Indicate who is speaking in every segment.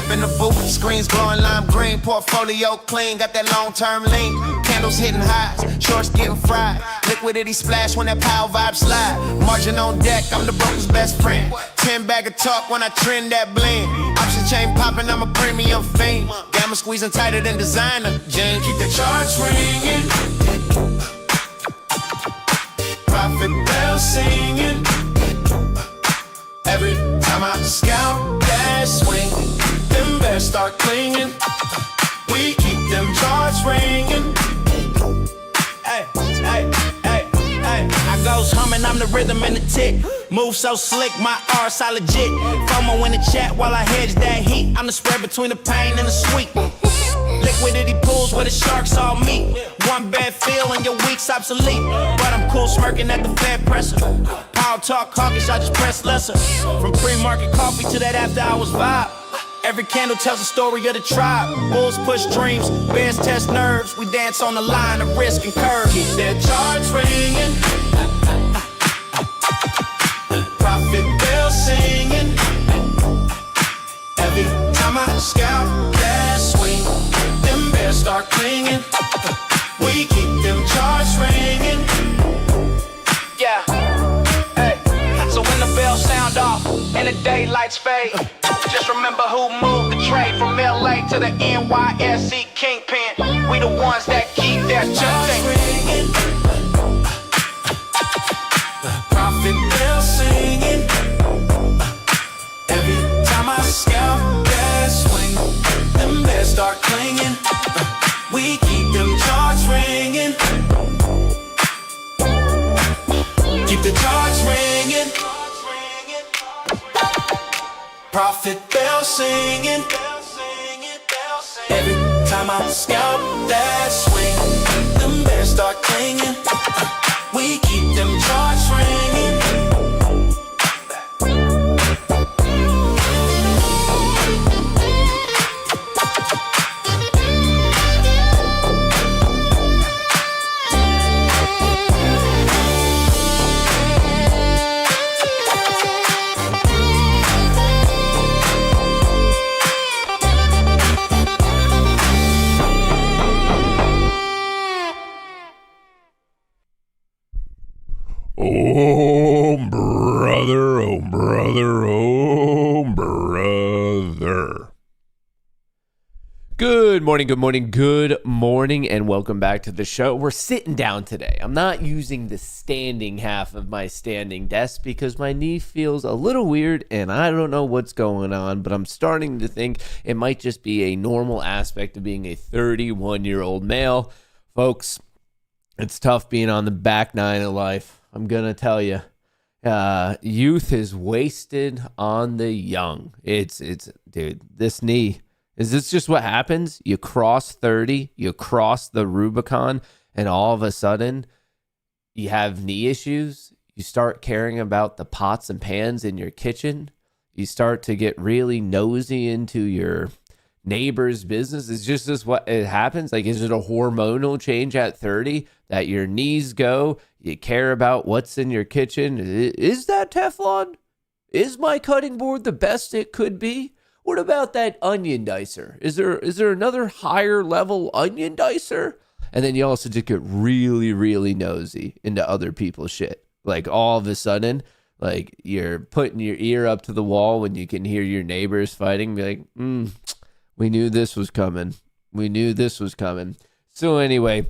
Speaker 1: step in the booth, screens glowing lime green, portfolio clean, got that long-term lean. Candles hitting highs, shorts getting fried. Liquidity splash when that power vibe slide. Margin on deck, I'm the broker's best friend. 10 bag of talk when I trend that blend. Option chain popping, I'm a premium fiend. Gamma squeezing tighter than designer jeans. Keep the charts ringing, profit bell singing. Every time I scalp that swing, them bears start clinging. We keep them charts ringing. Hey, hey, hey, hey. I goes humming, I'm the rhythm and the tick. Move so slick, my R's all legit. FOMO in the chat while I hedge that heat. I'm the spread between the pain and the sweet. Liquidity pools where the sharks all meet. One bad feel and your week's obsolete. But I'm cool smirking at the Fed presser. Power talk hawkish, I just press lesser. From pre-market coffee to that after hours vibe. Every candle tells a story of the tribe. Bulls push dreams, bears test nerves. We dance on the line of risk and curve. Keep their charts ringing, profit bell singing. Every time I scalp that swing, them bears start clinging. We keep them charts ringing. Yeah, hey. So when the bells sound off and the daylights fade, just remember who moved the trade from LA to the NYSE kingpin. We the ones that keep their charts ringing. Profit bell singing. Every time I scalp that swing, them bears start clinging. We keep them charts ringing. Keep the charts ringing. Profit bell singing. Every time I scalp that swing, them bears start clinging. We keep them charts ringing.
Speaker 2: Oh, brother, oh, brother, oh, brother. Good morning, good morning, good morning, and welcome back to the show. We're sitting down today. I'm not using the standing half of my standing desk because my knee feels a little weird, and I don't know what's going on, but I'm starting to think it might just be a normal aspect of being a 31-year-old male. Folks, it's tough being on the back nine of life. I'm going to tell you, youth is wasted on the young. It's, dude, this knee, is this just what happens? You cross 30, you cross the Rubicon, and all of a sudden you have knee issues. You start caring about the pots and pans in your kitchen. You start to get really nosy into your neighbor's business. It's just this what it happens. Like, is it a hormonal change at 30 that your knees go? You care about what's in your kitchen. Is that Teflon? Is my cutting board the best it could be? What about that onion dicer? Is there another higher level onion dicer? And then you also just get really, really nosy into other people's shit. Like, all of a sudden, like, you're putting your ear up to the wall when you can hear your neighbors fighting. Be like, we knew this was coming. We knew this was coming. So anyway,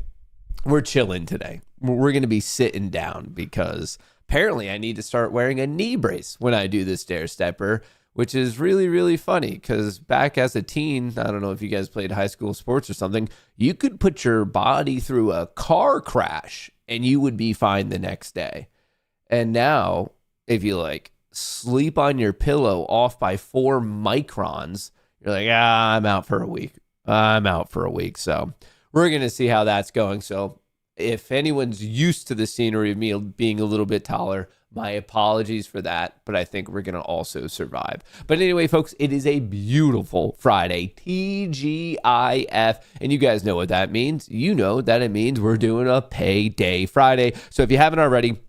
Speaker 2: we're chilling today. We're going to be sitting down because apparently I need to start wearing a knee brace when I do the stair stepper, which is really, really funny because back as a teen, I don't know if you guys played high school sports or something, you could put your body through a car crash and you would be fine the next day. And now, if you like sleep on your pillow off by 4 microns, you're like, I'm out for a week. I'm out for a week. So we're going to see how that's going. So if anyone's used to the scenery of me being a little bit taller, my apologies for that, but I think we're going to also survive. But anyway, folks, it is a beautiful Friday, TGIF, and you guys know what that means. You know that it means we're doing a Payday Friday. So if you haven't already,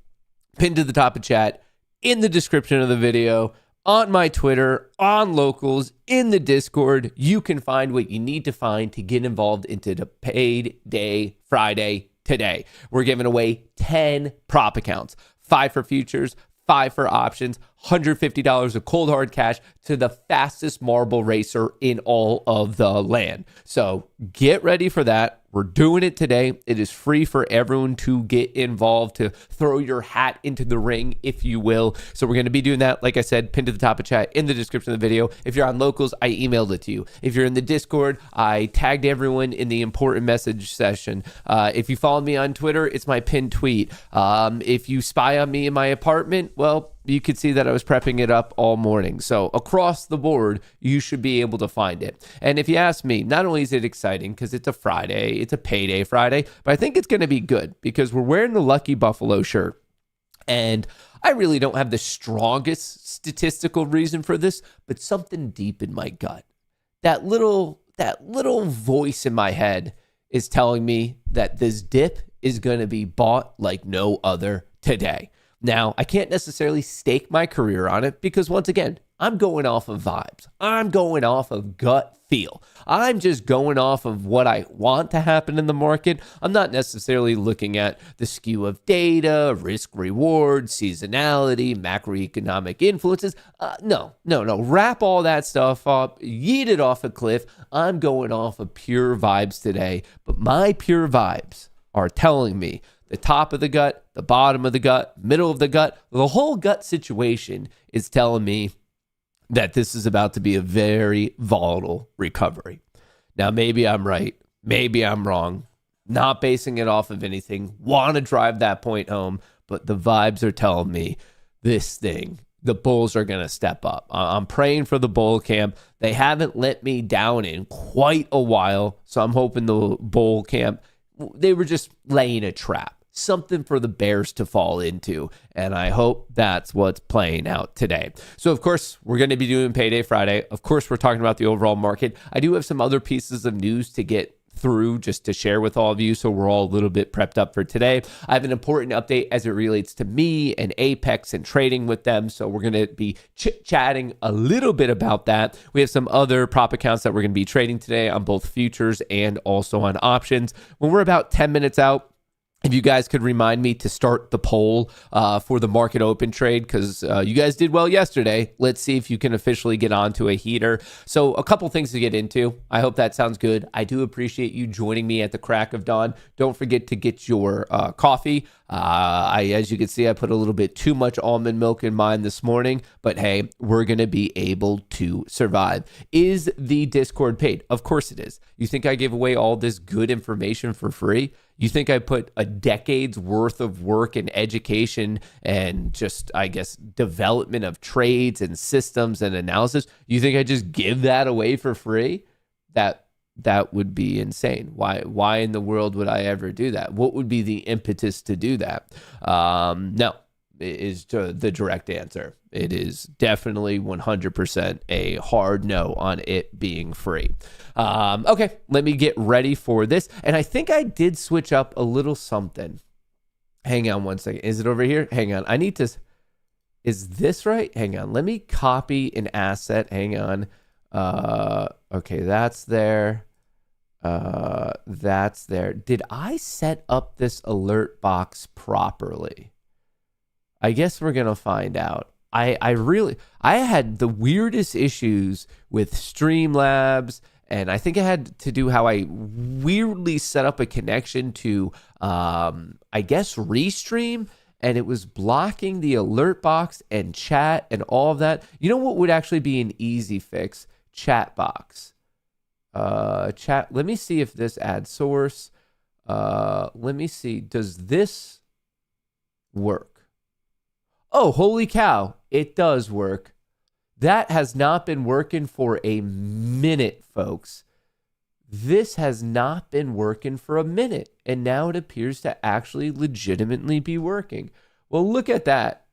Speaker 2: pinned to the top of chat, in the description of the video, on my Twitter, on Locals, in the Discord. You can find what you need to find to get involved into the Payday Friday today. We're giving away 10 prop accounts, 5 for futures, 5 for options, $150 of cold hard cash to the fastest marble racer in all of the land. So get ready for that. We're doing it today. It is free for everyone to get involved, to throw your hat into the ring, if you will. So we're going to be doing that, like I said, pinned to the top of chat in the description of the video. If you're on Locals, I emailed it to you. If you're in the Discord, I tagged everyone in the important message session. If you follow me on Twitter, it's my pinned tweet. If you spy on me in my apartment, well, you could see that I was prepping it up all morning. So across the board, you should be able to find it. And if you ask me, not only is it exciting because it's a Friday, it's a Payday Friday, but I think it's going to be good because we're wearing the Lucky Buffalo shirt. And I really don't have the strongest statistical reason for this, but something deep in my gut. That little voice in my head is telling me that this dip is going to be bought like no other today. Now, I can't necessarily stake my career on it because, once again, I'm going off of vibes. I'm going off of gut feel. I'm just going off of what I want to happen in the market. I'm not necessarily looking at the skew of data, risk reward, seasonality, macroeconomic influences. No. Wrap all that stuff up, yeet it off a cliff. I'm going off of pure vibes today, but my pure vibes are telling me the top of the gut, the bottom of the gut, middle of the gut, the whole gut situation is telling me that this is about to be a very volatile recovery. Now, maybe I'm right. Maybe I'm wrong. Not basing it off of anything. Want to drive that point home, but the vibes are telling me this thing, the bulls are going to step up. I'm praying for the bull camp. They haven't let me down in quite a while, so I'm hoping the bull camp, they were just laying a trap. Something for the bears to fall into, and I hope that's what's playing out today. So, of course, we're going to be doing Payday Friday. Of course, we're talking about the overall market. I do have some other pieces of news to get through just to share with all of you, so we're all a little bit prepped up for today. I have an important update as it relates to me and Apex and trading with them, so we're going to be chit-chatting a little bit about that. We have some other prop accounts that we're going to be trading today on both futures and also on options. When we're about 10 minutes out, if you guys could remind me to start the poll for the market open trade, because you guys did well yesterday. Let's see if you can officially get onto a heater. So a couple things to get into. I hope that sounds good. I do appreciate you joining me at the crack of dawn. Don't forget to get your coffee. As you can see, I put a little bit too much almond milk in mine this morning, but hey, we're going to be able to survive. Is the Discord paid? Of course it is. You think I gave away all this good information for free? You think I put a decade's worth of work and education and just, I guess, development of trades and systems and analysis? You think I just give that away for free? That would be insane. Why in the world would I ever do that? What would be the impetus to do that? No, is the direct answer. It is definitely 100% a hard no on it being free. Okay, let me get ready for this. And I think I did switch up a little something. Hang on one second. Is it over here? Hang on. I need to... Is this right? Hang on. Let me copy an asset. Hang on. Okay, that's there. That's there. Did I set up this alert box properly? I guess we're gonna find out. I had the weirdest issues with Streamlabs, and I think I had to do how I weirdly set up a connection to I guess Restream, and it was blocking the alert box and chat and all of that. You know what would actually be an easy fix? Chat box. Chat. Let me see if this adds source. Let me see. Does this work? Oh, holy cow. It does work. That has not been working for a minute, folks. This has not been working for a minute, and now it appears to actually legitimately be working. Well, look at that.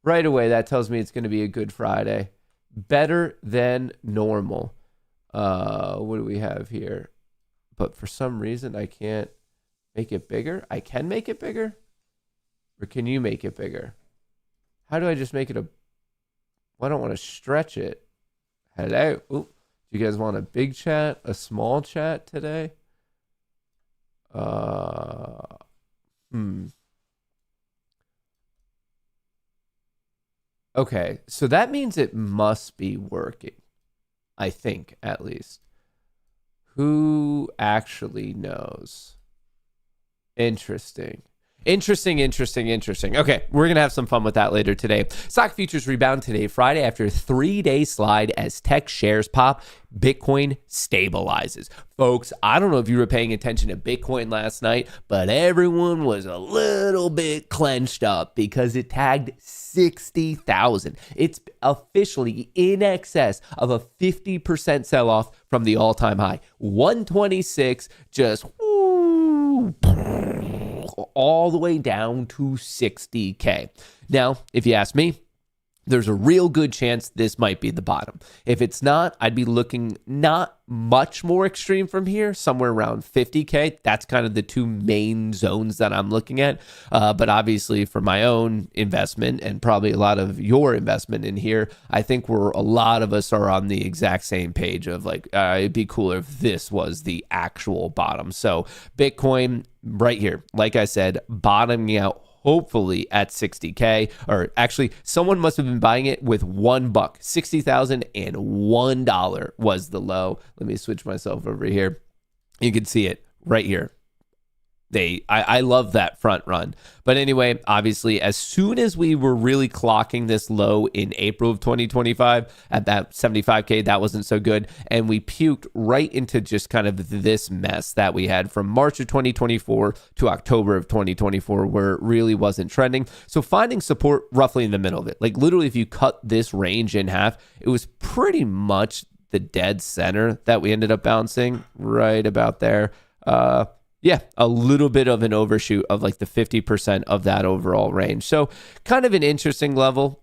Speaker 2: Right away, that tells me it's going to be a good Friday. Better than normal. What do we have here? But for some reason, I can't make it bigger. I can make it bigger? Or can you make it bigger? How do I just make it a... I don't want to stretch it. Hello. Ooh. Do you guys want a big chat, a small chat today? Okay, so that means it must be working. I think, at least. Who actually knows? Interesting. Interesting. Okay, we're going to have some fun with that later today. Stock futures rebound today, Friday, after a 3-day slide as tech shares pop. Bitcoin stabilizes. Folks, I don't know if you were paying attention to Bitcoin last night, but everyone was a little bit clenched up because it tagged 60,000. It's officially in excess of a 50% sell-off from the all-time high. 126 just all the way down to 60K. Now, if you ask me, there's a real good chance this might be the bottom. If it's not, I'd be looking not much more extreme from here, somewhere around 50K. That's kind of the two main zones that I'm looking at. But obviously for my own investment and probably a lot of your investment in here, I think a lot of us are on the exact same page of like, it'd be cooler if this was the actual bottom. So Bitcoin right here, like I said, bottoming out hopefully at 60K, or actually someone must have been buying it with $1, 60,000 and $1 was the low. Let me switch myself over here. You can see it right here. I love that front run. But anyway, obviously, as soon as we were really clocking this low in April of 2025 at that 75K, that wasn't so good. And we puked right into just kind of this mess that we had from March of 2024 to October of 2024, where it really wasn't trending. So finding support roughly in the middle of it, like literally if you cut this range in half, it was pretty much the dead center that we ended up bouncing right about there. Yeah, a little bit of an overshoot of like the 50% of that overall range. So kind of an interesting level.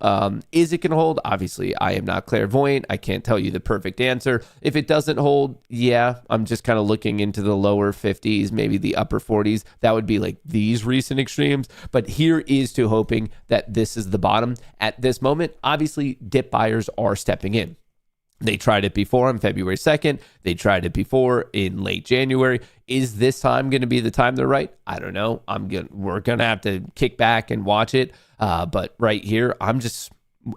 Speaker 2: Is it going to hold? Obviously, I am not clairvoyant. I can't tell you the perfect answer. If it doesn't hold, yeah, I'm just kind of looking into the lower 50s, maybe the upper 40s. That would be like these recent extremes. But here is to hoping that this is the bottom. At this moment, obviously, dip buyers are stepping in. They tried it before on February 2nd. They tried it before in late January. Is this time going to be the time they're right? I don't know. We're going to have to kick back and watch it. But right here,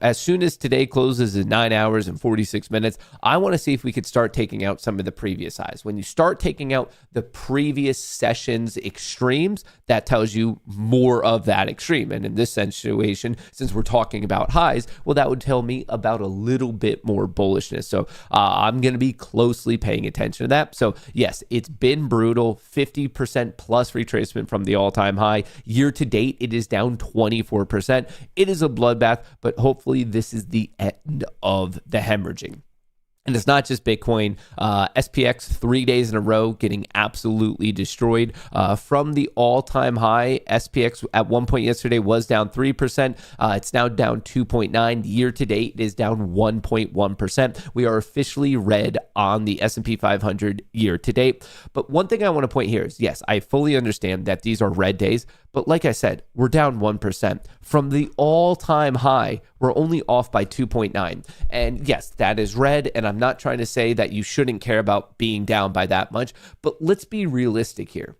Speaker 2: as soon as today closes in 9 hours and 46 minutes, I want to see if we could start taking out some of the previous highs. When you start taking out the previous session's extremes, that tells you more of that extreme. And in this situation, since we're talking about highs, well, that would tell me about a little bit more bullishness. So I'm going to be closely paying attention to that. So yes, it's been brutal, 50% plus retracement from the all-time high. Year to date, it is down 24%. It is a bloodbath, but hopefully this is the end of the hemorrhaging. And it's not just Bitcoin. SPX 3 days in a row getting absolutely destroyed. From the all-time high, SPX at one point yesterday was down 3%. It's now down 2.9%. Year to date, it is down 1.1%. We are officially red on the S&P 500 year to date. But one thing I want to point here is, yes, I fully understand that these are red days. But like I said, we're down 1%. From the all-time high, we're only off by 2.9. And yes, that is red. And I'm not trying to say that you shouldn't care about being down by that much. But let's be realistic here.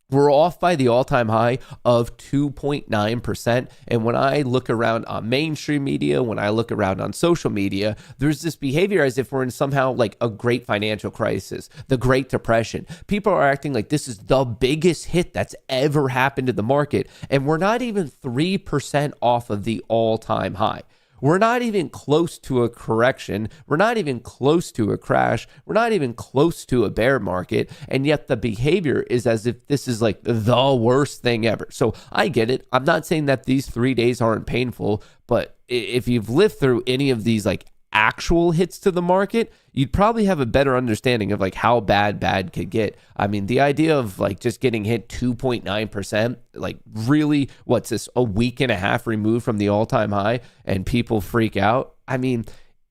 Speaker 2: We're off by the all-time high of 2.9%. And when I look around on mainstream media, when I look around on social media, there's this behavior as if we're in somehow like a great financial crisis, the Great Depression. People are acting like this is the biggest hit that's ever happened to the market. And we're not even 3% off of the all-time high. We're not even close to a correction. We're not even close to a crash. We're not even close to a bear market. And yet the behavior is as if this is like the worst thing ever. So I get it. I'm not saying that these 3 days aren't painful, but if you've lived through any of these like actual hits to the market, you'd probably have a better understanding of like how bad could get. I mean, the idea of like just getting hit 2.9%, like really, what's this, a week and a half removed from the all-time high and people freak out? I mean,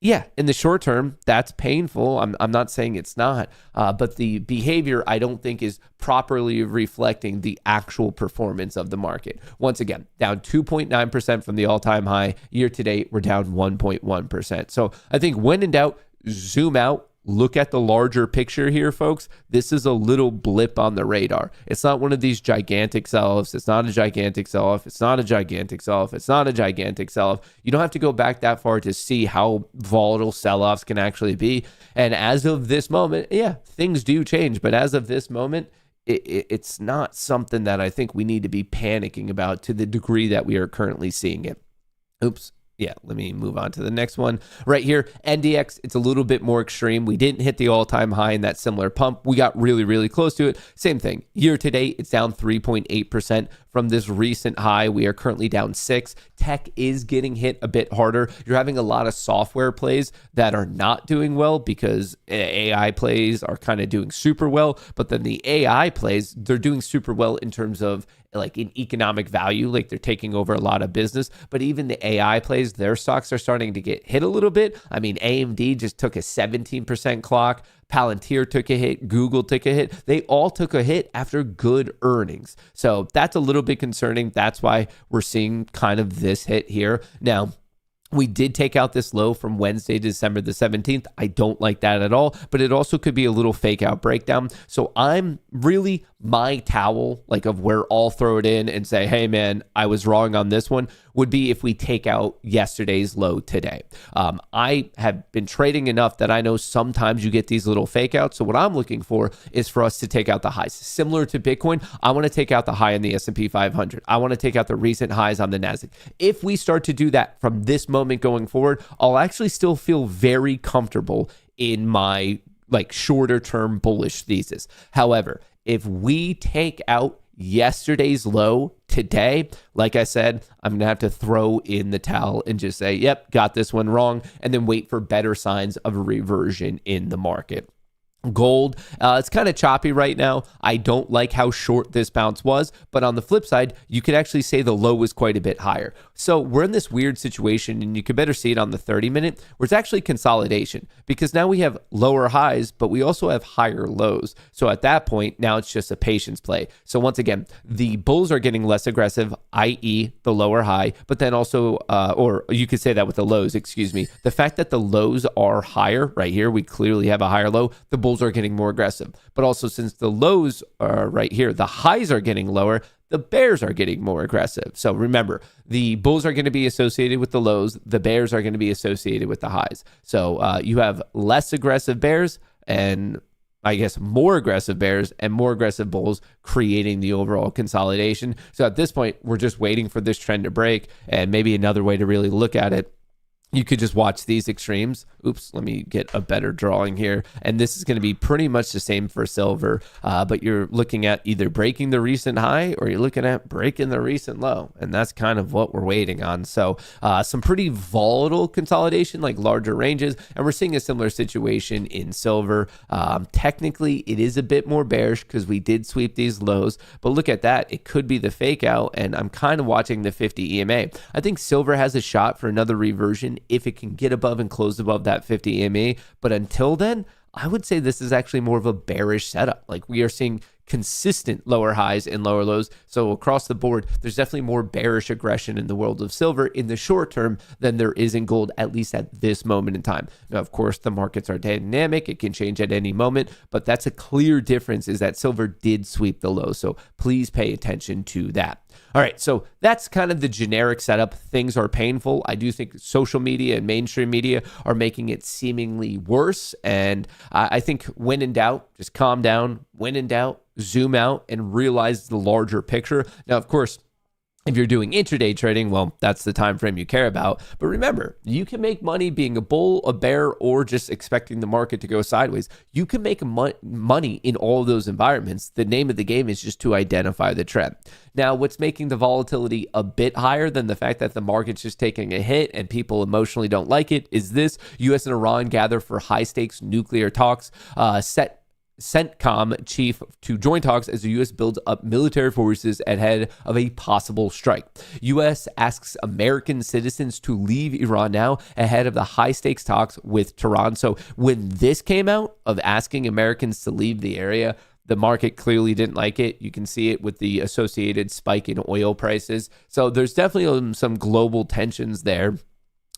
Speaker 2: Yeah, in the short term, that's painful. I'm not saying it's not, but the behavior I don't think is properly reflecting the actual performance of the market. Once again, down 2.9% from the all-time high. Year to date, we're down 1.1%. So I think when in doubt, zoom out. Look at the larger picture here, folks. This is a little blip on the radar. It's not one of these gigantic sell-offs. It's not a gigantic sell-off. It's not a gigantic sell-off. It's not a gigantic sell-off. You don't have to go back that far to see how volatile sell-offs can actually be. And as of this moment, yeah, things do change. But as of this moment, it's not something that I think we need to be panicking about to the degree that we are currently seeing it. Oops. Yeah, let me move on to the next one. Right here, NDX, it's a little bit more extreme. We didn't hit the all-time high in that similar pump. We got really, really close to it. Same thing. Year to date, it's down 3.8% from this recent high. We are currently down 6. Tech is getting hit a bit harder. You're having a lot of software plays that are not doing well because AI plays are kind of doing super well. But then the AI plays, they're doing super well in terms of like in economic value, like they're taking over a lot of business. But even the AI plays, their stocks are starting to get hit a little bit. I mean, AMD just took a 17% clock. Palantir took a hit. Google took a hit. They all took a hit after good earnings. So that's a little bit concerning. That's why we're seeing kind of this hit here. Now, we did take out this low from Wednesday, December the 17th. I don't like that at all, but it also could be a little fake out breakdown. So I'm really, my towel, like of where I'll throw it in and say, hey man, I was wrong on this one, would be if we take out yesterday's low today. I have been trading enough that I know sometimes you get these little fake outs. So what I'm looking for is for us to take out the highs. Similar to Bitcoin, I want to take out the high in the S&P 500. I want to take out the recent highs on the Nasdaq. If we start to do that from this moment going forward, I'll actually still feel very comfortable in my like shorter term bullish thesis. However, if we take out yesterday's low today, like I said, I'm going to have to throw in the towel and just say, yep, got this one wrong, and then wait for better signs of a reversion in the market. Gold, it's kind of choppy right now. I don't like how short this bounce was, but on the flip side, you could actually say the low was quite a bit higher. So we're in this weird situation, and you could better see it on the 30-minute, where it's actually consolidation, because now we have lower highs, but we also have higher lows. So at that point, now it's just a patience play. So once again, the bulls are getting less aggressive, i.e. the lower high, but then also, or you could say that with the lows, excuse me. The fact that the lows are higher right here, we clearly have a higher low, the bulls are getting more aggressive. But also since the lows are right here, the highs are getting lower, the bears are getting more aggressive. So remember, the bulls are going to be associated with the lows, the bears are going to be associated with the highs. So you have less aggressive bears and I guess more aggressive bears and more aggressive bulls creating the overall consolidation. So at this point, we're just waiting for this trend to break. And maybe another way to really look at it, you could just watch these extremes. Oops, let me get a better drawing here. And this is going to be pretty much the same for silver, but you're looking at either breaking the recent high or you're looking at breaking the recent low. And that's kind of what we're waiting on. So some pretty volatile consolidation, like larger ranges. And we're seeing a similar situation in silver. Technically, it is a bit more bearish because we did sweep these lows. But look at that. It could be the fake out. And I'm kind of watching the 50 EMA. I think silver has a shot for another reversion if it can get above and close above that 50 EMA. But until then, I would say this is actually more of a bearish setup. Like we are seeing consistent lower highs and lower lows. So across the board, there's definitely more bearish aggression in the world of silver in the short term than there is in gold, at least at this moment in time. Now, of course, the markets are dynamic. It can change at any moment, but that's a clear difference is that silver did sweep the low. So please pay attention to that. All right, so that's kind of the generic setup. Things are painful. I do think social media and mainstream media are making it seemingly worse. And I think when in doubt, just calm down. When in doubt, zoom out and realize the larger picture. Now, of course, if you're doing intraday trading, well, that's the time frame you care about. But remember, you can make money being a bull, a bear, or just expecting the market to go sideways. You can make money in all of those environments. The name of the game is just to identify the trend. Now, what's making the volatility a bit higher than the fact that the market's just taking a hit and people emotionally don't like it is this: U.S. and Iran gather for high-stakes nuclear talks set CENTCOM chief to join talks as the U.S. builds up military forces ahead of a possible strike. U.S. asks American citizens to leave Iran now ahead of the high-stakes talks with Tehran. So when this came out of asking Americans to leave the area, the market clearly didn't like it. You can see it with the associated spike in oil prices. So there's definitely some global tensions there.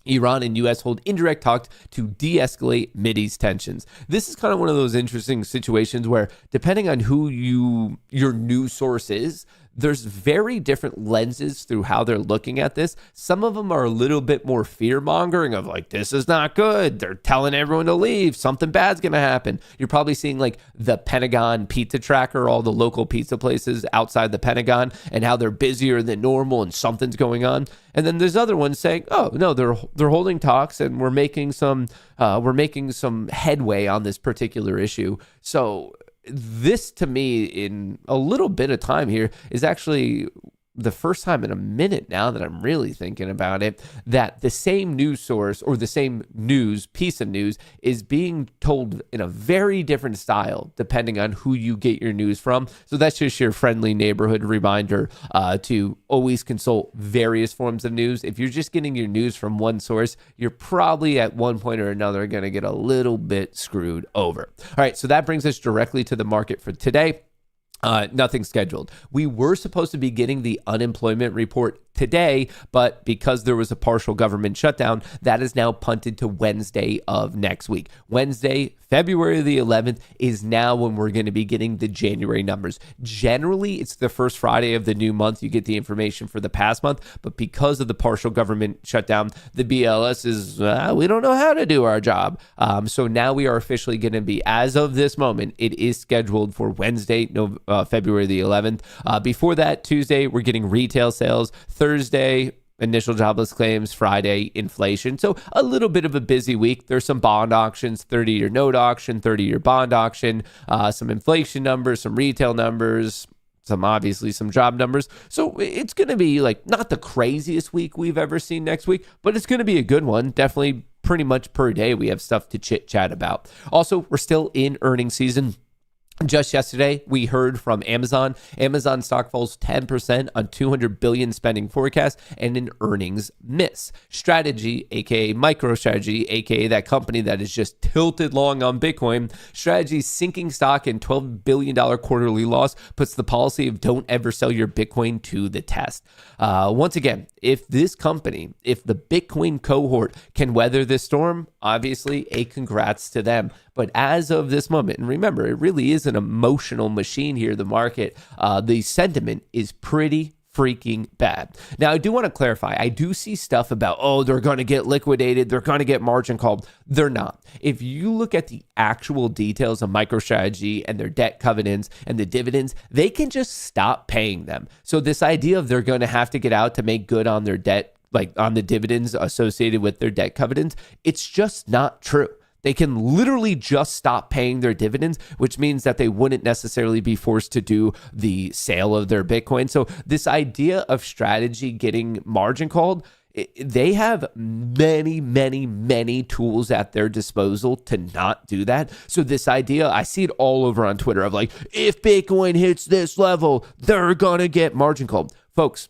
Speaker 2: Iran and U.S. hold indirect talks to de-escalate Mideast tensions. This is kind of one of those interesting situations where, depending on who your news source is, there's very different lenses through how they're looking at this. Some of them are a little bit more fear-mongering of like, this is not good. They're telling everyone to leave. Something bad's going to happen. You're probably seeing like the Pentagon pizza tracker, all the local pizza places outside the Pentagon, and how they're busier than normal and something's going on. And then there's other ones saying, oh, no, they're holding talks and we're making some headway on this particular issue. So this, to me, in a little bit of time here, is actually the first time in a minute now that I'm really thinking about it, that the same news source or the same piece of news is being told in a very different style depending on who you get your news from. So that's just your friendly neighborhood reminder to always consult various forms of news. If you're just getting your news from one source, you're probably at one point or another going to get a little bit screwed over. All right, so that brings us directly to the market for today. Nothing scheduled. We were supposed to be getting the unemployment report today, but because there was a partial government shutdown, that is now punted to Wednesday of next week. Wednesday, February the 11th is now when we're going to be getting the January numbers. Generally, it's the first Friday of the new month you get the information for the past month, but because of the partial government shutdown, the BLS is, we don't know how to do our job. So now we are officially going to be, as of this moment, it is scheduled for Wednesday, February the 11th. Before that, Tuesday, we're getting retail sales. Thursday, initial jobless claims. Friday, inflation. So a little bit of a busy week. There's some bond auctions, 30-year note auction, 30-year bond auction, some inflation numbers, some retail numbers, obviously some job numbers. So it's going to be like not the craziest week we've ever seen next week, but it's going to be a good one. Definitely pretty much per day we have stuff to chit chat about. Also, we're still in earnings season. Just yesterday, we heard from Amazon. Amazon stock falls 10% on $200 billion spending forecast and an earnings miss. Strategy, aka MicroStrategy, aka that company that is just tilted long on Bitcoin. Strategy sinking stock in $12 billion quarterly loss puts the policy of don't ever sell your Bitcoin to the test. Once again, if this company, if the Bitcoin cohort can weather this storm, obviously a congrats to them. But as of this moment, and remember, it really is an emotional machine here, the market, the sentiment is pretty freaking bad. Now, I do want to clarify, I do see stuff about, oh, they're going to get liquidated, they're going to get margin called. They're not. If you look at the actual details of MicroStrategy and their debt covenants and the dividends, they can just stop paying them. So this idea of they're going to have to get out to make good on their debt, like on the dividends associated with their debt covenants, it's just not true. They can literally just stop paying their dividends, which means that they wouldn't necessarily be forced to do the sale of their Bitcoin. So this idea of Strategy getting margin called, they have many, many, many tools at their disposal to not do that. So this idea, I see it all over on Twitter of like, if Bitcoin hits this level, they're going to get margin called. Folks,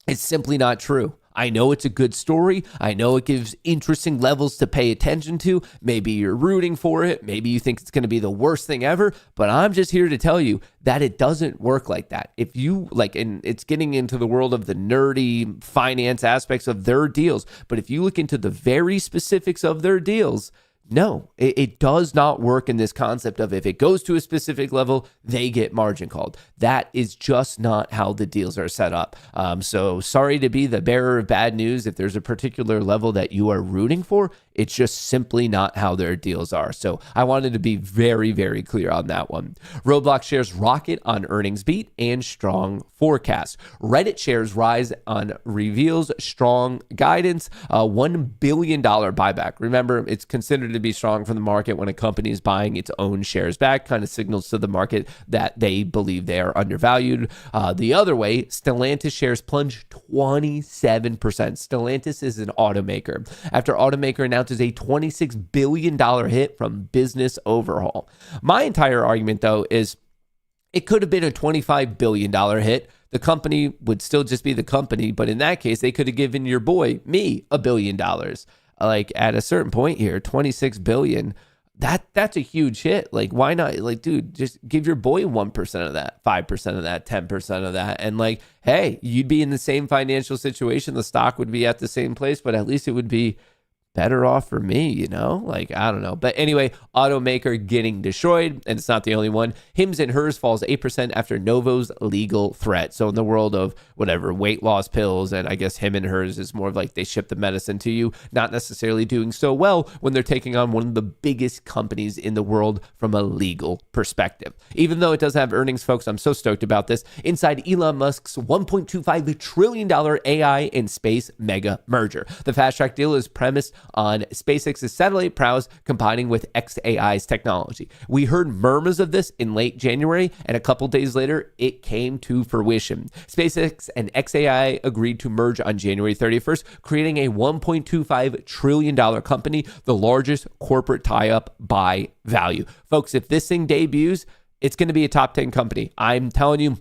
Speaker 2: it's simply not true. I know it's a good story. I know it gives interesting levels to pay attention to. Maybe you're rooting for it. Maybe you think it's going to be the worst thing ever. But I'm just here to tell you that it doesn't work like that. If you like, and it's getting into the world of the nerdy finance aspects of their deals. But if you look into the very specifics of their deals, no, it does not work in this concept of if it goes to a specific level, they get margin called. That is just not how the deals are set up. So sorry to be the bearer of bad news. If there's a particular level that you are rooting for, it's just simply not how their deals are. So I wanted to be very, very clear on that one. Roblox shares rocket on earnings beat and strong forecast. Reddit shares rise on reveals strong guidance, $1 billion buyback. Remember, it's considered considered to be strong from the market when a company is buying its own shares back, kind of signals to the market that they believe they are undervalued. The other way, Stellantis shares plunged 27%. Stellantis is an automaker after automaker announces a $26 billion hit from business overhaul. My entire argument, though, is it could have been a $25 billion hit. The company would still just be the company, but in that case, they could have given your boy, me, $1 billion. Like at a certain point here, 26 billion, that's a huge hit. Like, why not? Like, dude, just give your boy 1% of that, 5% of that, 10% of that. And like, hey, you'd be in the same financial situation. The stock would be at the same place, but at least it would be better off for me, you know? Like, I don't know. But anyway, automaker getting destroyed, and it's not the only one. Hims and Hers falls 8% after Novo's legal threat. So in the world of whatever, weight loss pills, and I guess Him and Hers is more of like they ship the medicine to you, not necessarily doing so well when they're taking on one of the biggest companies in the world from a legal perspective. Even though it does have earnings, folks, I'm so stoked about this. Inside Elon Musk's $1.25 trillion AI and space mega merger. The fast track deal is premised on SpaceX's satellite prowess combining with xAI's technology. We heard murmurs of this in late January, and a couple days later, it came to fruition. SpaceX and xAI agreed to merge on January 31st, creating a $1.25 trillion company, the largest corporate tie-up by value. Folks, if this thing debuts, it's going to be a top 10 company. I'm telling you,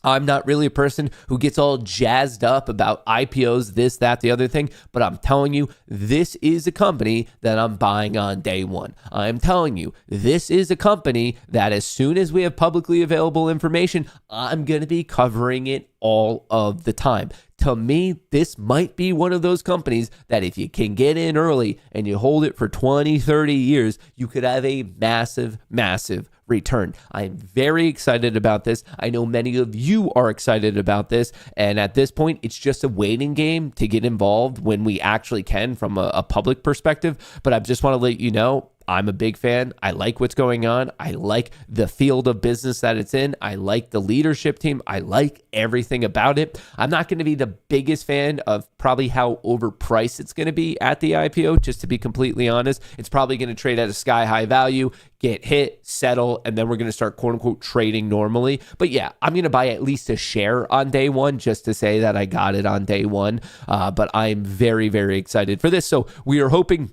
Speaker 2: I'm not really a person who gets all jazzed up about IPOs, this, that, the other thing, but I'm telling you, this is a company that I'm buying on day one. I'm telling you, this is a company that as soon as we have publicly available information, I'm going to be covering it all of the time. To me, this might be one of those companies that if you can get in early and you hold it for 20, 30 years, you could have a massive, massive return. I'm very excited about this. I know many of you are excited about this. And at this point, it's just a waiting game to get involved when we actually can from a public perspective. But I just want to let you know, I'm a big fan. I like what's going on. I like the field of business that it's in. I like the leadership team. I like everything about it. I'm not going to be the biggest fan of probably how overpriced it's going to be at the IPO, just to be completely honest. It's probably going to trade at a sky high value, get hit, settle, and then we're going to start quote unquote trading normally. But yeah, I'm going to buy at least a share on day one just to say that I got it on day one. But I'm very, very excited for this. So we are hoping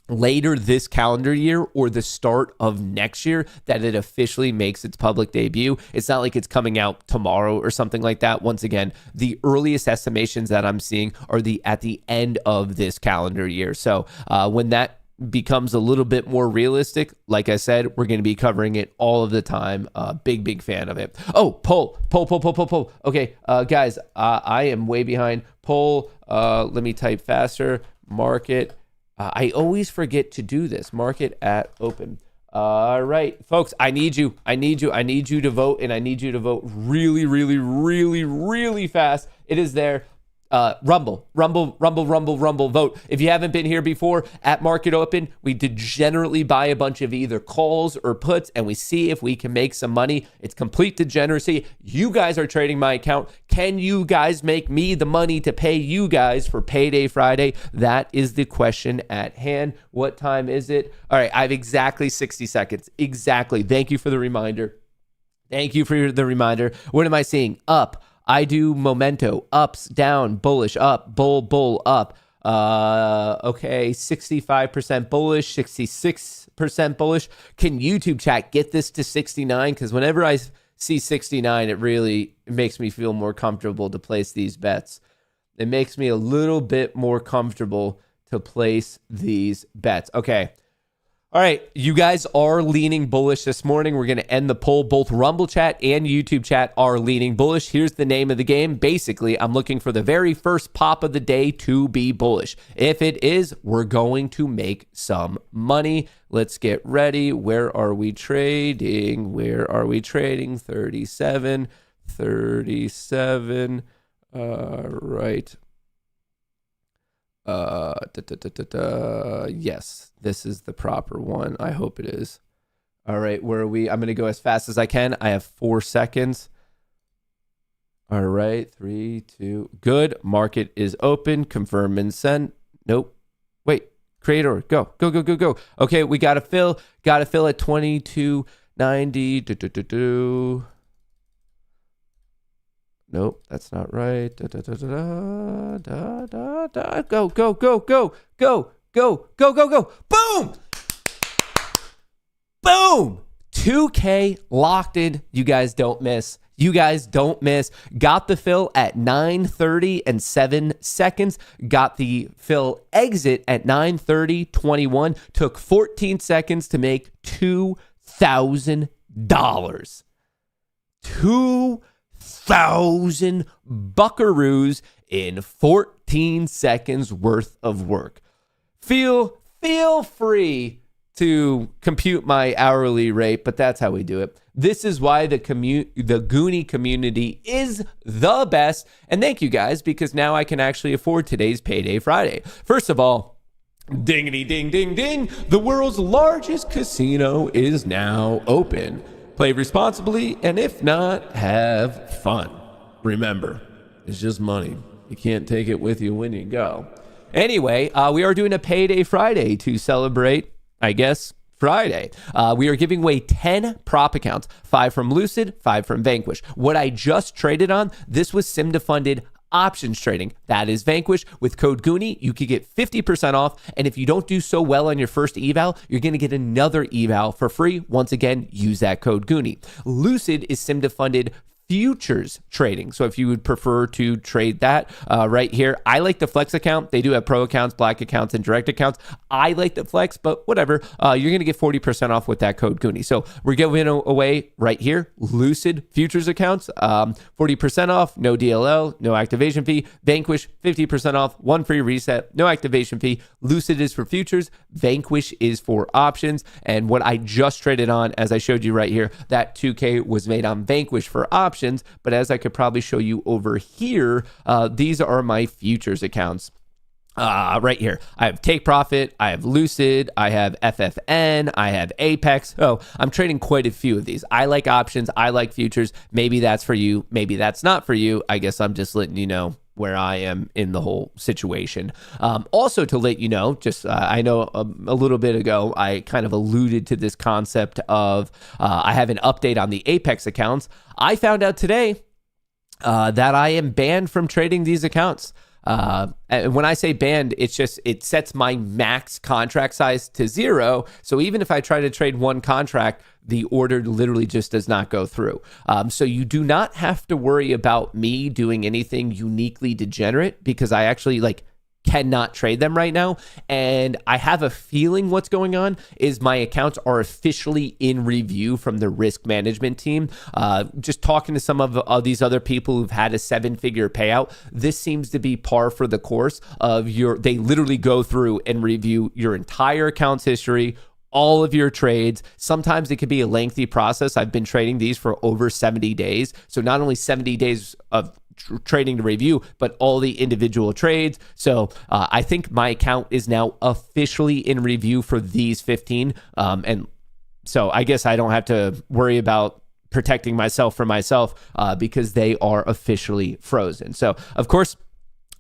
Speaker 2: later this calendar year or the start of next year that it officially makes its public debut. It's not like it's coming out tomorrow or something like that. Once again, the earliest estimations that I'm seeing are at the end of this calendar year. So when that becomes a little bit more realistic, like I said, we're going to be covering it all of the time. Big fan of it. Oh, poll. Okay, guys, I am way behind. Poll, let me type faster. Market. I always forget to do this. Market at open. All right, folks, I need you to vote, and I need you to vote really fast. It is there. Rumble, vote. If you haven't been here before, at Market Open, we degenerately buy a bunch of either calls or puts, and we see if we can make some money. It's complete degeneracy. You guys are trading my account. Can you guys make me the money to pay you guys for Payday Friday? That is the question at hand. What time is it? All right, I have exactly 60 seconds. Exactly. Thank you for the reminder. What am I seeing? Up. I do memento, ups, down, bullish, up, bull, up. Okay, 65% bullish, 66% bullish. Can YouTube chat get this to 69? Because whenever I see 69, it makes me feel more comfortable to place these bets. It makes me a little bit more comfortable to place these bets. Okay. All right, you guys are leaning bullish this morning. We're going to end the poll. Both Rumble chat and YouTube chat are leaning bullish. Here's the name of the game. Basically, I'm looking for the very first pop of the day to be bullish. If it is, we're going to make some money. Let's get ready. Where are we trading? 37. Right. Yes, this is the proper one. I hope it is. All right, where are we? I'm going to go as fast as I can. I have 4 seconds. All right, 3, 2. Good. Market is open. Confirm and send. Nope. Wait. Create order. Go, go, go, go, go. Okay, we got to fill. Got to fill at 2290. Nope, that's not right. Go, go, go, go, go, go, go, go, go. Boom! Boom! 2K locked in. You guys don't miss. You guys don't miss. Got the fill at 9:30 and 7 seconds. Got the fill exit at 9:30:21. Took 14 seconds to make $2,000. 2,000 buckaroos in 14 seconds worth of work. Feel free to compute my hourly rate, but that's how we do it. This is why the Goonie community is the best. And thank you guys, because now I can actually afford today's Payday Friday. First of all, dingity ding ding ding, the world's largest casino is now open. Play responsibly, and if not, have fun. Remember, it's just money. You can't take it with you when you go. Anyway, we are doing a Payday Friday to celebrate, I guess, Friday. We are giving away 10 prop accounts, 5 from Lucid, 5 from Vanquish. What I just traded on, this was SIM-funded options trading. That is Vanquish. With code Goonie, you could get 50% off. And if you don't do so well on your first eval, you're going to get another eval for free. Once again, use that code Goonie. Lucid is SIM-funded futures trading. So if you would prefer to trade that right here, I like the Flex account. They do have pro accounts, black accounts, and direct accounts. I like the Flex, but whatever. You're going to get 40% off with that code Goonie. So we're giving away right here, Lucid futures accounts, 40% off, no DLL, no activation fee. Vanquish, 50% off, 1 free reset, no activation fee. Lucid is for futures. Vanquish is for options. And what I just traded on, as I showed you right here, that 2K was made on Vanquish for options. But as I could probably show you over here, these are my futures accounts. Right here, I have Take Profit, I have Lucid, I have FFN, I have Apex. Oh, I'm trading quite a few of these. I like options, I like futures. Maybe that's for you, maybe that's not for you. I guess I'm just letting you know where I am in the whole situation. Also to let you know, just I know a little bit ago, I kind of alluded to this concept of I have an update on the Apex accounts. I found out today that I am banned from trading these accounts. And when I say banned, it's just, it sets my max contract size to 0. So even if I try to trade one contract, the order literally just does not go through. So you do not have to worry about me doing anything uniquely degenerate, because I actually cannot trade them right now. And I have a feeling what's going on is my accounts are officially in review from the risk management team. Just talking to some of these other people who've had a 7-figure payout, this seems to be par for the course of they literally go through and review your entire accounts history, all of your trades. Sometimes it could be a lengthy process. I've been trading these for over 70 days. So not only 70 days of trading to review, but all the individual trades. So I think my account is now officially in review for these 15. And so I guess I don't have to worry about protecting myself from myself because they are officially frozen. So of course,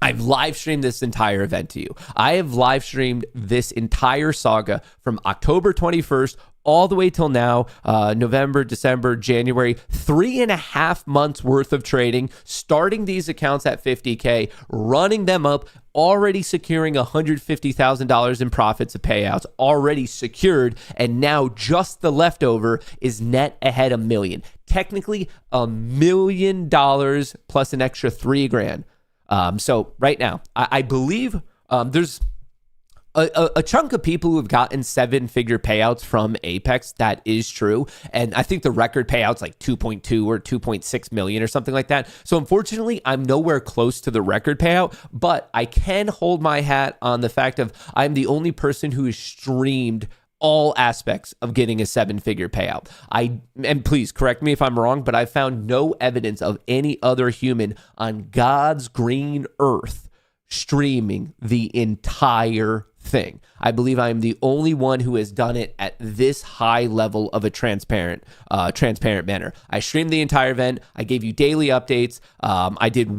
Speaker 2: I've live streamed this entire event to you. I have live streamed this entire saga from October 21st all the way till now, November, December, January, 3.5 months worth of trading, starting these accounts at 50K, running them up, already securing $150,000 in profits of payouts, already secured, and now just the leftover is net ahead $1 million. Technically, $1 million plus an extra $3,000. So right now, I believe there's a chunk of people who have gotten 7-figure payouts from Apex. That is true. And I think the record payout's like 2.2 or 2.6 million or something like that. So unfortunately, I'm nowhere close to the record payout, but I can hold my hat on the fact of I'm the only person who has streamed all aspects of getting a 7-figure payout. And please correct me if I'm wrong, but I found no evidence of any other human on God's green earth streaming the entire thing. I believe I am the only one who has done it at this high level of a transparent manner. I streamed the entire event. I gave you daily updates. I did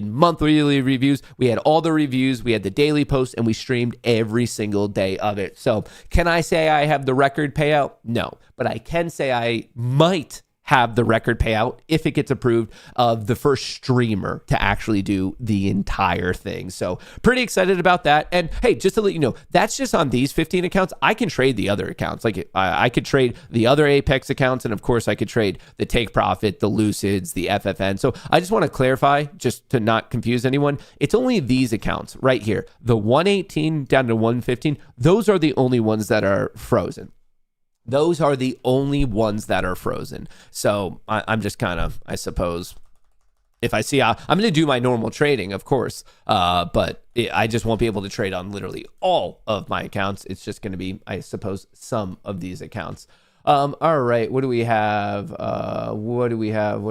Speaker 2: monthly reviews. We had all the reviews. We had the daily posts, and we streamed every single day of it. So can I say I have the record payout? No, but I can say I might have the record payout if it gets approved of the first streamer to actually do the entire thing. So pretty excited about that. And hey, just to let you know, that's just on these 15 accounts. I can trade the other accounts. Like I could trade the other Apex accounts. And of course I could trade the Take Profit, the Lucids, the FFN. So I just want to clarify, just to not confuse anyone. It's only these accounts right here. The 118 down to 115. Those are the only ones that are frozen. Those are the only ones that are frozen. So I'm just kind of, I suppose, if I see, I'm going to do my normal trading, of course, but I just won't be able to trade on literally all of my accounts. It's just going to be, I suppose, some of these accounts. All right, what do we have? What do we have?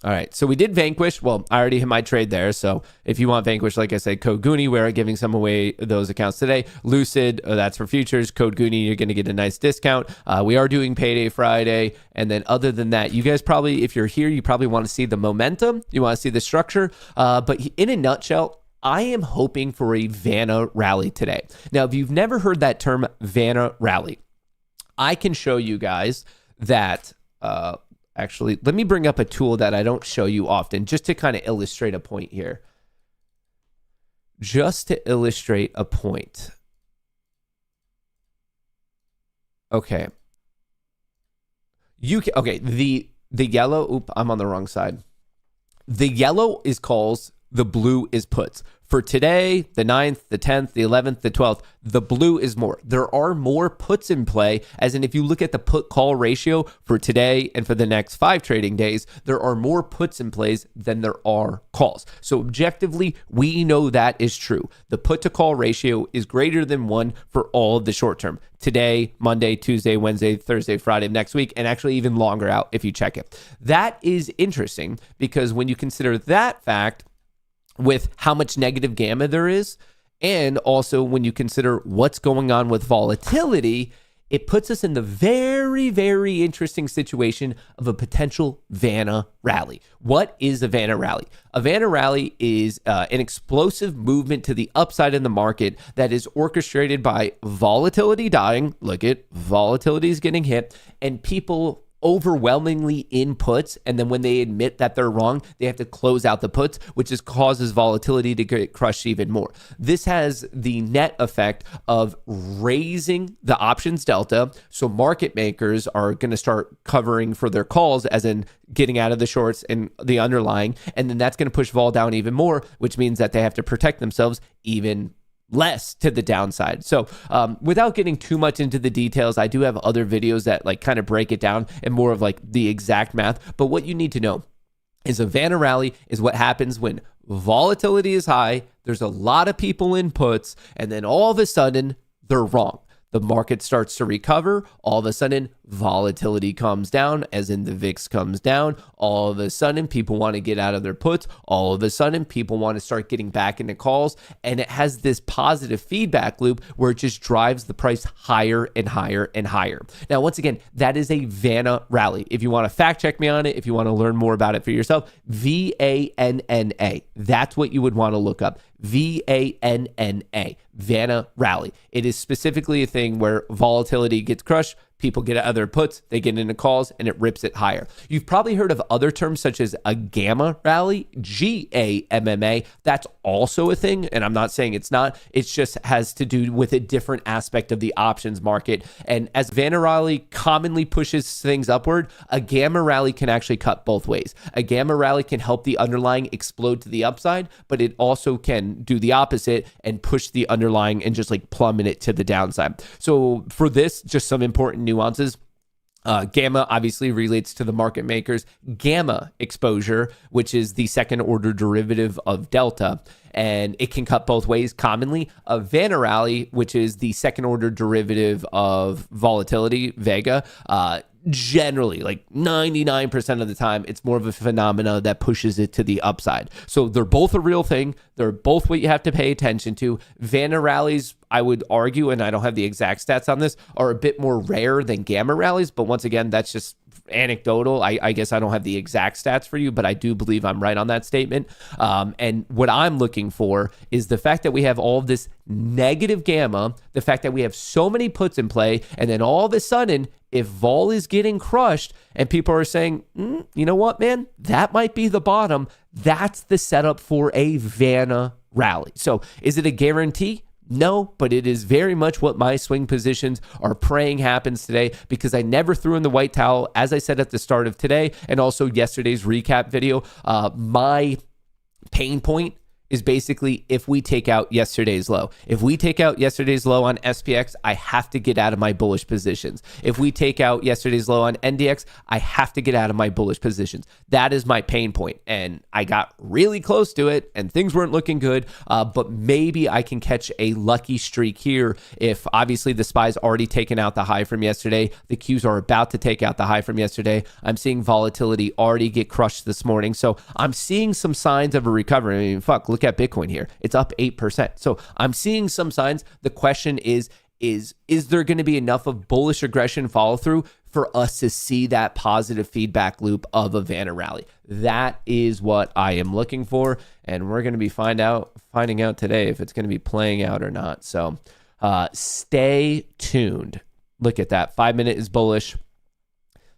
Speaker 2: All right, so we did Vanquish. Well, I already hit my trade there. So if you want Vanquish, like I said, code Goonie, we're giving some away, those accounts today. Lucid, that's for futures. Code Goonie, you're going to get a nice discount. We are doing Payday Friday. And then other than that, you guys probably, if you're here, you probably want to see the momentum. You want to see the structure. But in a nutshell, I am hoping for a Vanna rally today. Now, if you've never heard that term, Vanna rally, I can show you guys that... Actually, let me bring up a tool that I don't show you often just to kind of illustrate a point here. Just to illustrate a point. Okay. Okay, the yellow, I'm on the wrong side. The yellow is calls, the blue is puts. For today, the 9th, the 10th, the 11th, the 12th, the blue is more. There are more puts in play, as in if you look at the put-call ratio for today and for the next 5 trading days, there are more puts in plays than there are calls. So objectively, we know that is true. The put-to-call ratio is greater than 1 for all of the short term. Today, Monday, Tuesday, Wednesday, Thursday, Friday of next week, and actually even longer out if you check it. That is interesting because when you consider that fact, with how much negative gamma there is, and also when you consider what's going on with volatility, it puts us in the very, very interesting situation of a potential Vanna rally. What is a Vanna rally? A Vanna rally is an explosive movement to the upside in the market that is orchestrated by volatility dying. Look at volatility is getting hit, and people overwhelmingly in puts, and then when they admit that they're wrong, they have to close out the puts, which causes volatility to get crushed even more. This has the net effect of raising the options delta, so market makers are going to start covering for their calls, as in getting out of the shorts and the underlying, and then that's going to push vol down even more, which means that they have to protect themselves even less to the downside. So without getting too much into the details, I do have other videos that like kind of break it down and more of like the exact math. But what you need to know is a Vanna rally is what happens when volatility is high, there's a lot of people in puts, and then all of a sudden they're wrong. The market starts to recover. All of a sudden, volatility comes down, as in the VIX comes down. All of a sudden, people want to get out of their puts. All of a sudden, people want to start getting back into calls. And it has this positive feedback loop where it just drives the price higher and higher and higher. Now, once again, that is a Vanna rally. If you want to fact check me on it, if you want to learn more about it for yourself, VANNA. That's what you would want to look up. VANNA, Vanna rally. It is specifically a thing where volatility gets crushed, people get out of their puts, they get into calls, and it rips it higher. You've probably heard of other terms such as a gamma rally, GAMMA. That's also a thing, and I'm not saying it's not. It just has to do with a different aspect of the options market. And as Vanna rally commonly pushes things upward, a gamma rally can actually cut both ways. A gamma rally can help the underlying explode to the upside, but it also can do the opposite and push the underlying and just like plummet it to the downside. So for this, just some important nuances. Gamma obviously relates to the market makers. Gamma exposure, which is the second order derivative of delta, and it can cut both ways commonly. A Vanna rally, which is the second order derivative of volatility, Vega, generally, like 99% of the time, it's more of a phenomena that pushes it to the upside. So they're both a real thing. They're both what you have to pay attention to. Vanna rallies, I would argue, and I don't have the exact stats on this, are a bit more rare than gamma rallies. But once again, that's just anecdotal. I guess I don't have the exact stats for you, but I do believe I'm right on that statement. And what I'm looking for is the fact that we have all of this negative gamma, the fact that we have so many puts in play, and then all of a sudden, if vol is getting crushed and people are saying, you know what, man, that might be the bottom, that's the setup for a Vanna rally. So is it a guarantee? No, but it is very much what my swing positions are praying happens today, because I never threw in the white towel, as I said at the start of today and also yesterday's recap video. My pain point is basically if we take out yesterday's low. If we take out yesterday's low on SPX, I have to get out of my bullish positions. If we take out yesterday's low on NDX, I have to get out of my bullish positions. That is my pain point. And I got really close to it and things weren't looking good, but maybe I can catch a lucky streak here if obviously the SPY's already taken out the high from yesterday. The Qs are about to take out the high from yesterday. I'm seeing volatility already get crushed this morning. So I'm seeing some signs of a recovery. I mean, fuck, look at Bitcoin here. It's up 8%. So I'm seeing some signs. The question is there going to be enough of bullish aggression follow through for us to see that positive feedback loop of a Vanna rally? That is what I am looking for. And we're going to be finding out today if it's going to be playing out or not. So stay tuned. Look at that. 5 minute is bullish.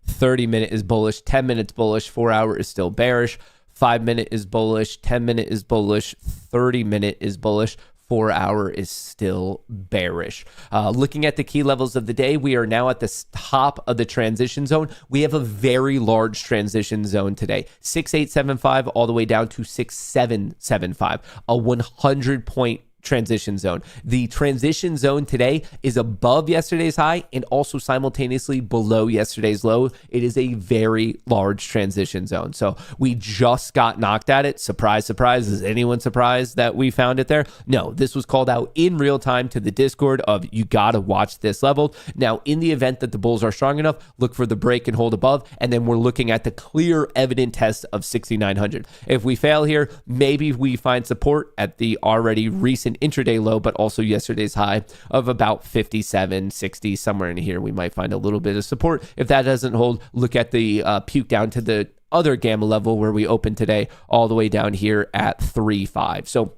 Speaker 2: 30 minute is bullish. 10 minutes bullish. 4 hour is still bearish. 5 minute is bullish, 10 minute is bullish, 30 minute is bullish, 4 hour is still bearish. Looking at the key levels of the day, we are now at the top of the transition zone. We have a very large transition zone today, 6875 all the way down to 6775, a 100 point transition zone. The transition zone today is above yesterday's high and also simultaneously below yesterday's low. It is a very large transition zone. So we just got knocked at it. Surprise, surprise. Is anyone surprised that we found it there? No, this was called out in real time to the Discord of you got to watch this level. Now, in the event that the bulls are strong enough, look for the break and hold above. And then we're looking at the clear evident test of 6,900. If we fail here, maybe we find support at the already recent intraday low, but also yesterday's high of about 57, 60, somewhere in here. We might find a little bit of support. If that doesn't hold, look at the puke down to the other gamma level where we opened today, all the way down here at 3.5. So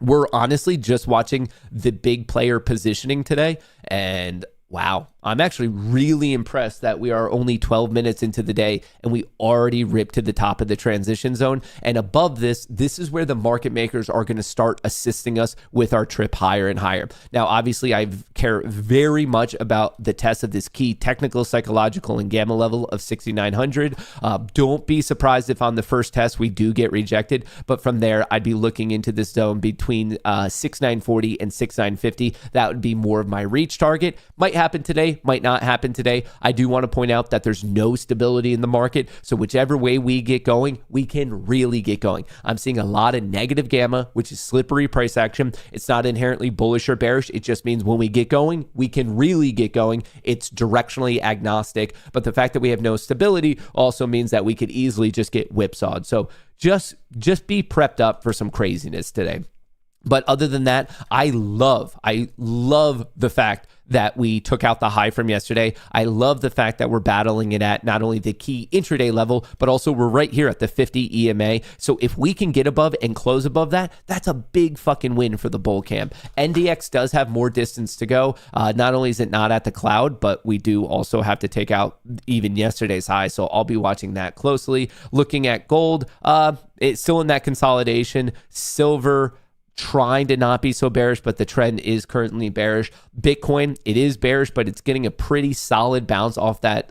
Speaker 2: we're honestly just watching the big player positioning today. And wow, I'm actually really impressed that we are only 12 minutes into the day and we already ripped to the top of the transition zone. And above this is where the market makers are going to start assisting us with our trip higher and higher. Now, obviously, I care very much about the test of this key technical, psychological, and gamma level of 6,900. Don't be surprised if on the first test we do get rejected. But from there, I'd be looking into this zone between 6,940 and 6,950. That would be more of my reach target. Might happen today, might not happen today. I do want to point out that there's no stability in the market. So whichever way we get going, we can really get going. I'm seeing a lot of negative gamma, which is slippery price action. It's not inherently bullish or bearish. It just means when we get going, we can really get going. It's directionally agnostic. But the fact that we have no stability also means that we could easily just get whipsawed. So just be prepped up for some craziness today. But other than that, I love the fact that we took out the high from yesterday. I love the fact that we're battling it at not only the key intraday level, but also we're right here at the 50 EMA. So if we can get above and close above that, that's a big fucking win for the bull camp. NDX does have more distance to go. Not only is it not at the cloud, but we do also have to take out even yesterday's high. So I'll be watching that closely. Looking at gold, it's still in that consolidation. Silver, trying to not be so bearish, but the trend is currently bearish. Bitcoin, it is bearish, but it's getting a pretty solid bounce off that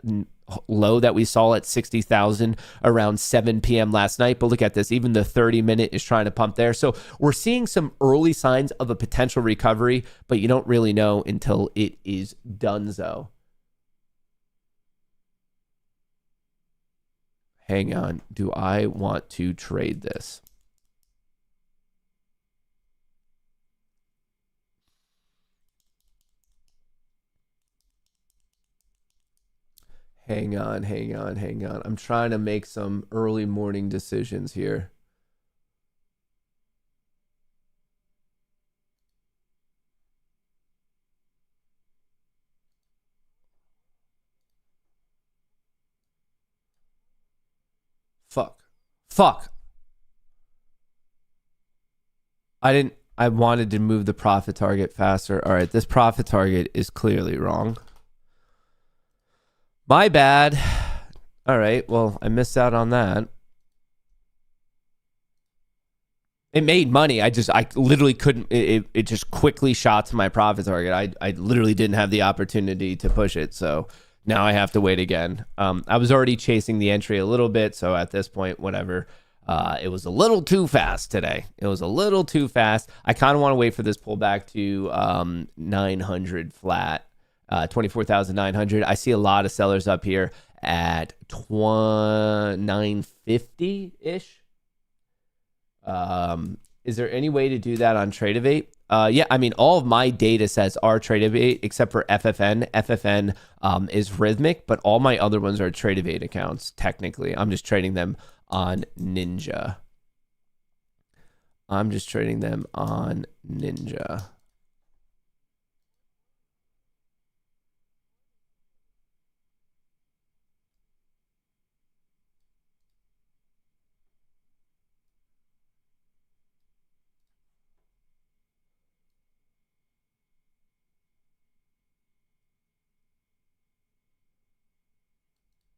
Speaker 2: low that we saw at 60,000 around 7 p.m. last night. But look at this, even the 30-minute is trying to pump there. So we're seeing some early signs of a potential recovery, but you don't really know until it is donezo. Hang on, do I want to trade this? Hang on, hang on, hang on. I'm trying to make some early morning decisions here. Fuck. Fuck. I wanted to move the profit target faster. All right, this profit target is clearly wrong. My bad. All right, well, I missed out on that. It made money. I literally couldn't. It just quickly shot to my profit target. I literally didn't have the opportunity to push it. So now I have to wait again. I was already chasing the entry a little bit. So at this point, whatever. It was a little too fast today. It was a little too fast. I kind of want to wait for this pullback to 900 flat, 24,900. I see a lot of sellers up here at 950-ish. Is there any way to do that on Tradeovate? Yeah, I mean, all of my data sets are Tradeovate except for FFN. FFN is Rhythmic, but all my other ones are Tradeovate accounts, technically. I'm just trading them on Ninja. I'm just trading them on Ninja.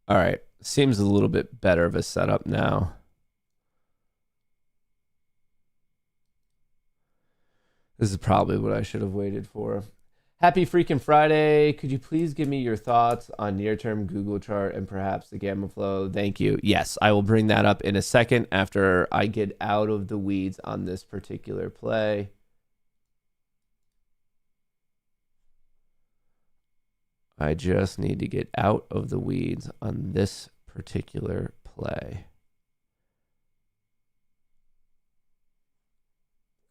Speaker 2: All right. Seems a little bit better of a setup now. This is probably what I should have waited for. Happy freaking Friday. Could you please give me your thoughts on near-term Google chart and perhaps the gamma flow? Thank you. Yes, I will bring that up in a second after I get out of the weeds on this particular play. I just need to get out of the weeds on this particular play.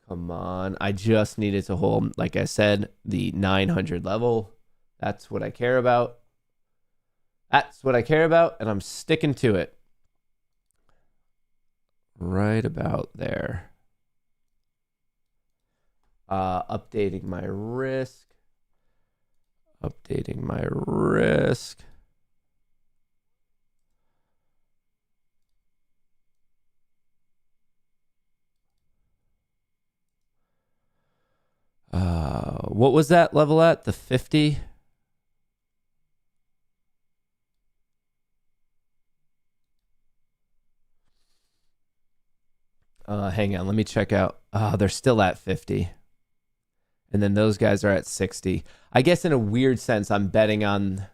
Speaker 2: Come on. I just needed to hold, like I said, the 900 level. That's what I care about. That's what I care about, and I'm sticking to it. Right about there. Updating my risk. Updating my risk. What was that level at? The 50? Hang on, let me check out. They're still at 50. And then those guys are at 60. I guess in a weird sense, I'm betting on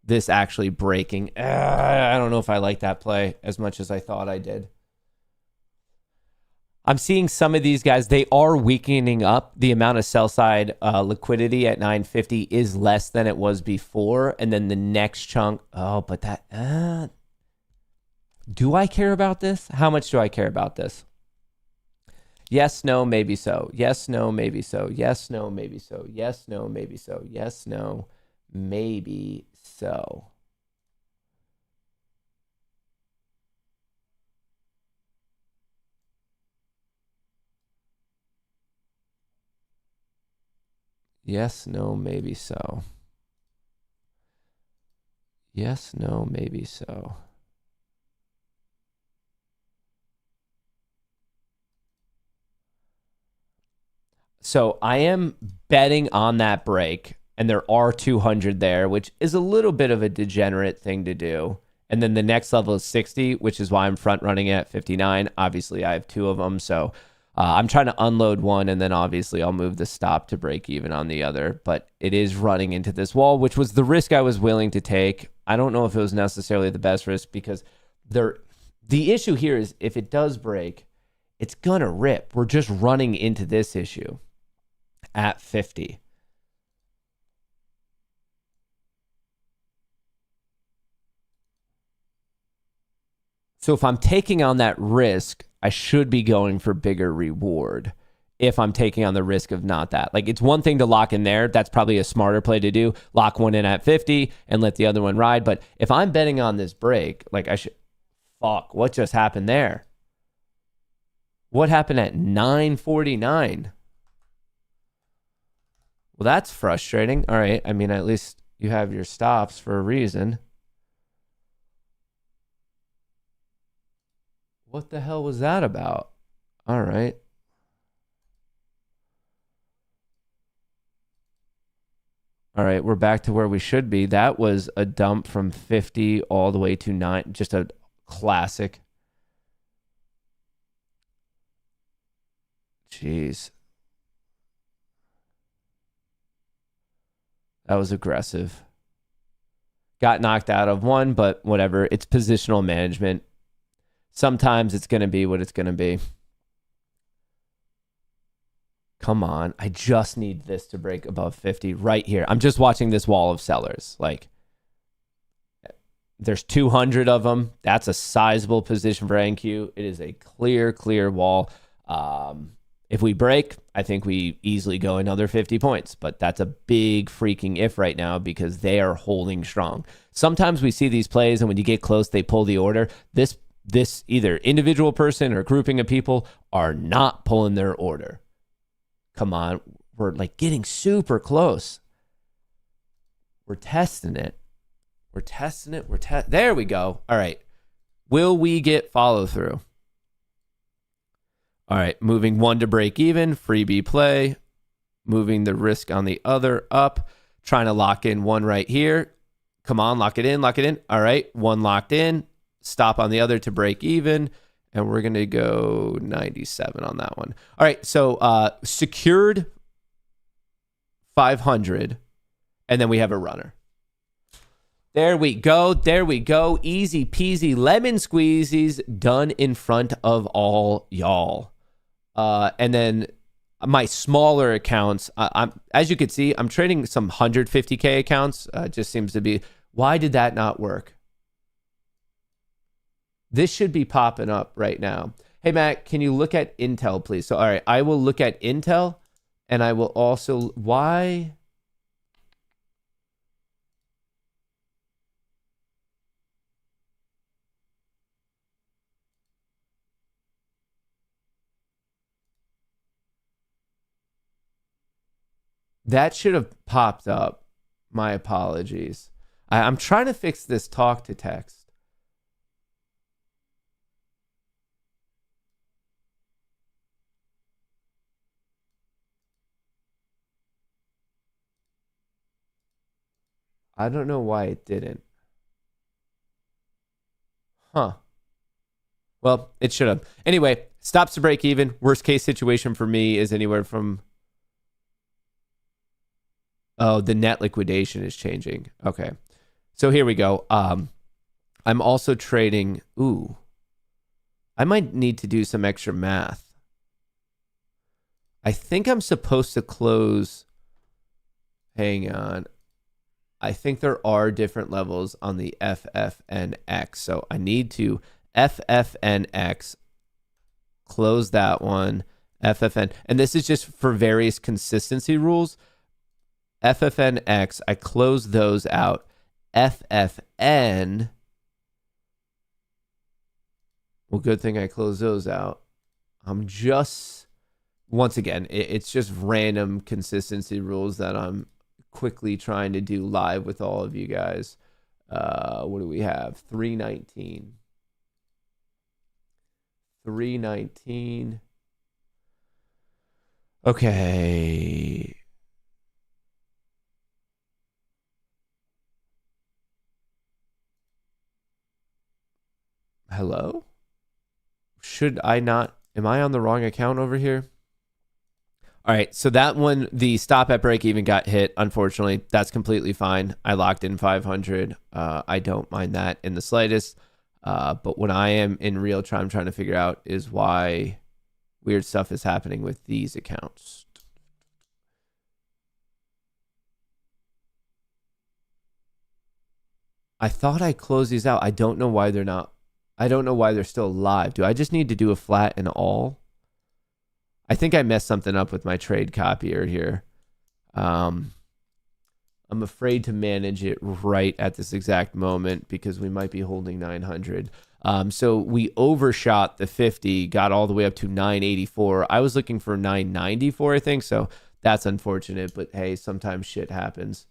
Speaker 2: this actually breaking. I don't know if I like that play as much as I thought I did. I'm seeing some of these guys, they are weakening up. The amount of sell side liquidity at 950 is less than it was before. And then the next chunk, but that, do I care about this? How much do I care about this? Yes, no, maybe so. Yes, no, maybe so. Yes, no, maybe so. Yes, no, maybe so. Yes, no, maybe so. Yes, no, maybe so. Yes, no, maybe so. So I am betting on that break, and there are 200 there, which is a little bit of a degenerate thing to do. And then the next level is 60, which is why I'm front running at 59. Obviously, I have two of them, so I'm trying to unload one, and then obviously I'll move the stop to break even on the other. But it is running into this wall, which was the risk I was willing to take. I don't know if it was necessarily the best risk because the issue here is if it does break, it's going to rip. We're just running into this issue at 50. So if I'm taking on that risk, I should be going for bigger reward. if I'm taking on the risk of not that. Like, it's one thing to lock in there. That's probably a smarter play to do. Lock one in at 50 and let the other one ride. But if I'm betting on this break, like I should, fuck, what just happened there? What happened at 9:49? Well, that's frustrating. All right. I mean, at least you have your stops for a reason. What the hell was that about? All right. All right, we're back to where we should be. That was a dump from 50 all the way to 9. Just a classic. Jeez. That was aggressive. Got knocked out of one, but whatever. It's positional management. Sometimes it's going to be what it's going to be. Come on. I just need this to break above 50 right here. I'm just watching this wall of sellers. Like, there's 200 of them. That's a sizable position for NQ. It is a clear wall. If we break, I think we easily go another 50 points. But that's a big freaking if right now because they are holding strong. Sometimes we see these plays, and when you get close, they pull the order. This either individual person or grouping of people are not pulling their order. Come on, we're like getting super close. We're testing it. There we go. All right. Will we get follow through? All right. Moving one to break even. Freebie play. Moving the risk on the other up. Trying to lock in one right here. Come on, lock it in. All right. One locked in. Stop on the other to break even. And we're going to go 97 on that one. All right, so secured 500, and then we have a runner. There we go. Easy peasy lemon squeezies done in front of all y'all. And then my smaller accounts, as you can see, I'm trading some 150K accounts. Just seems to be, why did that not work? This should be popping up right now. Hey, Matt, can you look at Intel, please? So, all right, I will look at Intel, and I will also... Why? That should have popped up. My apologies. I'm trying to fix this talk to text. I don't know why it didn't. Huh. Well, it should have. Anyway, stops to break even. Worst case situation for me is anywhere from... Oh, the net liquidation is changing. Okay. So here we go. I'm also trading... Ooh. I might need to do some extra math. I think I'm supposed to close... Hang on. I think there are different levels on the FFNX. So I need to FFNX, close that one, FFN. And this is just for various consistency rules. FFNX, I close those out. FFN, well, good thing I closed those out. I'm just, once again, it's just random consistency rules that I'm quickly trying to do live with all of you guys. What do we have? 319. Okay. Hello? Should I not? Am I on the wrong account over here? All right, so that one, the stop at break even got hit. Unfortunately, that's completely fine. I locked in 500. I don't mind that in the slightest. But what I am in real time trying to figure out is why weird stuff is happening with these accounts. I thought I closed these out. I don't know why they're not. I don't know why they're still live. Do I just need to do a flat and all? I think I messed something up with my trade copier here. I'm afraid to manage it right at this exact moment because we might be holding 900. So we overshot the 50, got all the way up to 984. I was looking for 994, I think. So that's unfortunate, but hey, sometimes shit happens.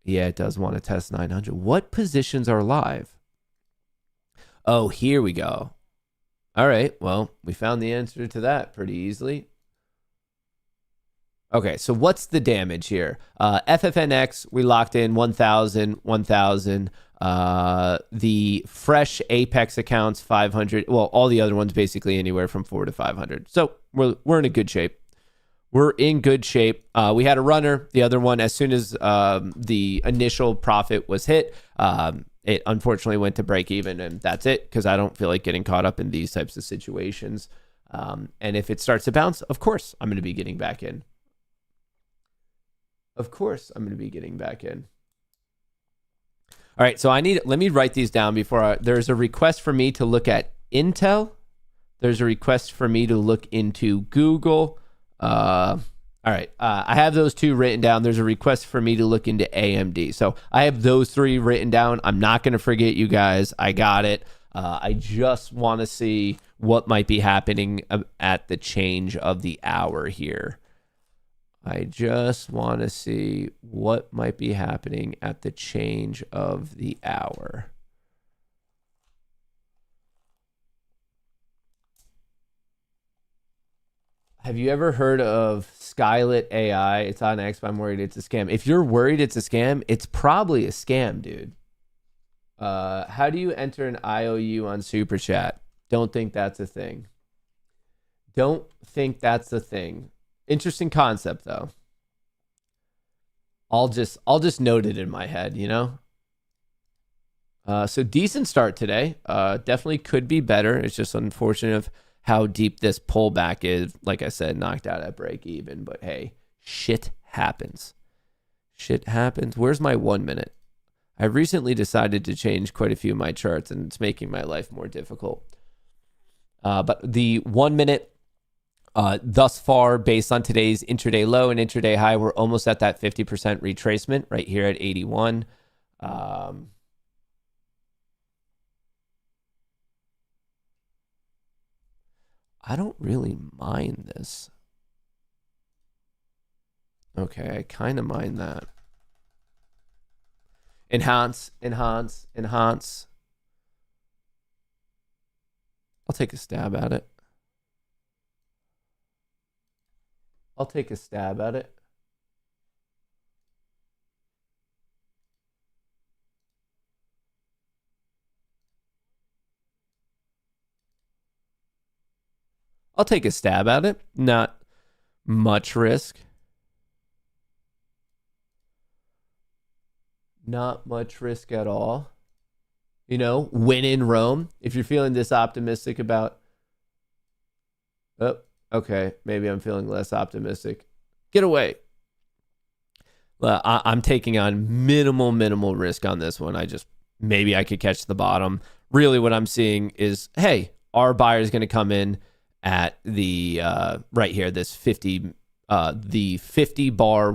Speaker 2: Yeah, it does want to test 900. What positions are live? Oh, here we go. All right, well, we found the answer to that pretty easily. Okay, so what's the damage here? FFNX, we locked in 1,000, 1,000. The fresh Apex accounts, 500. Well, all the other ones basically anywhere from 400 to 500. So we're in a good shape. We're in good shape. We had a runner. The other one, as soon as the initial profit was hit, it unfortunately went to break even, and that's it, because I don't feel like getting caught up in these types of situations. And if it starts to bounce, of course, I'm going to be getting back in. Of course, I'm going to be getting back in. All right, so let me write these down before there's a request for me to look at Intel. There's a request for me to look into Google. All right, I have those two written down. There's a request for me to look into AMD. So I have those three written down. I'm not going to forget you guys. I got it. I just want to see what might be happening at the change of the hour here. I just want to see what might be happening at the change of the hour. Have you ever heard of Skylit AI? It's on X, but I'm worried it's a scam. If you're worried it's a scam, it's probably a scam, dude. How do you enter an IOU on Super Chat? Don't think that's a thing. Don't think that's a thing. Interesting concept, though. I'll just note it in my head, you know? So decent start today. Definitely could be better. It's just unfortunate of how deep this pullback is. Like I said, knocked out at break even. But hey, shit happens. Shit happens. Where's my 1 minute? I recently decided to change quite a few of my charts, and it's making my life more difficult. But the 1 minute... thus far, based on today's intraday low and intraday high, we're almost at that 50% retracement right here at 81. I don't really mind this. Okay, I kind of mind that. Enhance, enhance, enhance. I'll take a stab at it. I'll take a stab at it. I'll take a stab at it. Not much risk. Not much risk at all. You know, win in Rome. If you're feeling this optimistic about... Oh, okay, maybe I'm feeling less optimistic. Get away. Well, I'm taking on minimal risk on this one. Maybe I could catch the bottom. Really what I'm seeing is, hey, our buyer is going to come in at the, right here, this 50, the 50 bar,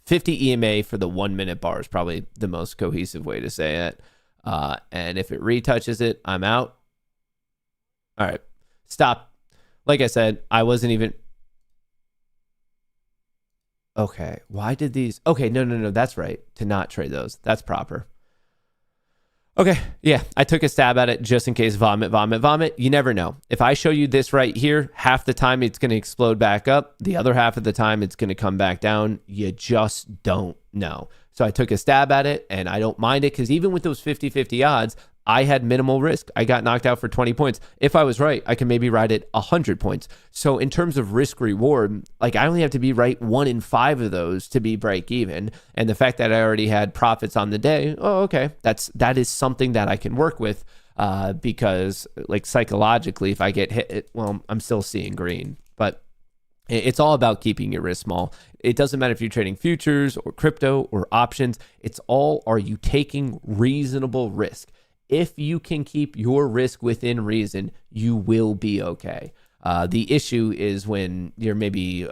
Speaker 2: 50 EMA for the 1 minute bar is probably the most cohesive way to say it. And if it retouches it, I'm out. All right, stop. Like I said, I wasn't even... Okay, why did these... Okay, no, that's right. To not trade those. That's proper. Okay, yeah, I took a stab at it just in case vomit. You never know. If I show you this right here, half the time it's going to explode back up. The other half of the time it's going to come back down. You just don't know. So I took a stab at it, and I don't mind it because even with those 50-50 odds, I had minimal risk. I got knocked out for 20 points. If I was right, I can maybe ride it 100 points. So in terms of risk reward, like I only have to be right 1 in 5 of those to be break even. And the fact that I already had profits on the day, oh, okay, that is something that I can work with because like psychologically, if I get hit, well, I'm still seeing green. But it's all about keeping your risk small. It doesn't matter if you're trading futures or crypto or options. It's all, are you taking reasonable risk? If you can keep your risk within reason, you will be okay. The issue is when you're maybe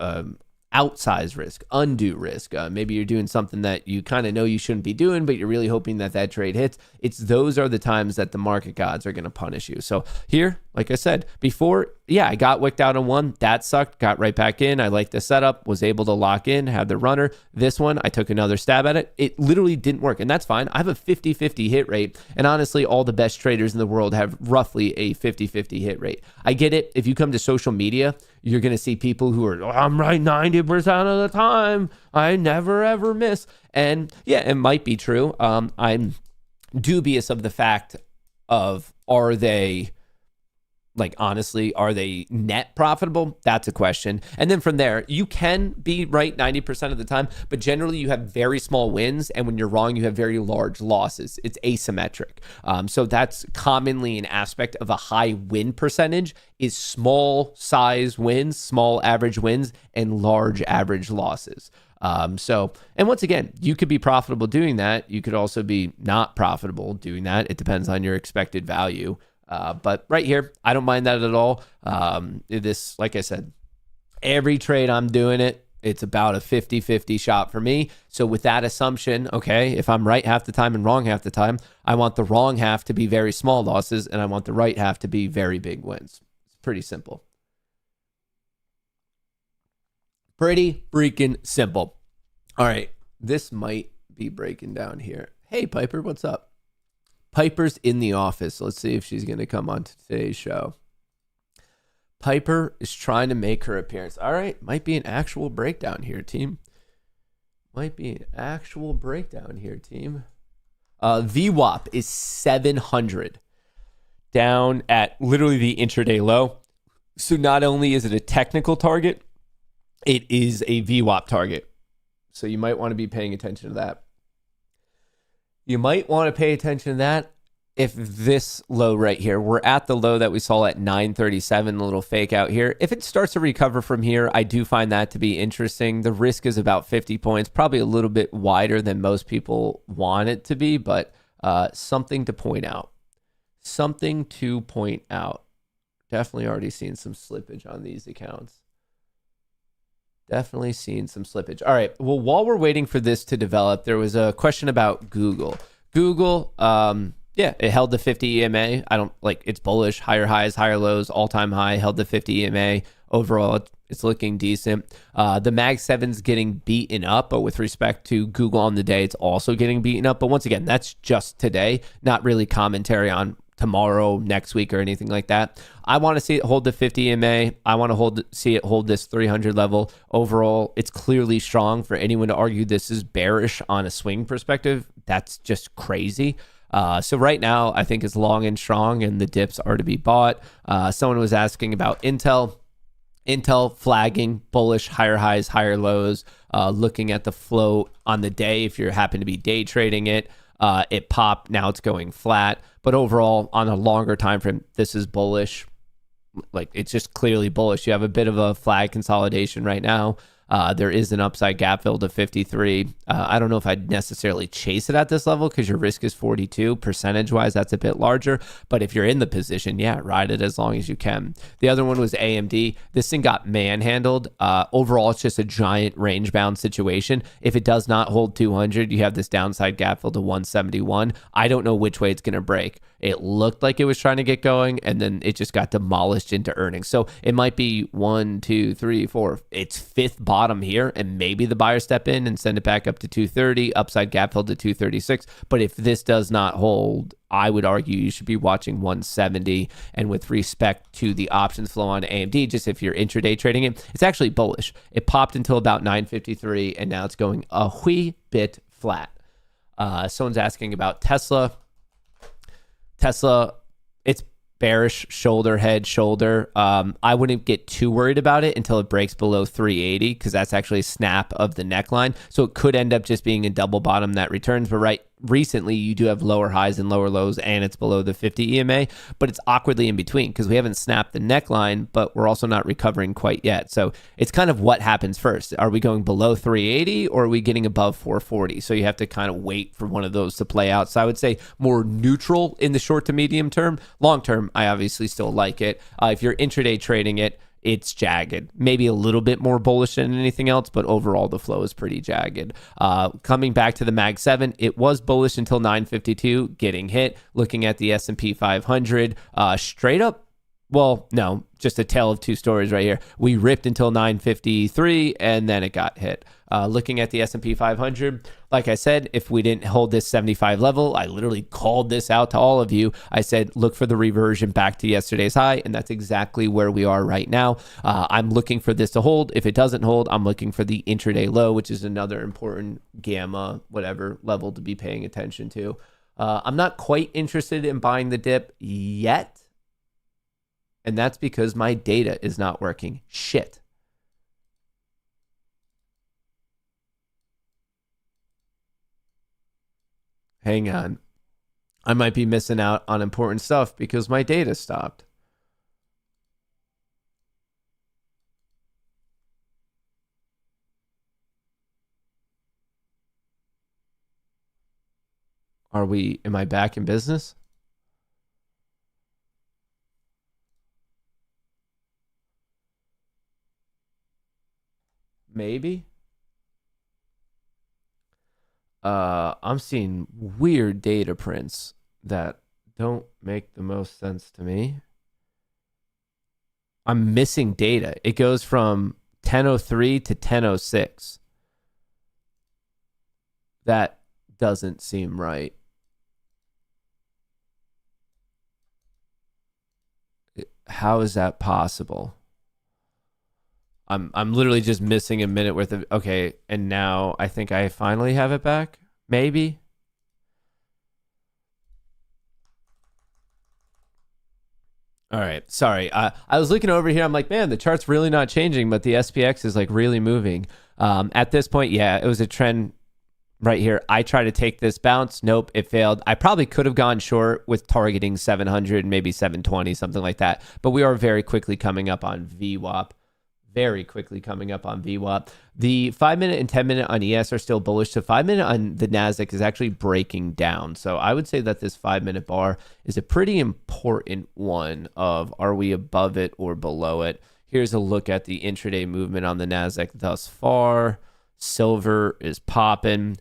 Speaker 2: outsized risk, undue risk. Maybe you're doing something that you kind of know you shouldn't be doing, but you're really hoping that that trade hits. Those are the times that the market gods are going to punish you. So here, like I said before, yeah, I got wicked out on one. That sucked. Got right back in. I liked the setup, was able to lock in, have the runner. This one, I took another stab at it. It literally didn't work, and that's fine. I have a 50-50 hit rate, and honestly, all the best traders in the world have roughly a 50-50 hit rate. I get it. If you come to social media, you're going to see people who are, I'm right 90% of the time. I never, ever miss. And yeah, it might be true. I'm dubious of the fact of, are they net profitable? That's a question. And then from there, you can be right 90% of the time, but generally you have very small wins. And when you're wrong, you have very large losses. It's asymmetric. So that's commonly an aspect of a high win percentage is small size wins, small average wins, and large average losses. And once again, you could be profitable doing that. You could also be not profitable doing that. It depends on your expected value. But right here, I don't mind that at all. This, like I said, every trade I'm doing it, it's about a 50-50 shot for me. So with that assumption, okay, if I'm right half the time and wrong half the time, I want the wrong half to be very small losses and I want the right half to be very big wins. It's pretty simple. Pretty freaking simple. All right, this might be breaking down here. Hey, Piper, what's up? Piper's in the office. Let's see if she's going to come on to today's show. Piper is trying to make her appearance. All right, might be an actual breakdown here, team. VWAP is 700 down at literally the intraday low. So not only is it a technical target, it is a VWAP target. So you might want to be paying attention to that. You might want to pay attention to that if this low right here, we're at the low that we saw at 937, a little fake out here. If it starts to recover from here, I do find that to be interesting. The risk is about 50 points, probably a little bit wider than most people want it to be, but something to point out. Definitely already seen some slippage on these accounts. Definitely seen some slippage. All right. Well, while we're waiting for this to develop, there was a question about Google. It held the 50 EMA. It's bullish, higher highs, higher lows, all-time high, held the 50 EMA. Overall, it's looking decent. The Mag 7's getting beaten up, but with respect to Google on the day, it's also getting beaten up. But once again, that's just today, not really commentary on tomorrow, next week, or anything like that. I want to see it hold the 50 EMA. I want to see it hold this 300 level. Overall, it's clearly strong. For anyone to argue this is bearish on a swing perspective, that's just crazy. So right now, I think it's long and strong, and the dips are to be bought. Someone was asking about Intel. Intel flagging bullish, higher highs, higher lows. Looking at the flow on the day, if you happen to be day trading it, it popped. Now it's going flat. But overall, on a longer time frame, this is bullish. It's just clearly bullish. You have a bit of a flag consolidation right now. There is an upside gap fill to 53. I don't know if I'd necessarily chase it at this level because your risk is 42. Percentage-wise, that's a bit larger. But if you're in the position, yeah, ride it as long as you can. The other one was AMD. This thing got manhandled. Overall, it's just a giant range-bound situation. If it does not hold 200, you have this downside gap fill to 171. I don't know which way it's going to break. It looked like it was trying to get going, and then it just got demolished into earnings. So it might be 1, 2, 3, 4. It's fifth bottom here, and maybe the buyer step in and send it back up to 230, upside gap fill to 236. But if this does not hold, I would argue you should be watching 170. And with respect to the options flow on AMD, just if you're intraday trading it, it's actually bullish. It popped until about 953, and now it's going a wee bit flat. Someone's asking about Tesla. It's bearish, shoulder, head, shoulder. I wouldn't get too worried about it until it breaks below 380 because that's actually a snap of the neckline. So it could end up just being a double bottom that returns. But recently you do have lower highs and lower lows, and it's below the 50 EMA, but it's awkwardly in between because we haven't snapped the neckline, but we're also not recovering quite yet. So it's kind of what happens first. Are we going below 380 or are we getting above 440? So you have to kind of wait for one of those to play out. So I would say more neutral in the short to medium term. Long term, I obviously still like it. If you're intraday trading it, it's jagged, maybe a little bit more bullish than anything else, but overall the flow is pretty jagged. Coming back to the Mag 7, it was bullish until 952, getting hit. Looking at the S&P 500, straight up, well, no, just a tale of two stories right here. We ripped until 953 and then it got hit. Looking at the S&P 500, like I said, if we didn't hold this 75 level, I literally called this out to all of you. I said, look for the reversion back to yesterday's high, and that's exactly where we are right now. I'm looking for this to hold. If it doesn't hold, I'm looking for the intraday low, which is another important gamma, whatever level to be paying attention to. I'm not quite interested in buying the dip yet, and that's because my data is not working. Shit. Hang on. I might be missing out on important stuff because my data stopped. Am I back in business? Maybe. I'm seeing weird data prints that don't make the most sense to me. I'm missing data. It goes from 10:03 to 10:06. That doesn't seem right. How is that possible? I'm literally just missing a minute worth of, okay, and now I think I finally have it back, maybe. All right, sorry. I was looking over here. I'm like, man, the chart's really not changing, but the SPX is like really moving. At this point, yeah, it was a trend right here. I tried to take this bounce. Nope, it failed. I probably could have gone short with targeting 700, maybe 720, something like that. But we are very quickly coming up on VWAP. Very quickly coming up on VWAP. The 5-minute and 10-minute on ES are still bullish. So 5-minute on the NASDAQ is actually breaking down. So I would say that this 5-minute bar is a pretty important one of, are we above it or below it? Here's a look at the intraday movement on the NASDAQ thus far. Silver is popping.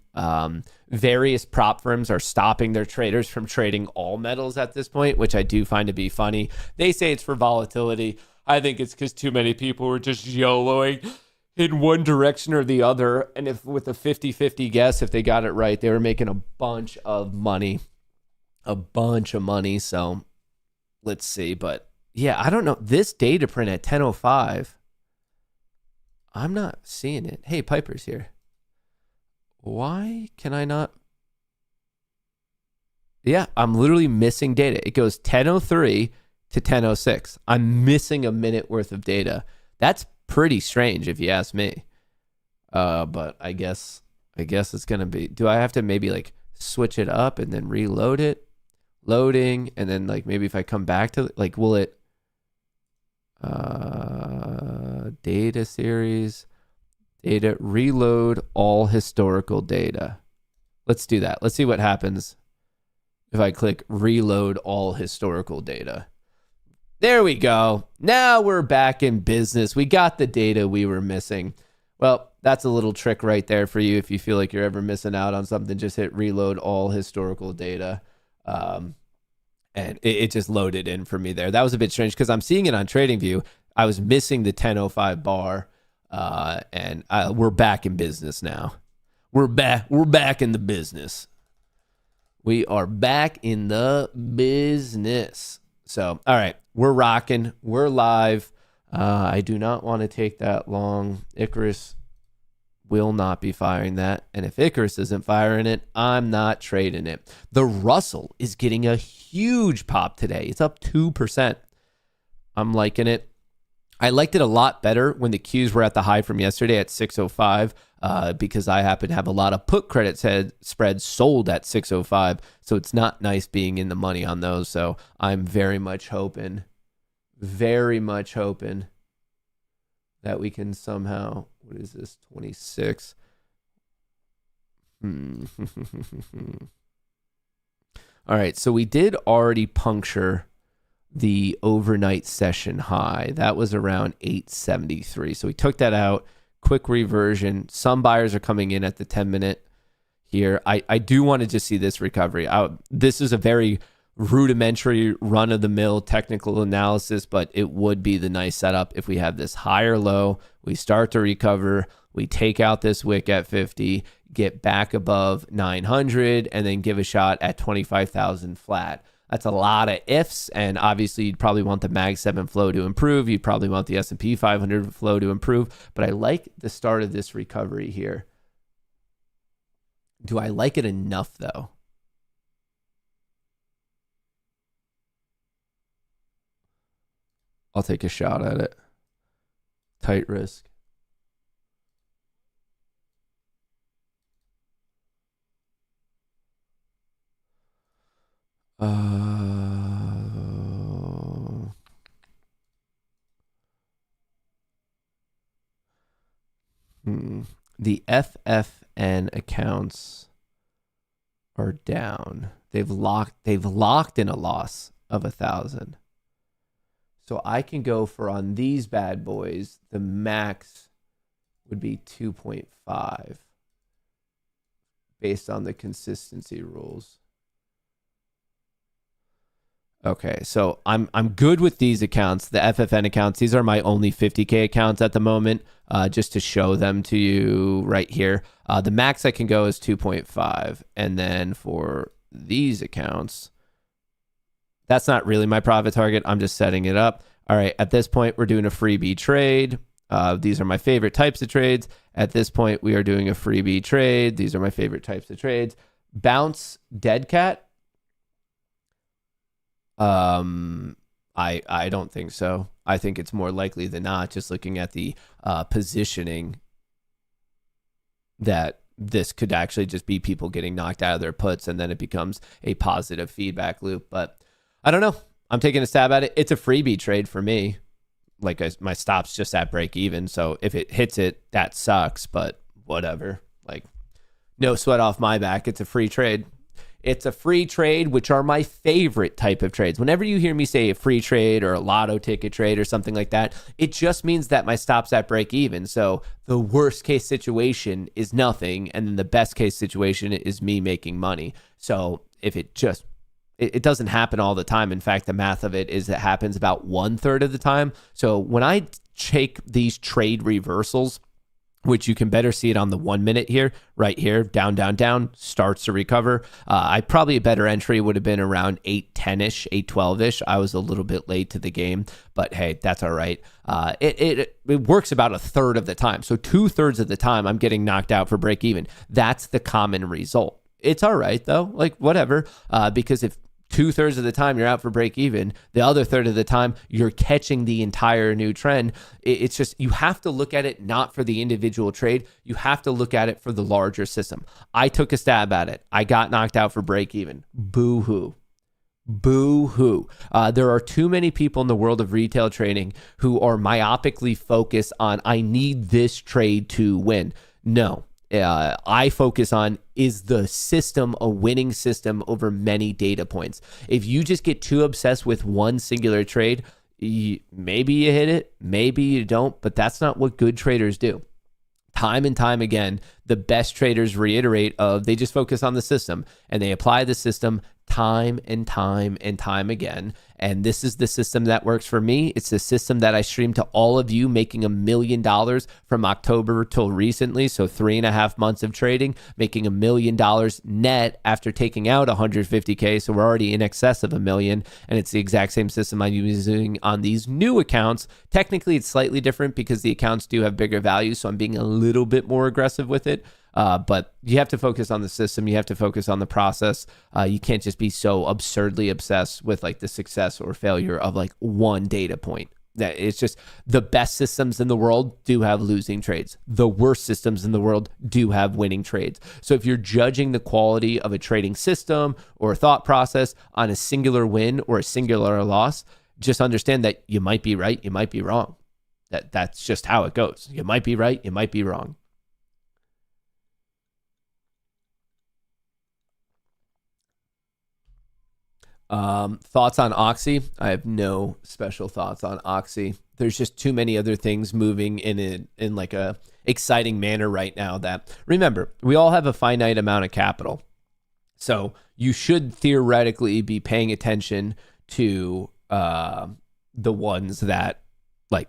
Speaker 2: Various prop firms are stopping their traders from trading all metals at this point, which I do find to be funny. They say it's for volatility. I think it's because too many people were just YOLOing in one direction or the other. And if with a 50-50 guess, if they got it right, they were making a bunch of money. So let's see. But yeah, I don't know. This data print at 10:05, I'm not seeing it. Hey, Piper's here. Why can I not? Yeah, I'm literally missing data. It goes 10:03 to 10:06. I'm missing a minute worth of data. That's pretty strange if you ask me. But I guess it's gonna be. Do I have to maybe like switch it up and then reload it? Loading, and then like maybe if I come back to like, will it data series, data, reload all historical data. Let's do that. Let's see what happens if I click reload all historical data. There we go. Now we're back in business. We got the data we were missing. Well, that's a little trick right there for you. If you feel like you're ever missing out on something, just hit reload all historical data. And it just loaded in for me there. That was a bit strange because I'm seeing it on TradingView. I was missing the 10:05 bar, and we're back in business now. We're back in the business. We are back in the business. So, all right, we're rocking. We're live. I do not want to take that long. Icarus will not be firing that. And if Icarus isn't firing it, I'm not trading it. The Russell is getting a huge pop today. It's up 2%. I'm liking it. I liked it a lot better when the Qs were at the high from yesterday at 605. because I happen to have a lot of put credit spreads sold at 605. So it's not nice being in the money on those. So I'm very much hoping that we can somehow, what is this, 26? All right, so we did already puncture the overnight session high. That was around 873. So we took that out. Quick reversion. Some buyers are coming in at the 10-minute here. I do want to just see this recovery. This is a very rudimentary run-of-the-mill technical analysis, but it would be the nice setup if we have this higher low, we start to recover, we take out this wick at 50, get back above 900, and then give a shot at 25,000 flat. That's a lot of ifs, and obviously you'd probably want the Mag 7 flow to improve. You'd probably want the S&P 500 flow to improve, but I like the start of this recovery here. Do I like it enough, though? I'll take a shot at it. Tight risk. The FFN accounts are down. They've locked in a loss of 1,000. So I can go for, on these bad boys, the max would be 2.5 based on the consistency rules. Okay, so I'm good with these accounts, the FFN accounts. These are my only 50K accounts at the moment, just to show them to you right here. The max I can go is 2.5. And then for these accounts, that's not really my profit target. I'm just setting it up. All right, at this point, we're doing a freebie trade. These are my favorite types of trades. At this point, we are doing a freebie trade. These are my favorite types of trades. Bounce dead cat. I don't think so. I think it's more likely than not, just looking at the positioning, that this could actually just be people getting knocked out of their puts, and then it becomes a positive feedback loop. But I don't know. I'm taking a stab at it. It's a freebie trade for me. Like, my stop's just at break even. So if it hits it, that sucks, but whatever. Like, no sweat off my back. It's a free trade. It's a free trade, which are my favorite type of trades. Whenever you hear me say a free trade or a lotto ticket trade or something like that, it just means that my stop's at break even. So the worst case situation is nothing, and then the best case situation is me making money. So if it doesn't happen all the time. In fact, the math of it is it happens about 1/3 of the time. So when I take these trade reversals, which you can better see it on the 1 minute here, right here, down, down, down, starts to recover. Probably a better entry would have been around 8:10-ish, 8:12-ish. I was a little bit late to the game, but hey, that's all right. It works about 1/3 of the time. So 2/3 of the time I'm getting knocked out for break even. That's the common result. It's all right though, like whatever, because if 2/3 of the time you're out for break even, the other third of the time you're catching the entire new trend. It's just, you have to look at it not for the individual trade. You have to look at it for the larger system. I took a stab at it. I got knocked out for break even. Boo hoo. Boo hoo. There are too many people in the world of retail trading who are myopically focused on, I need this trade to win. No. I focus on, is the system a winning system over many data points? If you just get too obsessed with one singular trade, maybe you hit it, maybe you don't, but that's not what good traders do. Time and time again, the best traders reiterate they just focus on the system, and they apply the system time and time and time again. And this is the system that works for me. It's the system that I streamed to all of you, making $1 million from October till recently. So 3.5 months of trading, making $1 million net after taking out 150K. So we're already in excess of $1 million. And it's the exact same system I'm using on these new accounts. Technically, it's slightly different because the accounts do have bigger values. So I'm being a little bit more aggressive with it. But you have to focus on the system. You have to focus on the process. You can't just be so absurdly obsessed with like the success or failure of like one data point. That it's just the best systems in the world do have losing trades. The worst systems in the world do have winning trades. So if you're judging the quality of a trading system or a thought process on a singular win or a singular loss, just understand that you might be right, you might be wrong. That's just how it goes. You might be right, you might be wrong. Thoughts on Oxy? I have no special thoughts on Oxy. There's just too many other things moving in like a exciting manner right now that, remember, we all have a finite amount of capital. So you should theoretically be paying attention to the ones that like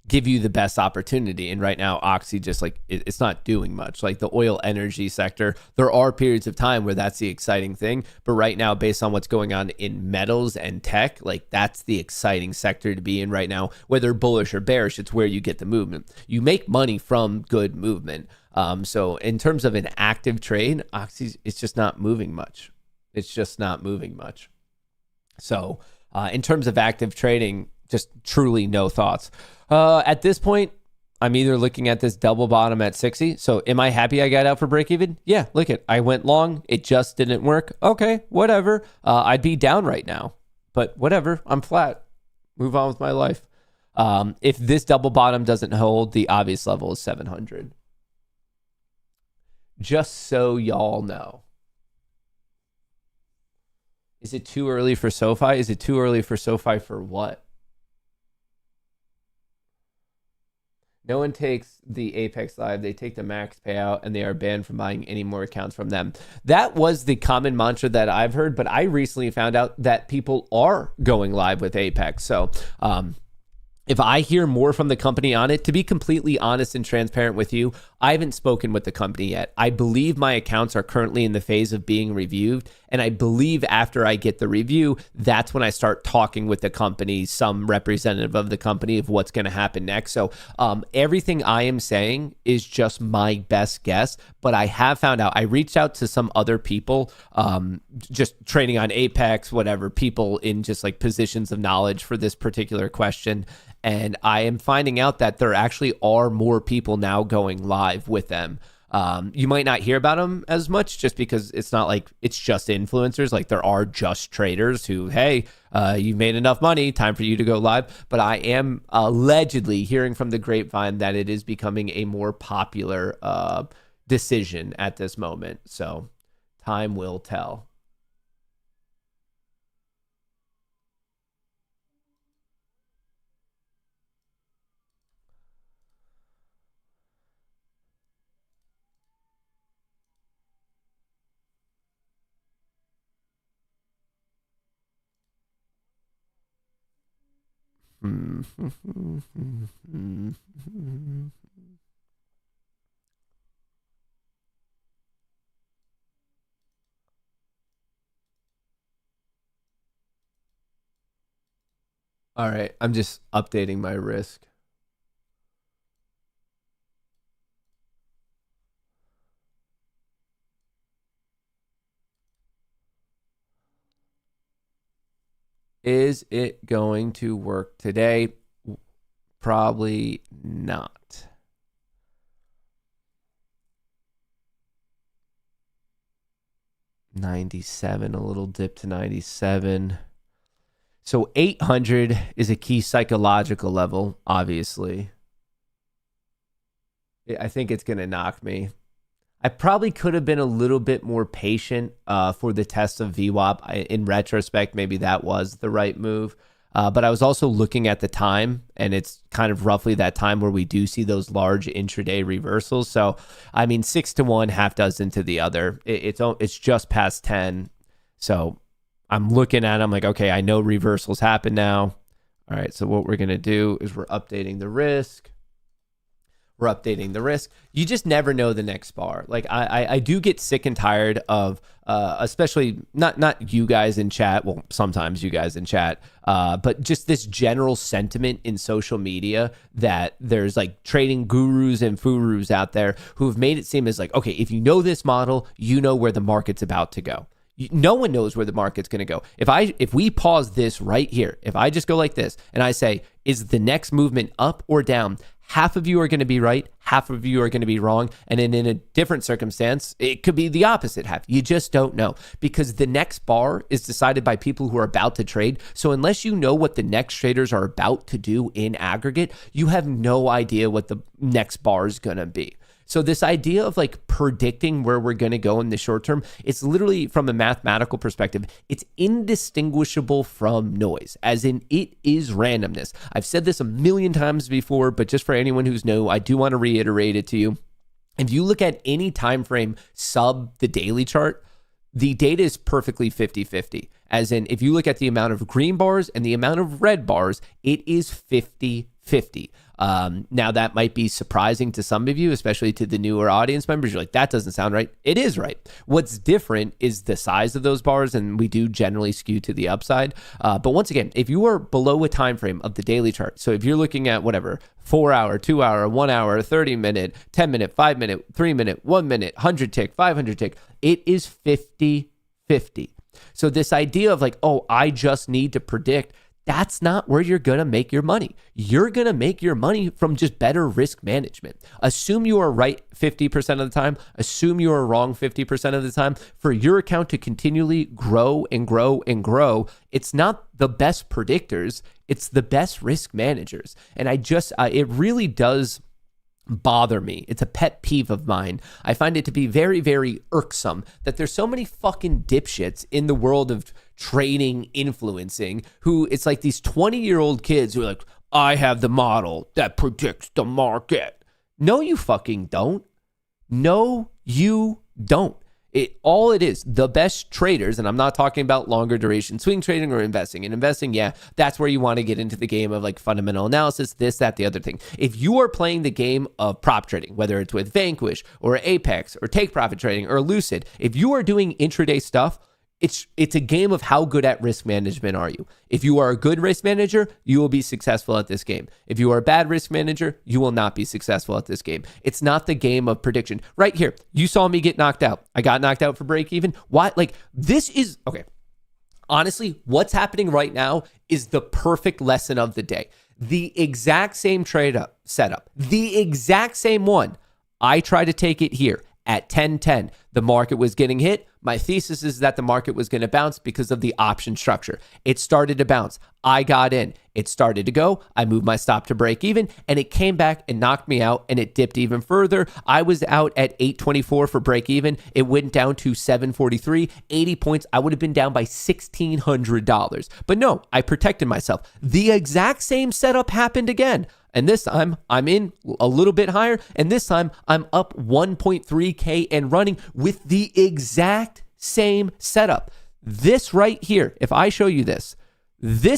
Speaker 2: give you the best opportunity. And right now, Oxy just like, it's not doing much. Like the oil energy sector, there are periods of time where that's the exciting thing. But right now, based on what's going on in metals and tech, like that's the exciting sector to be in right now. Whether bullish or bearish, it's where you get the movement. You make money from good movement. So in terms of an active trade, Oxy, it's just not moving much. It's just not moving much. So in terms of active trading, just truly no thoughts. At this point, I'm either looking at this double bottom at 60. So am I happy I got out for break even? Yeah, look it. I went long. It just didn't work. Okay, whatever. I'd be down right now, but whatever. I'm flat. Move on with my life. If this double bottom doesn't hold, the obvious level is 700. Just so y'all know. Is it too early for SoFi? Is it too early for SoFi for what? No one takes the Apex Live. They take the max payout and they are banned from buying any more accounts from them. That was the common mantra that I've heard, but I recently found out that people are going live with Apex. So if I hear more from the company on it, to be completely honest and transparent with you, I haven't spoken with the company yet. I believe my accounts are currently in the phase of being reviewed. And I believe after I get the review, that's when I start talking with the company, some representative of the company of what's going to happen next. So everything I am saying is just my best guess. But I have found out, I reached out to some other people, just trading on Apex, whatever, people in just like positions of knowledge for this particular question. And I am finding out that there actually are more people now going live with them. You might not hear about them as much just because it's not like it's just influencers. Like there are just traders who, hey, you made enough money, time for you to go live. But I am allegedly hearing from the grapevine that it is becoming a more popular decision at this moment. So time will tell. All right, I'm just updating my risk. Is it going to work today? Probably not. $97, a little dip to 97. So 800 is a key psychological level, obviously. I think it's going to knock me. I probably could have been a little bit more patient for the test of VWAP. In retrospect, maybe that was the right move. But I was also looking at the time, and it's kind of roughly that time where we do see those large intraday reversals. So, I mean, 6 to 1, half dozen to the other. It's just past 10. So I'm looking at it, I'm like, okay, I know reversals happen now. All right, so what we're going to do is we're updating the risk. We're updating the risk. You just never know the next bar. Like I do get sick and tired of, especially not you guys in chat. Well, sometimes you guys in chat, but just this general sentiment in social media that there's like trading gurus and furus out there who have made it seem as like, okay, if you know this model, you know where the market's about to go. No one knows where the market's going to go. If we pause this right here, if I just go like this and I say, is the next movement up or down? Half of you are going to be right, half of you are going to be wrong. And then in a different circumstance, it could be the opposite half. You just don't know, because the next bar is decided by people who are about to trade. So unless you know what the next traders are about to do in aggregate, you have no idea what the next bar is going to be. So this idea of like predicting where we're going to go in the short term, it's literally, from a mathematical perspective, it's indistinguishable from noise, as in it is randomness. I've said this a million times before, but just for anyone who's new, I do want to reiterate it to you. If you look at any time frame sub the daily chart, the data is perfectly 50-50. As in, if you look at the amount of green bars and the amount of red bars, it is 50-50. Now, that might be surprising to some of you, especially to the newer audience members. You're like, that doesn't sound right. It is right. What's different is the size of those bars, and we do generally skew to the upside. But once again, if you are below a time frame of the daily chart, so if you're looking at whatever, 4 hour, 2 hour, 1 hour, 30 minute, 10 minute, 5 minute, 3 minute, 1 minute, 100 tick, 500 tick, it is 50-50. So this idea of like, oh, I just need to predict, that's not where you're going to make your money. You're going to make your money from just better risk management. Assume you are right 50% of the time. Assume you are wrong 50% of the time. For your account to continually grow and grow and grow, it's not the best predictors. It's the best risk managers. And it really does bother me. It's a pet peeve of mine. I find it to be very, very irksome that there's so many fucking dipshits in the world of trading, influencing, who it's like these 20-year-old kids who are like, I have the model that predicts the market. No, you fucking don't. No, you don't. All it is, the best traders, and I'm not talking about longer duration swing trading or investing. In investing, yeah, that's where you want to get into the game of like fundamental analysis, this, that, the other thing. If you are playing the game of prop trading, whether it's with Vanquish or Apex or take profit trading or Lucid, if you are doing intraday stuff, it's a game of how good at risk management are you. If you are a good risk manager, you will be successful at this game. If you are a bad risk manager, you will not be successful at this game. It's not the game of prediction. Right here, you saw me get knocked out. I got knocked out for break even. Why? Like, this is, okay. Honestly, what's happening right now is the perfect lesson of the day. The exact same setup, the exact same one. I try to take it here at 10.10. The market was getting hit. My thesis is that the market was going to bounce because of the option structure. It started to bounce. I got in. It started to go. I moved my stop to break even, and it came back and knocked me out, and it dipped even further. I was out at 824 for break even. It went down to 743, 80 points. I would have been down by $1,600. But no, I protected myself. The exact same setup happened again. And this time I'm in a little bit higher. And this time I'm up 1.3K and running with the exact same setup. This right here, if I show you this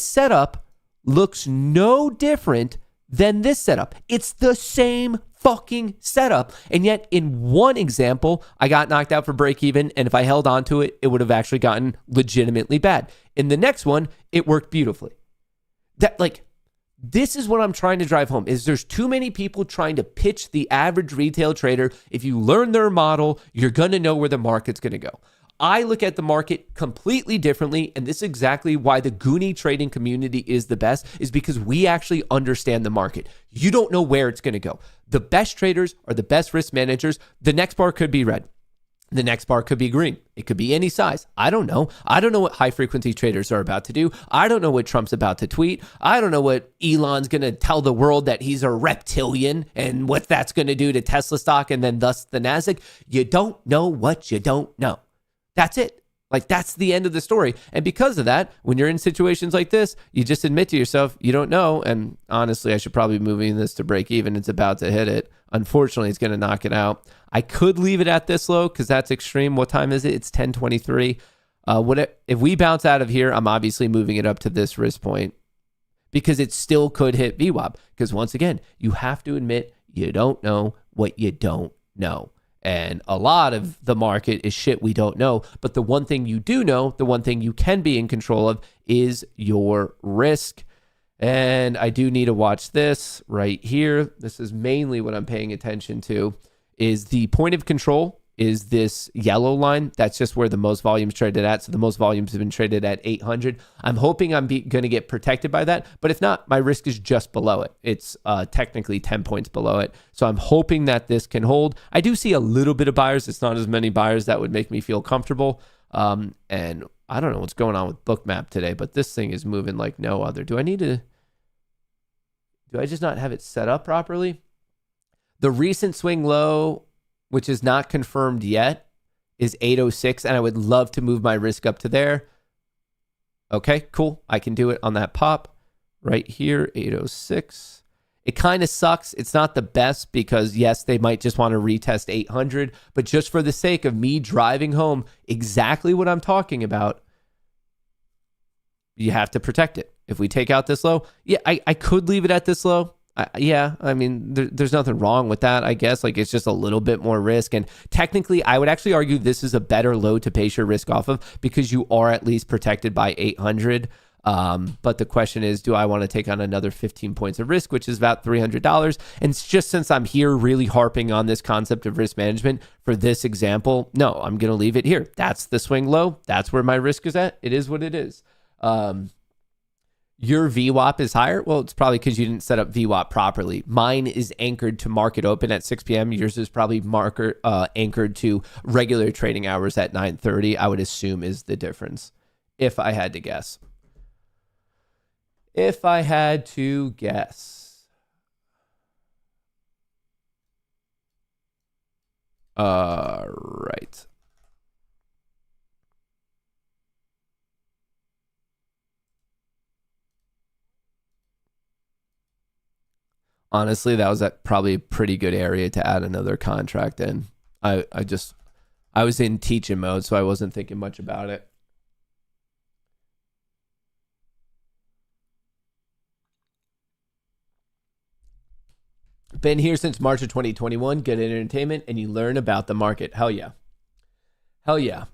Speaker 2: setup looks no different than this setup. It's the same fucking setup. And yet in one example, I got knocked out for break even. And if I held on to it, it would have actually gotten legitimately bad. In the next one, it worked beautifully. This is what I'm trying to drive home, is there's too many people trying to pitch the average retail trader. If you learn their model, you're going to know where the market's going to go. I look at the market completely differently, and this is exactly why the Goonie trading community is the best, is because we actually understand the market. You don't know where it's going to go. The best traders are the best risk managers. The next bar could be red. The next bar could be green. It could be any size. I don't know. I don't know what high frequency traders are about to do. I don't know what Trump's about to tweet. I don't know what Elon's going to tell the world that he's a reptilian and what that's going to do to Tesla stock and then thus the Nasdaq. You don't know what you don't know. That's it. Like, that's the end of the story. And because of that, when you're in situations like this, you just admit to yourself, you don't know. And honestly, I should probably be moving this to break even. It's about to hit it. Unfortunately, it's going to knock it out. I could leave it at this low because that's extreme. What time is it? It's 10:23. If we bounce out of here, I'm obviously moving it up to this risk point because it still could hit VWAP. Because once again, you have to admit you don't know what you don't know. And a lot of the market is shit we don't know. But the one thing you do know, the one thing you can be in control of is your risk. And I do need to watch this right here. This is mainly what I'm paying attention to, is the point of control is this yellow line. That's just where the most volumes traded at. So the most volumes have been traded at 800. I'm hoping I'm going to get protected by that. But if not, my risk is just below it. It's technically 10 points below it. So I'm hoping that this can hold. I do see a little bit of buyers. It's not as many buyers that would make me feel comfortable. And I don't know what's going on with Bookmap today, but this thing is moving like no other. Do I just not have it set up properly? The recent swing low, which is not confirmed yet, is 806, and I would love to move my risk up to there. Okay, cool. I can do it on that pop right here, 806. It kind of sucks. It's not the best because, yes, they might just want to retest 800, but just for the sake of me driving home exactly what I'm talking about, you have to protect it. If we take out this low, yeah, I could leave it at this low. I mean, there's nothing wrong with that, I guess. Like, it's just a little bit more risk. And technically, I would actually argue this is a better low to base your risk off of because you are at least protected by 800. But the question is, do I want to take on another 15 points of risk, which is about $300? And it's just since I'm here really harping on this concept of risk management for this example, no, I'm going to leave it here. That's the swing low. That's where my risk is at. It is what it is. Your VWAP is higher. Well, it's probably because you didn't set up VWAP properly. Mine is anchored to market open at 6 p.m. Yours is probably anchored to regular trading hours at 9:30. I would assume is the difference, if I had to guess. If I had to guess. Right. Honestly, that was probably a pretty good area to add another contract in. I was in teaching mode, so I wasn't thinking much about it. Been here since March of 2021. Good entertainment, and you learn about the market. Hell yeah. Hell yeah.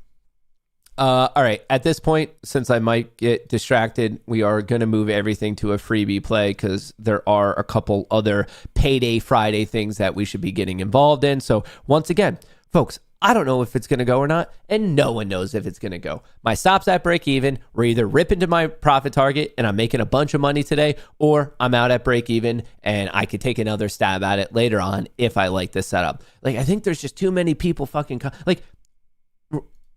Speaker 2: All right. At this point, since I might get distracted, we are going to move everything to a freebie play because there are a couple other Payday Friday things that we should be getting involved in. So once again, folks, I don't know if it's going to go or not, and no one knows if it's going to go. My stop's at break even. We're either ripping to my profit target and I'm making a bunch of money today, or I'm out at break even and I could take another stab at it later on if I like this setup. Like, I think there's just too many people fucking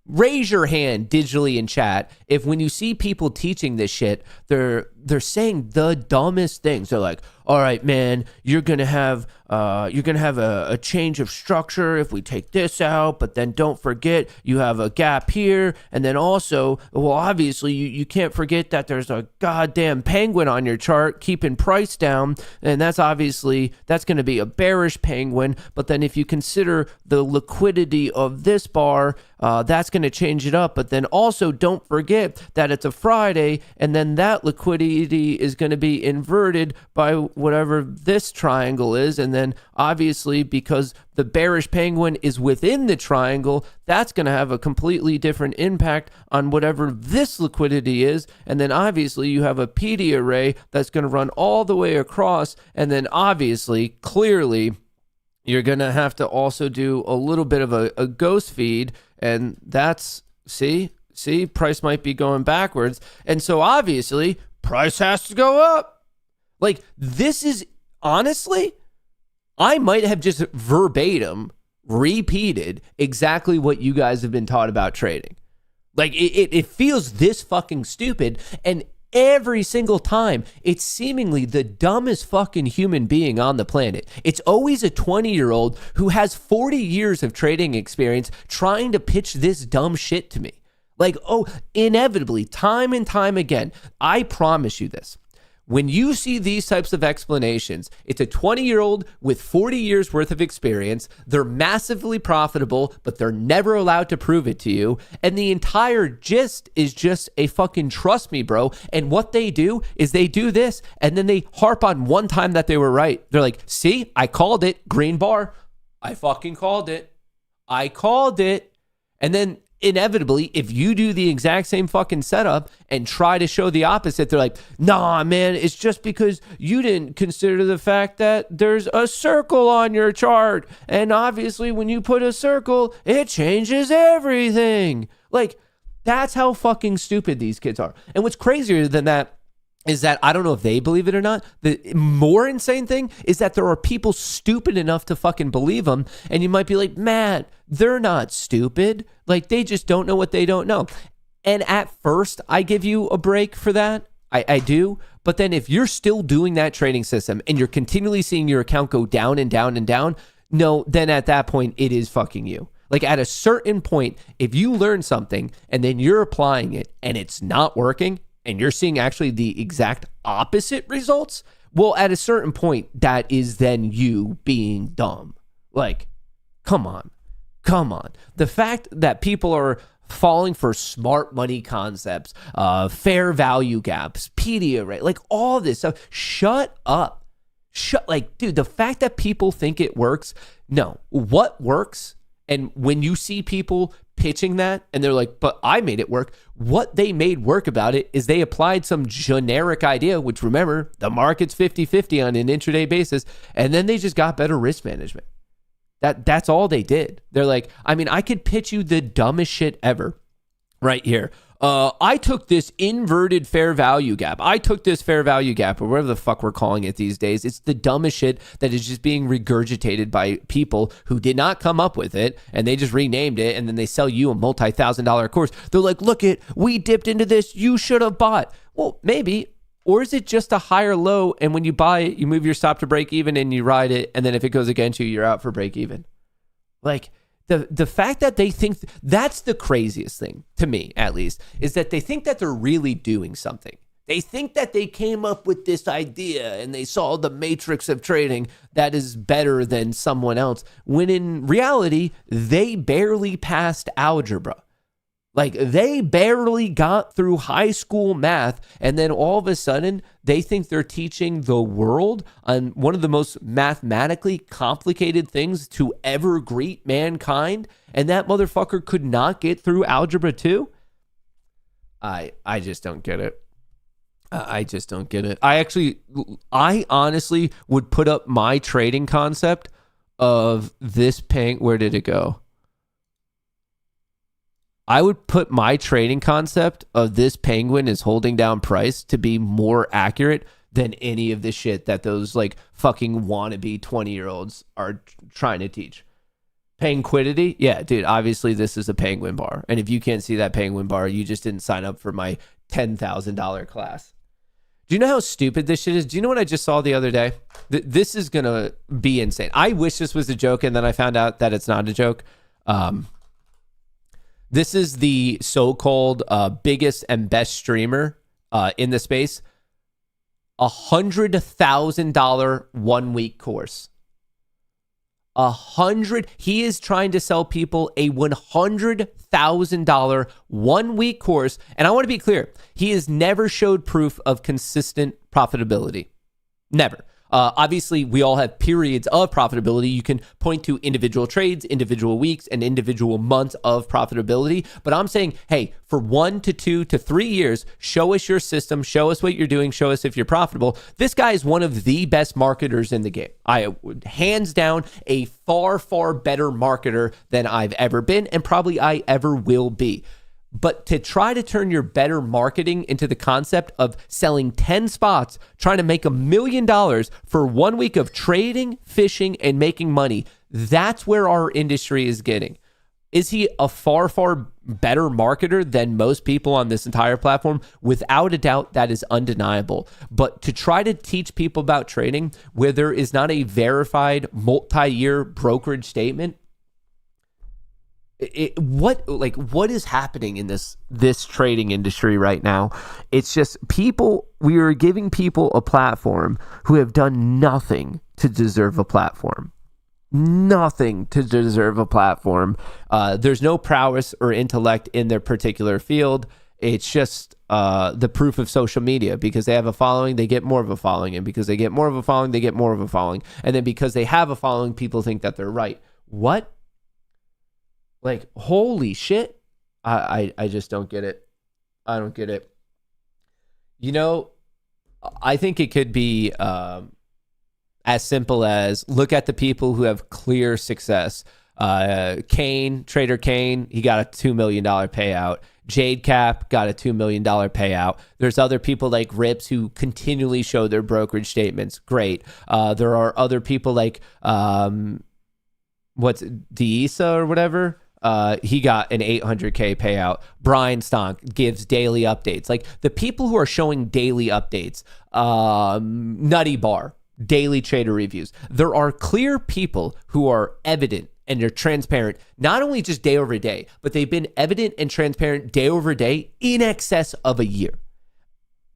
Speaker 2: raise your hand digitally in chat if when you see people teaching this shit, they're saying the dumbest things. They're like, all right, man, you're gonna have a change of structure if we take this out, but then don't forget you have a gap here, and then also, well, obviously you can't forget that there's a goddamn penguin on your chart keeping price down, and that's gonna be a bearish penguin. But then if you consider the liquidity of this bar, that's gonna change it up. But then also don't forget that it's a Friday, and then that liquidity is going to be inverted by whatever this triangle is, and then obviously because the bearish penguin is within the triangle, that's going to have a completely different impact on whatever this liquidity is. And then obviously you have a PD array that's going to run all the way across, and then obviously clearly you're going to have to also do a little bit of a ghost feed, and that's see price might be going backwards, and so obviously price has to go up. Like, this is honestly, I might have just verbatim repeated exactly what you guys have been taught about trading. Like, it feels this fucking stupid, and every single time it's seemingly the dumbest fucking human being on the planet. It's always a 20-year-old who has 40 years of trading experience trying to pitch this dumb shit to me. Like, oh, inevitably, time and time again, I promise you this. When you see these types of explanations, it's a 20-year-old with 40 years worth of experience. They're massively profitable, but they're never allowed to prove it to you. And the entire gist is just a fucking trust me, bro. And what they do is they do this, and then they harp on one time that they were right. They're like, see, I called it, green bar. I fucking called it. I called it. And then inevitably, if you do the exact same fucking setup and try to show the opposite, they're like, nah, man, it's just because you didn't consider the fact that there's a circle on your chart. And obviously, when you put a circle, it changes everything. Like, that's how fucking stupid these kids are. And what's crazier than that is that, I don't know if they believe it or not, the more insane thing is that there are people stupid enough to fucking believe them. And you might be like, Matt, they're not stupid. Like, they just don't know what they don't know. And at first, I give you a break for that. I do. But then if you're still doing that trading system and you're continually seeing your account go down and down and down, no, then at that point, it is fucking you. Like, at a certain point, if you learn something and then you're applying it and it's not working, and you're seeing actually the exact opposite results, well, at a certain point, that is then you being dumb. Like, come on. The fact that people are falling for smart money concepts, fair value gaps, Payday, right? Like, all this stuff. Shut up. Like, dude, the fact that people think it works, no. What works? And when you see people pitching that and they're like, but I made it work. What they made work about it is they applied some generic idea, which, remember, the market's 50-50 on an intraday basis. And then they just got better risk management. That's all they did. They're like, I mean, I could pitch you the dumbest shit ever right here. I took this inverted fair value gap. I took this fair value gap, or whatever the fuck we're calling it these days. It's the dumbest shit that is just being regurgitated by people who did not come up with it, and they just renamed it, and then they sell you a multi-$1,000 course. They're like, look it, we dipped into this. You should have bought. Well, maybe. Or is it just a higher low, and when you buy it, you move your stop to break even and you ride it, and then if it goes against you, you're out for break even? Like, the fact that they think that's the craziest thing to me, at least, is that they think that they're really doing something. They think that they came up with this idea and they saw the matrix of trading that is better than someone else, when in reality, they barely passed algebra. Like, they barely got through high school math, and then all of a sudden, they think they're teaching the world on one of the most mathematically complicated things to ever greet mankind, and that motherfucker could not get through algebra 2? I just don't get it. I just don't get it. I honestly would put up my trading concept of this where did it go? I would put my trading concept of this penguin is holding down price to be more accurate than any of the shit that those like fucking wannabe 20-year-olds are trying to teach. Penguinity? Yeah, dude, obviously this is a penguin bar. And if you can't see that penguin bar, you just didn't sign up for my $10,000 class. Do you know how stupid this shit is? Do you know what I just saw the other day? This is going to be insane. I wish this was a joke, and then I found out that it's not a joke. This is the so-called biggest and best streamer in the space. $100,000 1-week course. He is trying to sell people a $100,000 1-week course. And I want to be clear. He has never showed proof of consistent profitability. Never. Obviously, we all have periods of profitability. You can point to individual trades, individual weeks, and individual months of profitability. But I'm saying, hey, for 1 to 2 to 3 years, show us your system, show us what you're doing, show us if you're profitable. This guy is one of the best marketers in the game. I would hands down a far, far better marketer than I've ever been, and probably I ever will be. But to try to turn your better marketing into the concept of selling 10 spots, trying to make $1 million for 1 week of trading, fishing, and making money, that's where our industry is getting. Is he a far, far better marketer than most people on this entire platform? Without a doubt, that is undeniable. But to try to teach people about trading where there is not a verified multi-year brokerage statement, what is happening in this trading industry right now? It's just we are giving people a platform who have done nothing to deserve a platform. Nothing to deserve a platform. There's no prowess or intellect in their particular field. It's just the proof of social media. Because they have a following, they get more of a following. And because they get more of a following, they get more of a following. And then because they have a following, people think that they're right. What? Like, holy shit. I just don't get it. I don't get it. You know, I think it could be as simple as look at the people who have clear success. Trader Kane, he got a $2 million payout. Jade Cap got a $2 million payout. There's other people like Rips who continually show their brokerage statements. Great. There are other people like, Deisa or whatever. He got an 800K payout. Brian Stonk gives daily updates. Like the people who are showing daily updates, Nutty Bar, daily trader reviews. There are clear people who are evident and they're transparent, not only just day over day, but they've been evident and transparent day over day in excess of a year.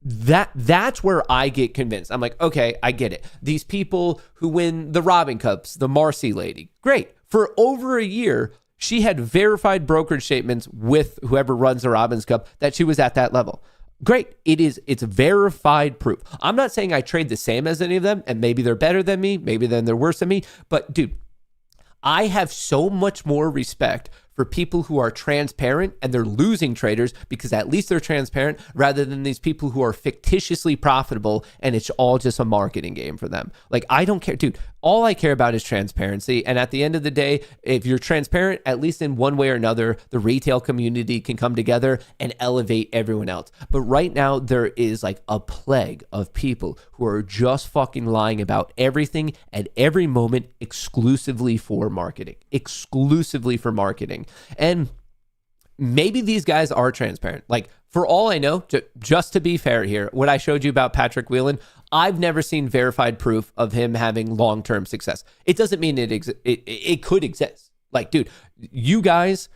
Speaker 2: That's where I get convinced. I'm like, okay, I get it. These people who win the Robin Cups, the Marcy lady, great. For over a year, she had verified brokerage statements with whoever runs the Robbins Cup that she was at that level. Great. It's verified proof. I'm not saying I trade the same as any of them, and maybe they're better than me, maybe then they're worse than me, but dude, I have so much more respect for people who are transparent and they're losing traders because at least they're transparent rather than these people who are fictitiously profitable and it's all just a marketing game for them. Like, I don't care, dude. All I care about is transparency. And at the end of the day, if you're transparent, at least in one way or another, the retail community can come together and elevate everyone else. But right now, there is like a plague of people who are just fucking lying about everything at every moment exclusively for marketing. And maybe these guys are transparent. Like, for all I know, just to be fair here, what I showed you about Patrick Whelan, I've never seen verified proof of him having long-term success. It doesn't mean it could exist. Like, dude, you guys,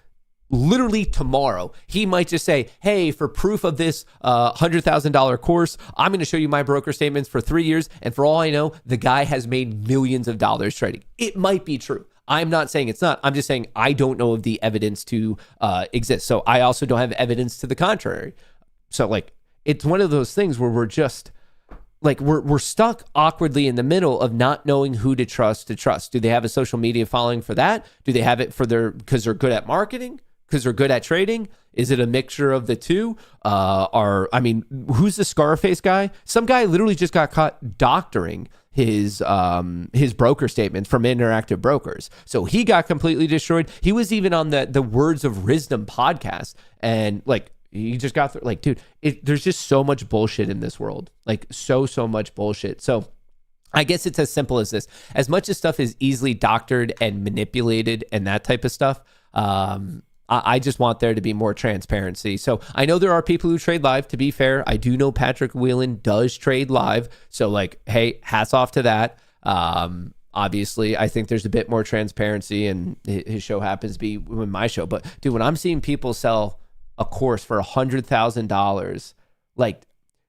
Speaker 2: literally tomorrow, he might just say, hey, for proof of this $100,000 course, I'm going to show you my broker statements for 3 years. And for all I know, the guy has made millions of dollars trading. It might be true. I'm not saying it's not. I'm just saying I don't know of the evidence to exist. So I also don't have evidence to the contrary. So like, it's one of those things where we're just like, we're stuck awkwardly in the middle of not knowing who to trust. Do they have a social media following for that? Do they have it for because they're good at marketing? Because they're good at trading? Is it a mixture of the two? Who's the Scarface guy? Some guy literally just got caught doctoring his broker statements from Interactive Brokers. So he got completely destroyed. He was even on the Words of Wisdom podcast, and like he just got through. Like, dude, there's just so much bullshit in this world. Like so much bullshit. So I guess it's as simple as this. As much as stuff is easily doctored and manipulated and that type of stuff, I just want there to be more transparency. So I know there are people who trade live. To be fair, I do know Patrick Whelan does trade live. So like, hey, hats off to that. Obviously, I think there's a bit more transparency, and his show happens to be my show. But dude, when I'm seeing people sell a course for $100,000, like,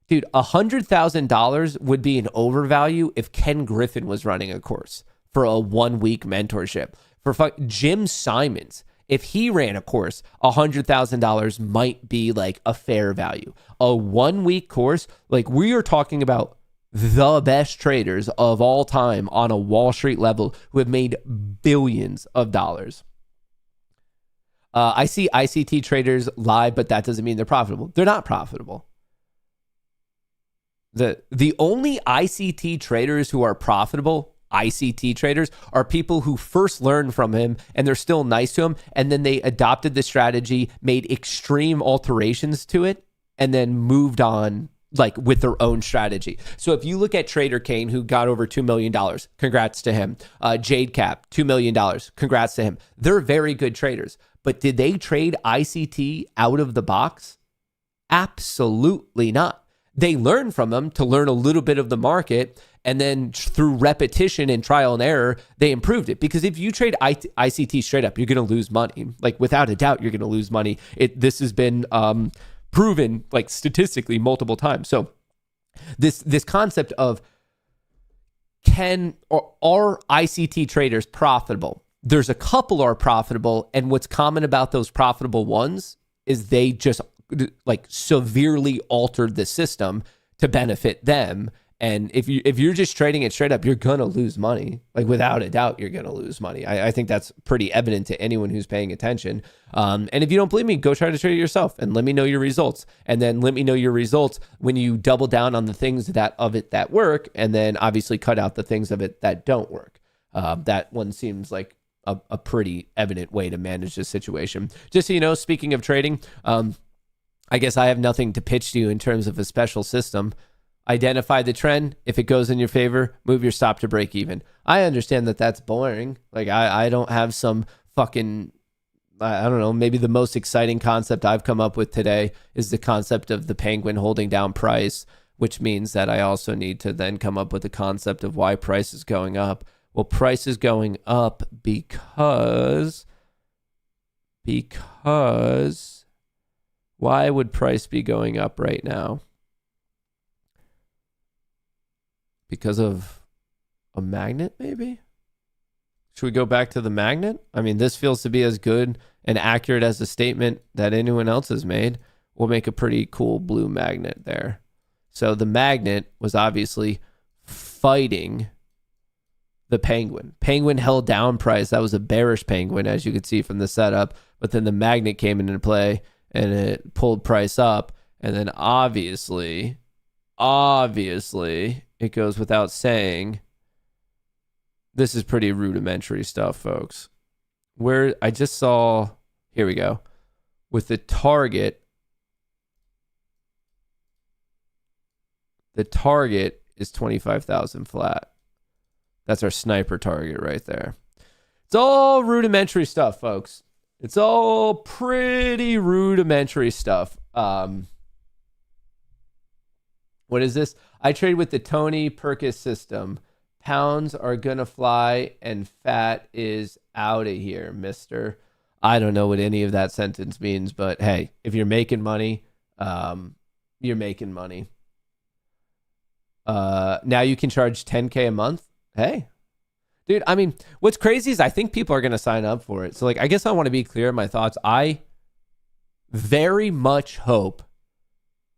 Speaker 2: dude, $100,000 would be an overvalue if Ken Griffin was running a course for a 1 week mentorship. For Jim Simons, if he ran a course, $100,000 might be like a fair value. A 1 week course, like we are talking about the best traders of all time on a Wall Street level who have made billions of dollars. I see ICT traders live, but that doesn't mean they're profitable. They're not profitable. The only ICT traders who are profitable, ICT traders, are people who first learned from him and they're still nice to him, and then they adopted the strategy, made extreme alterations to it, and then moved on like with their own strategy. So if you look at Trader Kane, who got over $2 million, congrats to him. Jade Cap, $2 million, congrats to him. They're very good traders. But did they trade ICT out of the box? Absolutely not. They learned from them to learn a little bit of the market, and then through repetition and trial and error, they improved it. Because if you trade ICT straight up, you're going to lose money. Like without a doubt, you're going to lose money. This has been proven like statistically multiple times. So this concept of are ICT traders profitable? There's a couple are profitable, and what's common about those profitable ones is they just like severely altered the system to benefit them, And if you're just trading it straight up, you're gonna lose money. Like without a doubt, you're gonna lose money. I think that's pretty evident to anyone who's paying attention. And if you don't believe me, go try to trade it yourself and let me know your results. And then let me know your results when you double down on the things that work, and then obviously cut out the things of it that don't work. That one seems like a pretty evident way to manage this situation. Just so you know, speaking of trading, I guess I have nothing to pitch to you in terms of a special system. Identify the trend. If it goes in your favor, move your stop to break even. I understand that that's boring. Like I don't have some fucking, I don't know, maybe the most exciting concept I've come up with today is the concept of the penguin holding down price, which means that I also need to then come up with the concept of why price is going up. Well, price is going up because why would price be going up right now? Because of a magnet, maybe? Should we go back to the magnet? I mean, this feels to be as good and accurate as a statement that anyone else has made. We'll make a pretty cool blue magnet there. So the magnet was obviously fighting the penguin. Penguin held down price. That was a bearish penguin, as you could see from the setup. But then the magnet came into play and it pulled price up. And then obviously, it goes without saying, this is pretty rudimentary stuff, folks. Where I just saw, here we go, with the target is 25,000 flat. That's our sniper target right there. It's all rudimentary stuff, folks. It's all pretty rudimentary stuff. What is this? I trade with the Tony Perkis system. Pounds are gonna fly and fat is out of here, mister. I don't know what any of that sentence means, but hey, if you're making money, you're making money. Now you can charge 10K a month. Hey, dude, I mean, what's crazy is I think people are going to sign up for it. So like, I guess I want to be clear in my thoughts. I very much hope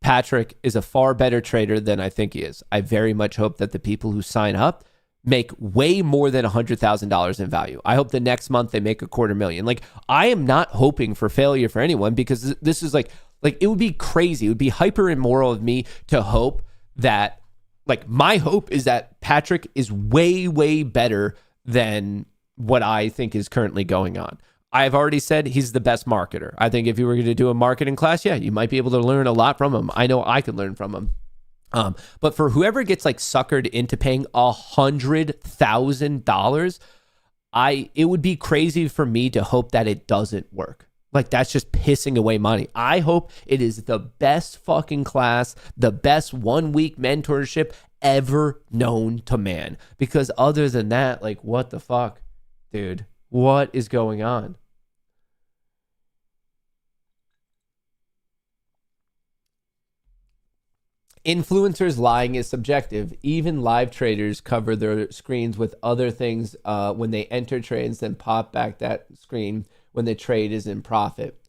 Speaker 2: Patrick is a far better trader than I think he is. I very much hope that the people who sign up make way more than $100,000 in value. I hope the next month they make $250,000. Like, I am not hoping for failure for anyone, because this is like it would be crazy. It would be hyper immoral of me to hope that, like, my hope is that Patrick is way, way better than what I think is currently going on. I've already said he's the best marketer. I think if you were going to do a marketing class, yeah, you might be able to learn a lot from him. I know I could learn from him. But for whoever gets like suckered into paying $100,000, it would be crazy for me to hope that it doesn't work. Like, that's just pissing away money. I hope it is the best fucking class, the best 1 week mentorship ever known to man. Because other than that, like, what the fuck, dude? What is going on? Influencers lying is subjective. Even live traders cover their screens with other things when they enter trades, then pop back that screen when the trade is in profit.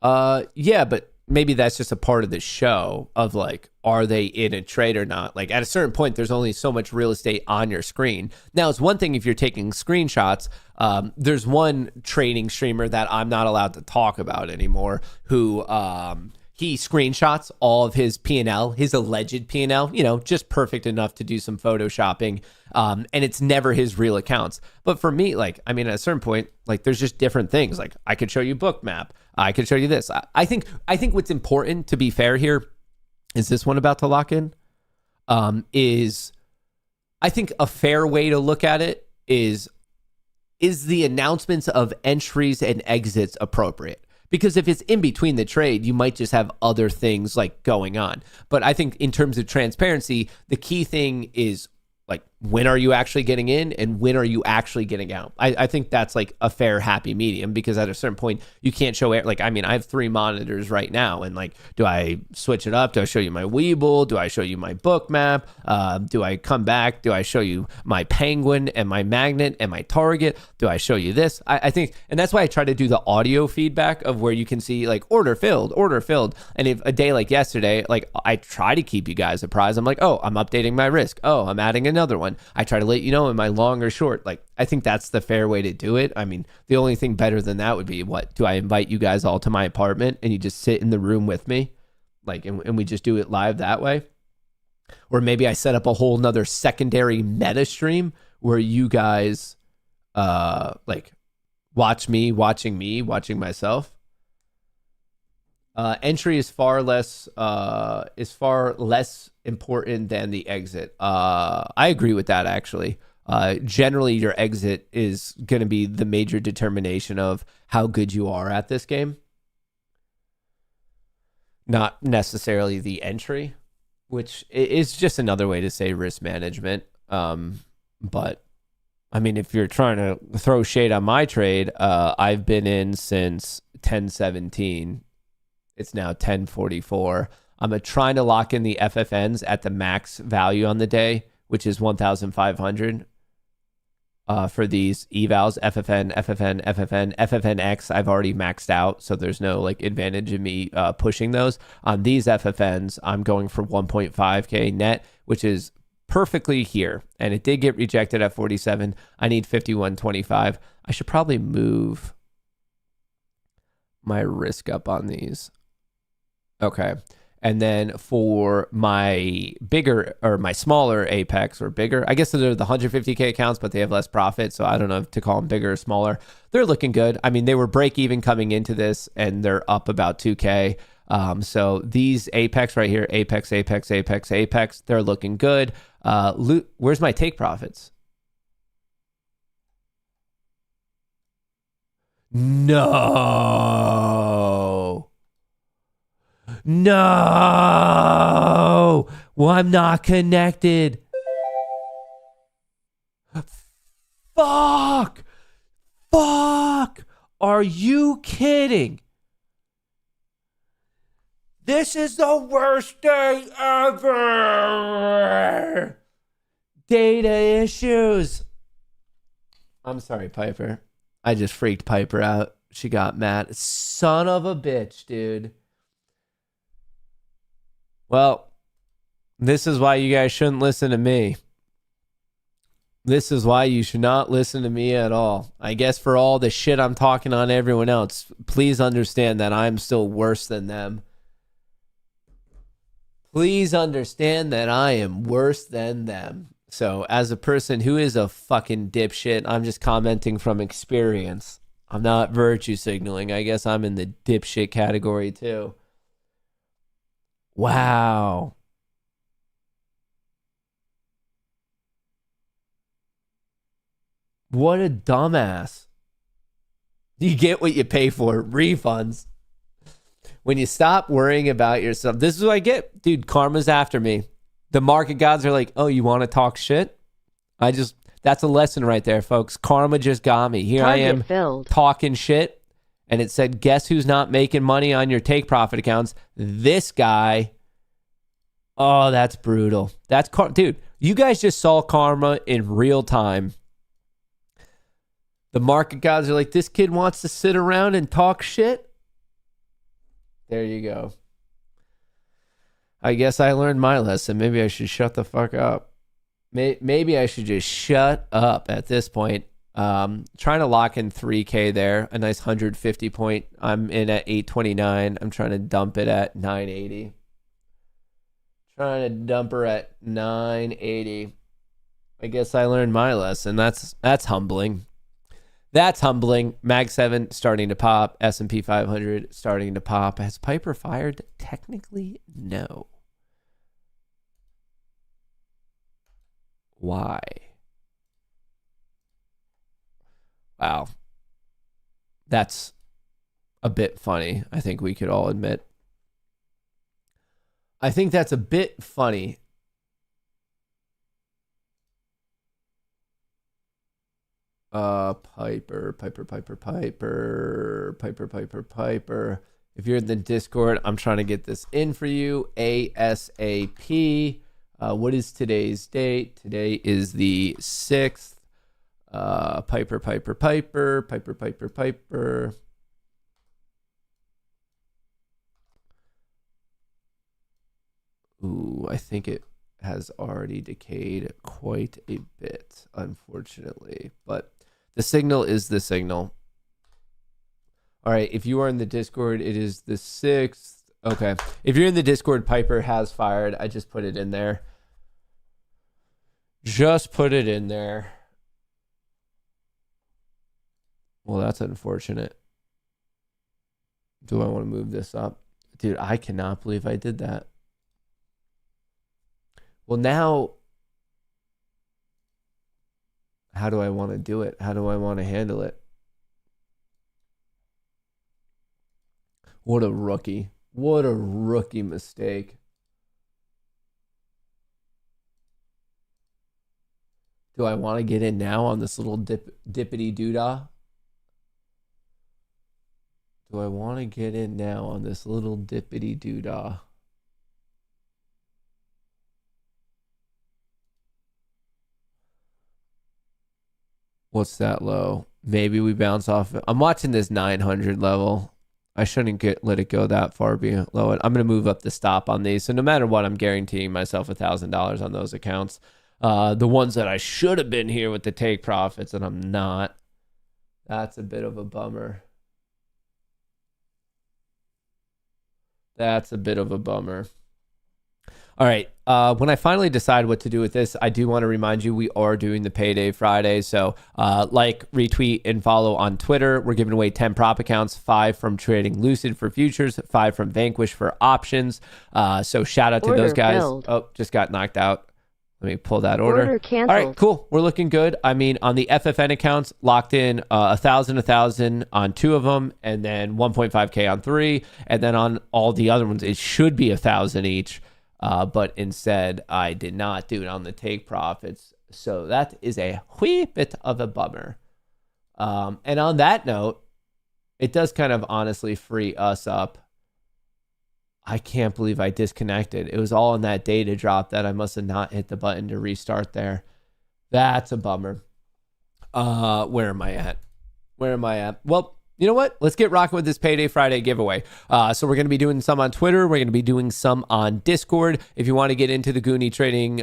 Speaker 2: Yeah, but maybe that's just a part of the show of, like, are they in a trade or not? Like, at a certain point, there's only so much real estate on your screen. Now, it's one thing if you're taking screenshots. There's one trading streamer that I'm not allowed to talk about anymore who he screenshots all of his P&L, his alleged P&L, just perfect enough to do some photoshopping. And it's never his real accounts. But for me, like, I mean, at a certain point, like, there's just different things. Like, I could show you Bookmap. I could show you this. I think what's important, to be fair here, is this one about to lock in, is I think a fair way to look at it is the announcements of entries and exits appropriate? Because if it's in between the trade, you might just have other things like going on. But I think in terms of transparency, the key thing is, like, when are you actually getting in and when are you actually getting out? I think that's like a fair, happy medium, because at a certain point you can't show like, I mean, I have 3 monitors right now, and like, do I switch it up? Do I show you my Weeble? Do I show you my book map? Do I come back? Do I show you my Penguin and my Magnet and my Target? Do I show you this? I think, and that's why I try to do the audio feedback of where you can see like order filled. And if a day like yesterday, like I try to keep you guys apprised. I'm like, oh, I'm updating my risk. Oh, I'm adding another one. I try to let you know in my long or short. Like, I think that's the fair way to do it. I mean, the only thing better than that would be, what, do I invite you guys all to my apartment and you just sit in the room with me? Like, and we just do it live that way? Or maybe I set up a whole nother secondary meta stream where you guys like watch me watching myself. Entry is far less important than the exit. I agree with that, actually. Generally, your exit is going to be the major determination of how good you are at this game, not necessarily the entry, which is just another way to say risk management. But I mean, if you're trying to throw shade on my trade, I've been in since 1017. It's now 1044. I'm trying to lock in the FFNs at the max value on the day, which is 1,500 for these evals. FFNX, I've already maxed out, so there's no like advantage in me pushing those. On these FFNs, I'm going for 1.5K net, which is perfectly here. And it did get rejected at 47. I need 51.25. I should probably move my risk up on these. Okay. And then for my bigger or my smaller Apex, or bigger, I guess they're the 150K accounts, but they have less profit. So I don't know if to call them bigger or smaller. They're looking good. I mean, they were break even coming into this, and they're up about 2K. So these Apex right here, Apex, they're looking good. Where's my take profits? No. Well, I'm not connected. Fuck. Are you kidding? This is the worst day ever. Data issues. I'm sorry, Piper. I just freaked Piper out. She got mad. Son of a bitch, dude. Well, this is why you guys shouldn't listen to me. This is why you should not listen to me at all. I guess for all the shit I'm talking on everyone else, please understand that I'm still worse than them. Please understand that I am worse than them. So as a person who is a fucking dipshit, I'm just commenting from experience. I'm not virtue signaling. I guess I'm in the dipshit category too. Wow. What a dumbass. You get what you pay for. Refunds. When you stop worrying about yourself. This is what I get. Dude, karma's after me. The market gods are like, oh, you want to talk shit? That's a lesson right there, folks. Karma just got me. Here I am talking shit. And it said, guess who's not making money on your take profit accounts? This guy. Oh, that's brutal. Dude, you guys just saw karma in real time. The market gods are like, this kid wants to sit around and talk shit. There you go. I guess I learned my lesson. Maybe I should shut the fuck up. Maybe I should just shut up at this point. Trying to lock in 3K there. A nice 150 point. I'm in at 829. I'm trying to dump it at 980. Trying to dump her at 980. I guess I learned my lesson. That's humbling. That's humbling. Mag 7 starting to pop. S&P 500 starting to pop. Has Piper fired? Technically, no. Why? Wow. That's a bit funny. I think we could all admit. I think that's a bit funny. Piper. If you're in the Discord, I'm trying to get this in for you ASAP. What is today's date? Today is the 6th. Piper. Ooh, I think it has already decayed quite a bit, unfortunately. But the signal is the signal. All right, if you are in the Discord, it is the 6th. Okay, if you're in the Discord, Piper has fired. I just put it in there. Just put it in there. Well, that's unfortunate. Do I want to move this up? Dude, I cannot believe I did that. Well, now, how do I want to do it? How do I want to handle it? What a rookie. What a rookie mistake. Do I want to get in now on this little dippity doodah? Do I want to get in now on this little dippity doodah? What's that low? Maybe we bounce off. I'm watching this 900 level. I shouldn't let it go that far below it. I'm going to move up the stop on these. So no matter what, I'm guaranteeing myself $1,000 on those accounts. The ones that I should have been here with the take profits and I'm not. That's a bit of a bummer. That's a bit of a bummer. All right. When I finally decide what to do with this, I do want to remind you we are doing the Payday Friday. So like, retweet, and follow on Twitter. We're giving away 10 prop accounts, 5 from trading Lucid for futures, 5 from Vanquish for options. So shout out to those guys. Filled. Oh, just got knocked out. Let me pull that order.
Speaker 3: Canceled.
Speaker 2: All right, cool. We're looking good. I mean, on the FFN accounts, locked in 1,000 on 2 of them, and then 1.5K on 3. And then on all the other ones, it should be 1,000 each. But instead, I did not do it on the take profits. So that is a wee bit of a bummer. And on that note, it does kind of honestly free us up. I can't believe I disconnected. It was all in that data drop that I must have not hit the button to restart there. That's a bummer. Where am I at? Well, you know what? Let's get rocking with this Payday Friday giveaway. So we're going to be doing some on Twitter. We're going to be doing some on Discord. If you want to get into the Goonie Trading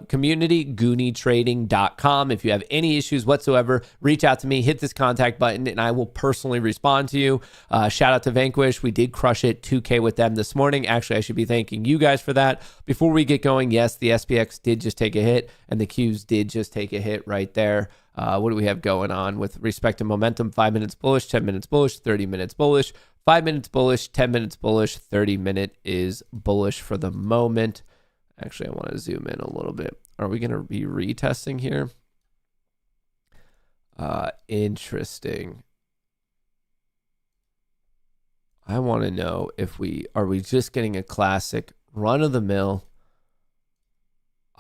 Speaker 2: community, goonietrading.com. If you have any issues whatsoever, reach out to me, hit this contact button, and I will personally respond to you. Shout out to Vanquish. We did crush it 2K with them this morning. Actually, I should be thanking you guys for that. Before we get going, yes, the SPX did just take a hit, and the Qs did just take a hit right there. What do we have going on with respect to momentum? 5 minutes bullish, 10 minutes bullish, 30 minutes bullish, 5 minutes bullish, 10 minutes bullish, 30 minute is bullish for the moment. Actually, I want to zoom in a little bit. Are we going to be retesting here? Interesting. I want to know if are we just getting a classic run of the mill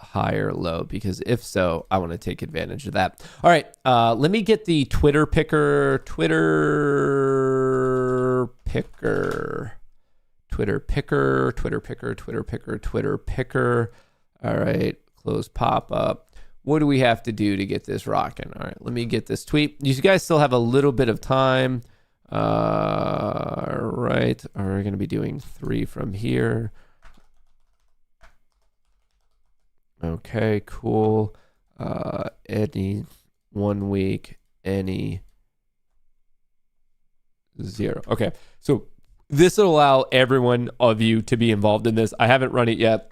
Speaker 2: higher low, because if so, I want to take advantage of that. All right, let me get the Twitter picker. All right, close pop up. What do we have to do to get this rocking? All right, let me get this tweet. You guys still have a little bit of time. All right, we're going to be doing 3 from here. Okay, cool. Any 1 week, any 0. Okay, so this will allow everyone of you to be involved in this. I haven't run it yet.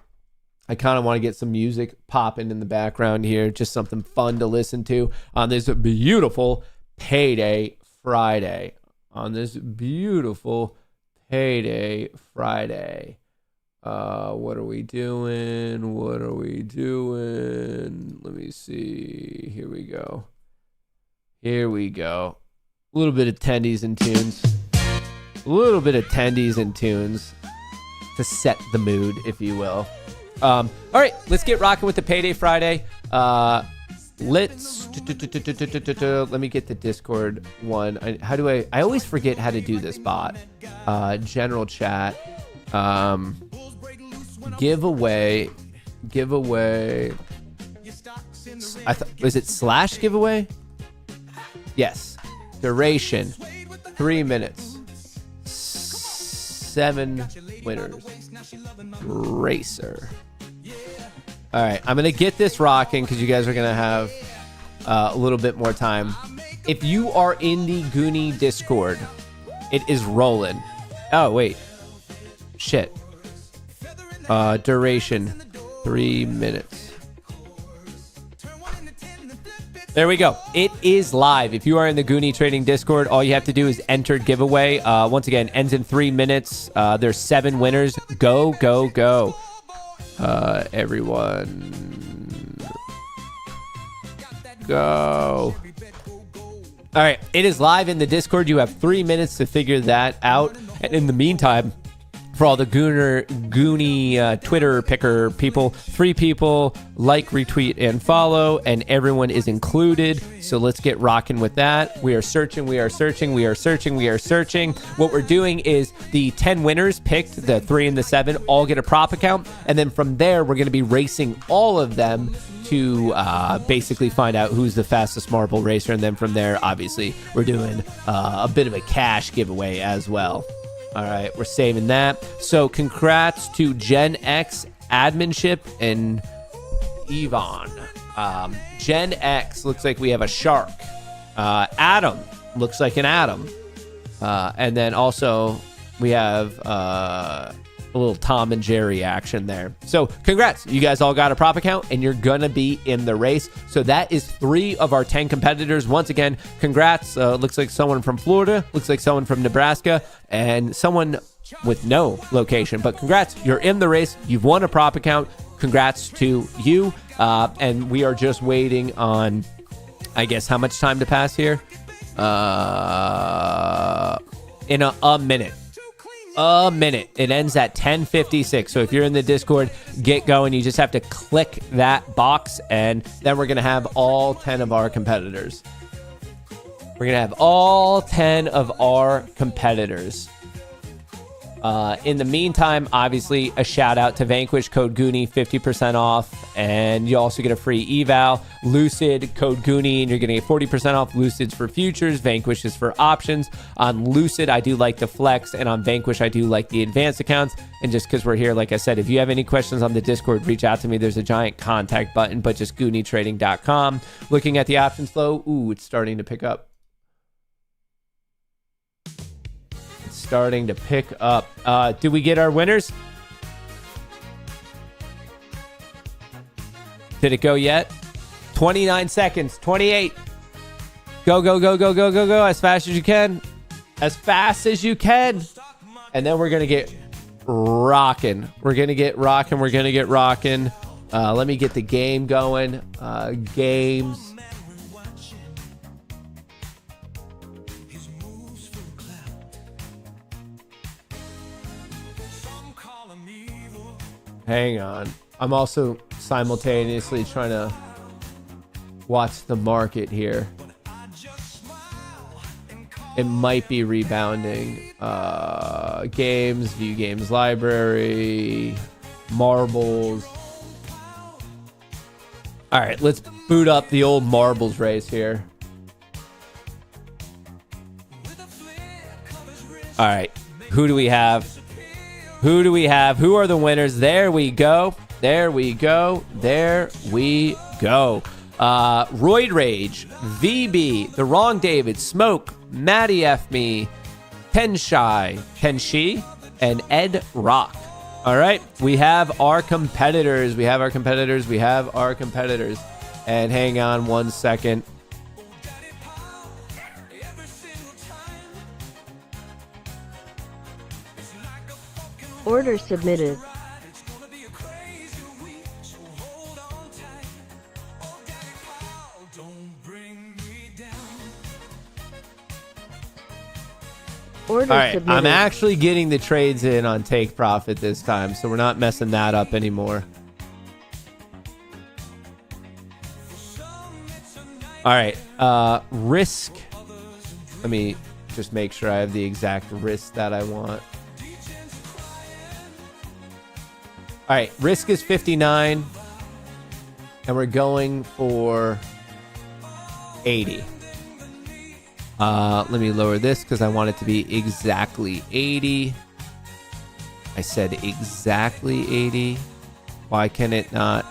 Speaker 2: I kind of want to get some music popping in the background here, just something fun to listen to on this beautiful Payday Friday. What are we doing? Let me see. Here we go. A little bit of tendies and tunes. To set the mood, if you will. All right, let's get rocking with the Payday Friday. let's let me get the Discord one. I always forget how to do this bot. General chat. Giveaway. Was it slash giveaway? Yes. Duration 3 minutes. 7 winners. Racer. All right, I'm gonna get this rocking because you guys are gonna have a little bit more time. If you are in the Goonie Discord, it is rolling. Oh wait, shit. Duration 3 minutes. There we go. It is live. If you are in the Goonie Trading Discord, all you have to do is enter giveaway. Once again, ends in 3 minutes. There's 7 winners. Go, go, go. Everyone. Go. All right. It is live in the Discord. You have 3 minutes to figure that out. And in the meantime, for all the Goonie Twitter picker people, 3 people like, retweet, and follow, and everyone is included. So let's get rocking with that. We are searching. What we're doing is the 10 winners picked, the 3 and the 7, all get a prop account. And then from there, we're going to be racing all of them to basically find out who's the fastest marble racer. And then from there, obviously, we're doing a bit of a cash giveaway as well. All right, we're saving that. So congrats to Gen X adminship and Yvonne. Gen X looks like we have a shark. Adam looks like an Adam. And then also we have a little Tom and Jerry action there. So congrats. You guys all got a prop account and you're going to be in the race. So that is 3 of our 10 competitors. Once again, congrats. Looks like someone from Florida. Looks like someone from Nebraska. And someone with no location. But congrats. You're in the race. You've won a prop account. Congrats to you. And we are just waiting on, I guess, how much time to pass here? In a minute. A minute. It ends at 10:56. So if you're in the Discord, get going. You just have to click that box, and then we're going to have all 10 of our competitors. We're going to have all 10 of our competitors. In the meantime, obviously, a shout out to Vanquish, code Goonie, 50% off. And you also get a free eval. Lucid, code Goonie, and you're going to get 40% off. Lucid's for futures. Vanquish is for options. On Lucid, I do like the flex. And on Vanquish, I do like the advanced accounts. And just because we're here, like I said, if you have any questions on the Discord, reach out to me. There's a giant contact button, but just GoonieTrading.com. Looking at the options flow, ooh, it's starting to pick up. Starting to pick up. Do we get our winners? Did it go yet? 29 seconds. 28. Go, go, go, go, go, go, go. As fast as you can. As fast as you can. And then we're going to get rocking. We're going to get rocking. We're going to get rocking. Let me get the game going. Games. Hang on. I'm also simultaneously trying to watch the market here. It might be rebounding. Games, view games library, marbles. All right, let's boot up the old marbles race here. All right, who do we have? Who do we have? Who are the winners? There we go. There we go. There we go. Roid Rage, VB, The Wrong David, Smoke, Maddie F. Me, Tenshi, and Ed Rock. All right. We have our competitors. We have our competitors. We have our competitors. And hang on one second.
Speaker 3: Order submitted. Order
Speaker 2: All right,
Speaker 3: submitted.
Speaker 2: I'm actually getting the trades in on take profit this time, so we're not messing that up anymore. All right. Risk. Let me just make sure I have the exact risk that I want. All right. Risk is 59. And we're going for 80. Let me lower this because I want it to be exactly 80. I said exactly 80. Why can it not?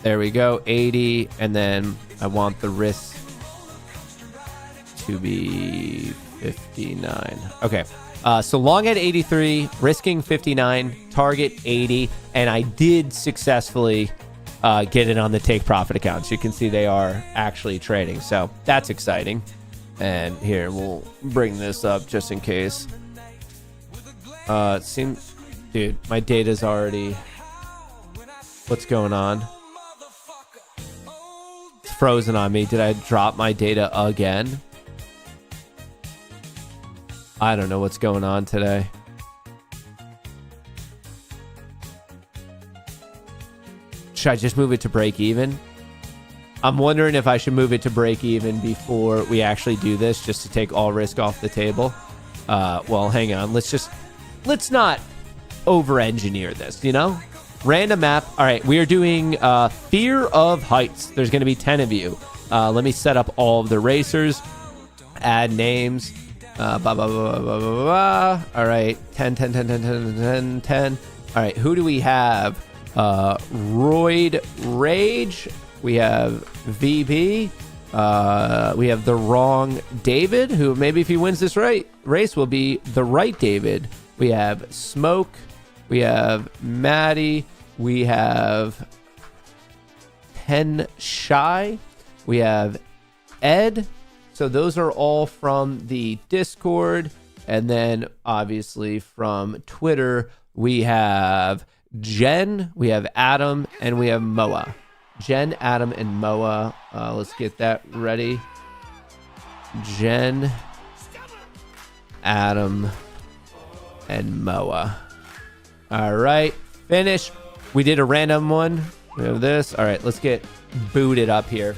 Speaker 2: There we go, 80. And then I want the risk to be 59. Okay. So long at 83, risking 59, target 80. And I did successfully get it on the take profit accounts. You can see they are actually trading. So that's exciting. And here, we'll bring this up just in case. It seems, dude, my data's already, what's going on? It's frozen on me. Did I drop my data again? I don't know what's going on today. Should I just move it to break even? I'm wondering if I should move it to break even before we actually do this, just to take all risk off the table. Well, hang on. Let's not over-engineer this, you know? Random map. All right, we are doing Fear of Heights. There's going to be 10 of you. Let me set up all of the racers. Add names. Blah, blah, blah, blah, blah, blah, blah. All right, 10, 10, 10, 10, 10, 10, 10. All right, who do we have? Royd Rage. We have VP. We have the wrong David, who maybe if he wins this race will be the right David. We have Smoke. We have Maddie. We have Pen Shy. We have Ed. So those are all from the Discord. And then obviously from Twitter, we have Jen, we have Adam, and we have Moa. Jen, Adam, and Moa. Let's get that ready. Jen, Adam, and Moa. All right, finish. We did a random one. We have this. All right, let's get booted up here.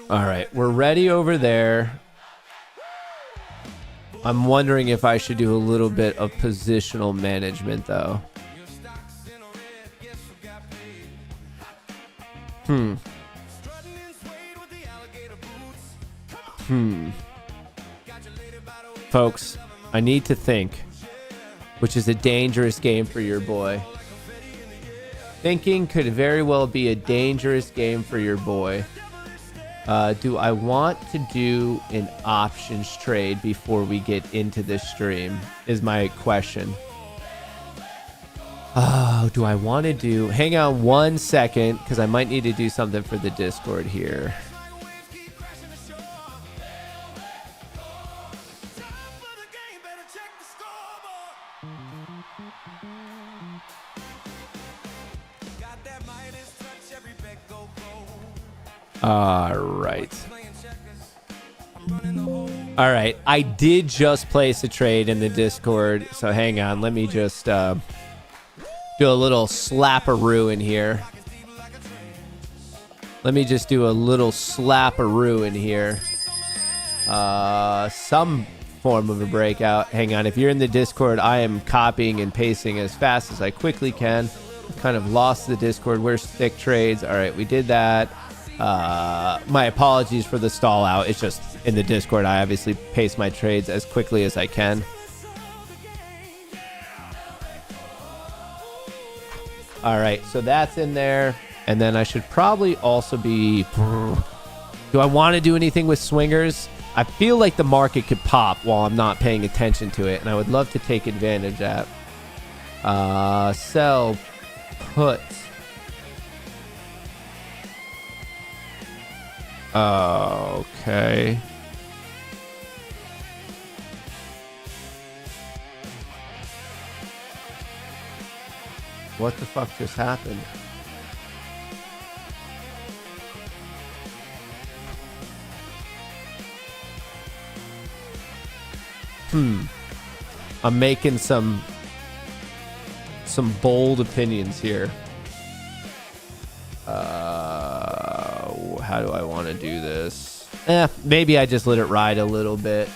Speaker 2: All right, we're ready over there. I'm wondering if I should do a little bit of positional management, though. Folks, I need to think, which is a dangerous game for your boy. Thinking could very well be a dangerous game for your boy. Do I want to do an options trade before we get into this stream is my question. Oh, do I want to do... Hang on 1 second, because I might need to do something for the Discord here. All right, I did just place a trade in the Discord, so hang on, let me just do a little slapperoo in here. Let me just do a little slapperoo in here. Some form of a breakout. Hang on, if you're in the Discord, I am copying and pasting as fast as I quickly can. I've kind of lost the Discord. Where's thick trades? All right, we did that. My apologies for the stall out. It's just in the Discord, I obviously paste my trades as quickly as I can. All right, so that's in there. And then I should probably also be... Do I want to do anything with swingers? I feel like the market could pop while I'm not paying attention to it, and I would love to take advantage of that. Sell, put... Okay. What the fuck just happened? I'm making some some bold opinions here. How do I want to do this? Maybe I just let it ride a little bit.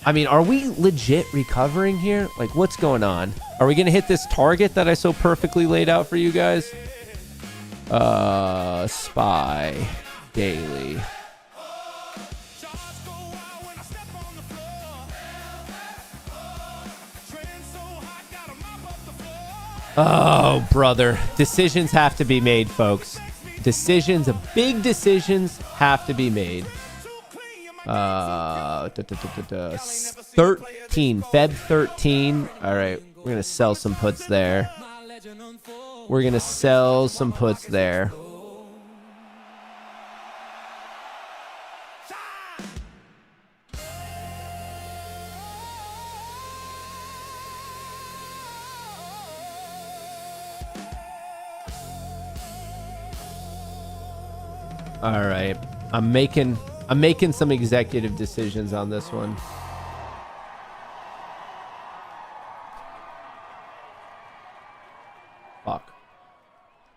Speaker 2: I mean, are we legit recovering here? Like, what's going on? Are we going to hit this target that I so perfectly laid out for you guys? SPY daily. Oh, brother. Decisions have to be made, folks. Decisions, big decisions have to be made. 13, Feb 13. All right, we're going to sell some puts there. We're going to sell some puts there. All right, I'm making some executive decisions on this one. Fuck.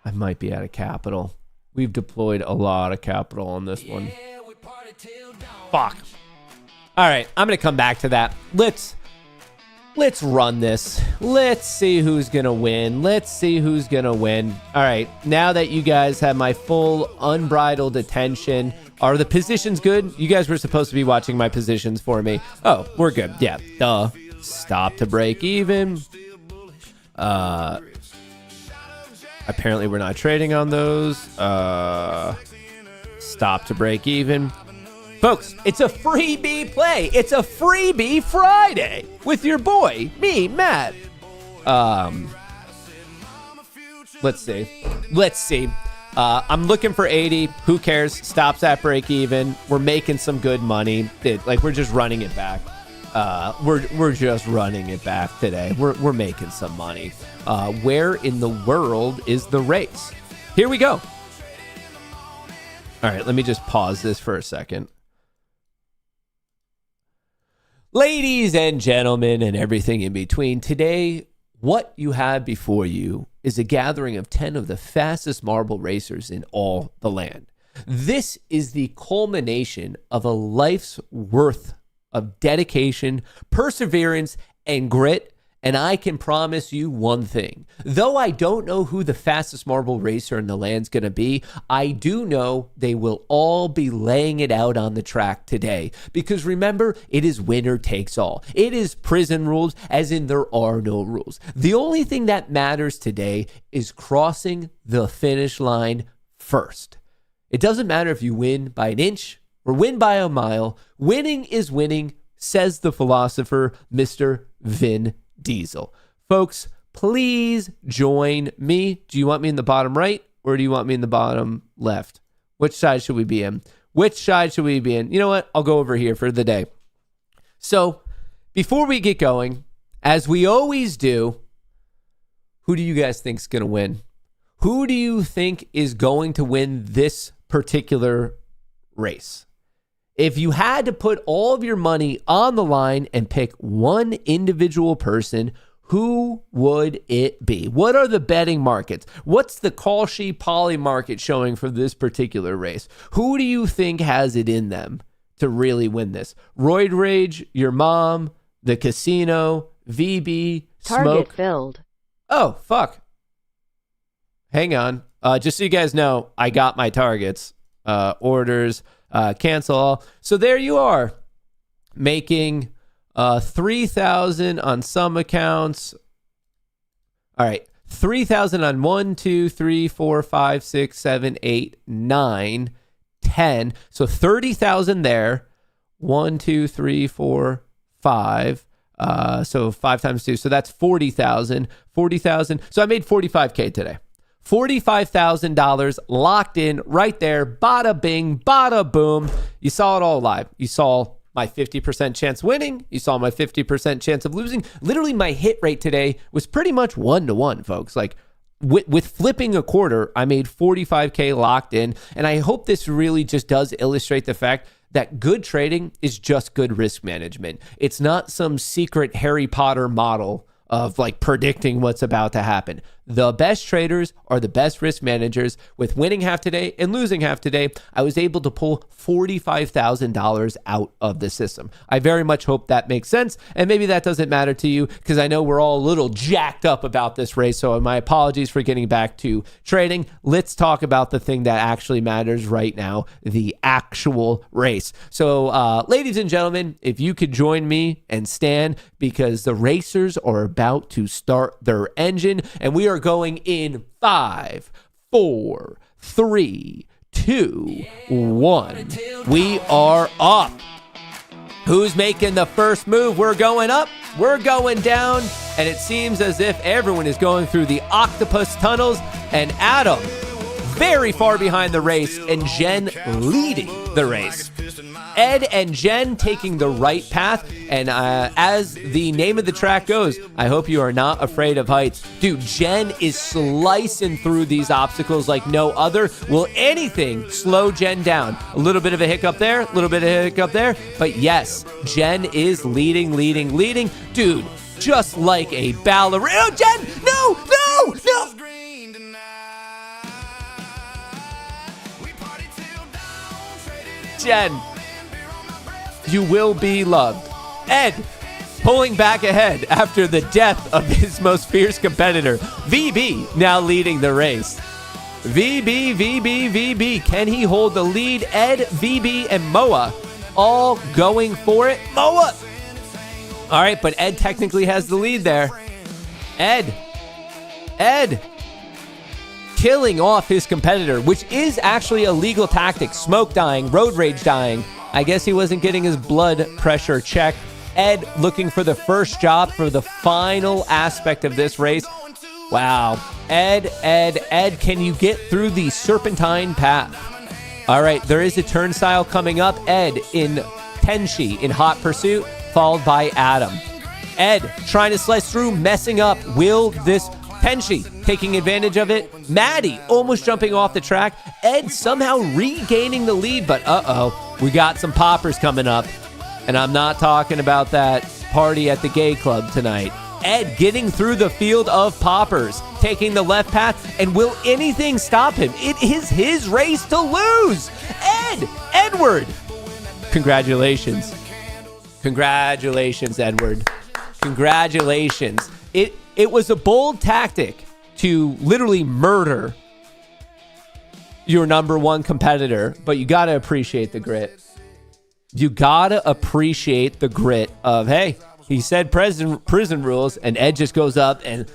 Speaker 2: I might be out of capital. We've deployed a lot of capital on this one. Fuck. All right, I'm going to come back to that. Let's run this. Let's see who's going to win. Let's see who's going to win. All right, now that you guys have my full unbridled attention, are the positions good? You guys were supposed to be watching my positions for me. Oh, we're good. Yeah, duh. Stop to break even. Apparently we're not trading on those. Stop to break even. Folks, it's a freebie play. It's a freebie Friday with your boy, me, Matt. Let's see. I'm looking for 80. Who cares? Stops at break even. We're making some good money. We're just running it back. We're just running it back today. We're making some money. Where in the world is the race? Here we go. All right, let me just pause this for a second. Ladies and gentlemen and everything in between, today, what you have before you is a gathering of 10 of the fastest marble racers in all the land. This is the culmination of a life's worth of dedication, perseverance, and grit. And I can promise you one thing. Though I don't know who the fastest marble racer in the land's going to be, I do know they will all be laying it out on the track today. Because remember, it is winner takes all. It is prison rules, as in there are no rules. The only thing that matters today is crossing the finish line first. It doesn't matter if you win by an inch or win by a mile. Winning is winning, says the philosopher, Mr. Vin Diesel. Folks, please join me. Do you want me in the bottom right or do you want me in the bottom left? Which side should we be in? You know what? I'll go over here for the day. So before we get going, as we always do, who do you guys think is going to win? Who do you think is going to win this particular race? If you had to put all of your money on the line and pick one individual person, who would it be? What are the betting markets? What's the Kohrs poly market showing for this particular race? Who do you think has it in them to really win this? Roid Rage, your mom, the casino, VB,
Speaker 3: Target
Speaker 2: Smoke.
Speaker 3: filled.
Speaker 2: Oh, fuck. Hang on. Just so you guys know, I got my targets. Orders. Cancel all. So there you are, making 3,000 on some accounts. All right, 3,000 on 1, 2, 3, 4, 5, 6, 7, 8, 9, 10. So 30,000 there. 1, 2, 3, 4, 5. So 5 times 2. So that's 40,000. 40,000. So I made 45K today. $45,000 locked in right there. Bada bing, bada boom. You saw it all live. You saw my 50% chance winning. You saw my 50% chance of losing. Literally, my hit rate today was pretty much 1-to-1, folks. Like with flipping a quarter, I made 45K locked in. And I hope this really just does illustrate the fact that good trading is just good risk management. It's not some secret Harry Potter model of like predicting what's about to happen. The best traders are the best risk managers. With winning half today and losing half today, I was able to pull $45,000 out of the system. I very much hope that makes sense. And maybe that doesn't matter to you because I know we're all a little jacked up about this race. So my apologies for getting back to trading. Let's talk about the thing that actually matters right now, the actual race. So ladies and gentlemen, if you could join me and stand, because the racers are about to start their engine and we are going in 5, 4, 3, 2, 1. We are up. Who's making the first move? We're going up, we're going down, and it seems as if everyone is going through the octopus tunnels, and Adam very far behind the race and Jen leading the race. Ed and Jen taking the right path, and as the name of the track goes, I hope you are not afraid of heights. Dude, Jen is slicing through these obstacles like no other. Will anything slow Jen down? A little bit of a hiccup there, a little bit of a hiccup there, but yes, Jen is leading. Dude, just like a ballerina. Oh, Jen, no! Jen, you will be loved. Ed pulling back ahead after the death of his most fierce competitor. VB now leading the race. VB. Can he hold the lead? Ed, VB, and Moa all going for it. Moa! All right, but Ed technically has the lead there. Ed. Killing off his competitor, which is actually a legal tactic. Smoke dying, road rage dying. I guess he wasn't getting his blood pressure checked. Ed looking for the first job for the final aspect of this race. Wow. Ed, can you get through the serpentine path? All right, there is a turnstile coming up. Ed in Tenshi in hot pursuit, followed by Adam. Ed trying to slice through, messing up. Will this Tenshi taking advantage of it? Maddie almost jumping off the track. Ed somehow regaining the lead, but we got some poppers coming up. And I'm not talking about that party at the gay club tonight. Ed getting through the field of poppers, taking the left path, and will anything stop him? It is his race to lose. Edward. Congratulations, Edward. Congratulations. It was a bold tactic to literally murder your number one competitor, but you got to appreciate the grit. You got to appreciate the grit of, hey, he said prison rules, and Ed just goes up and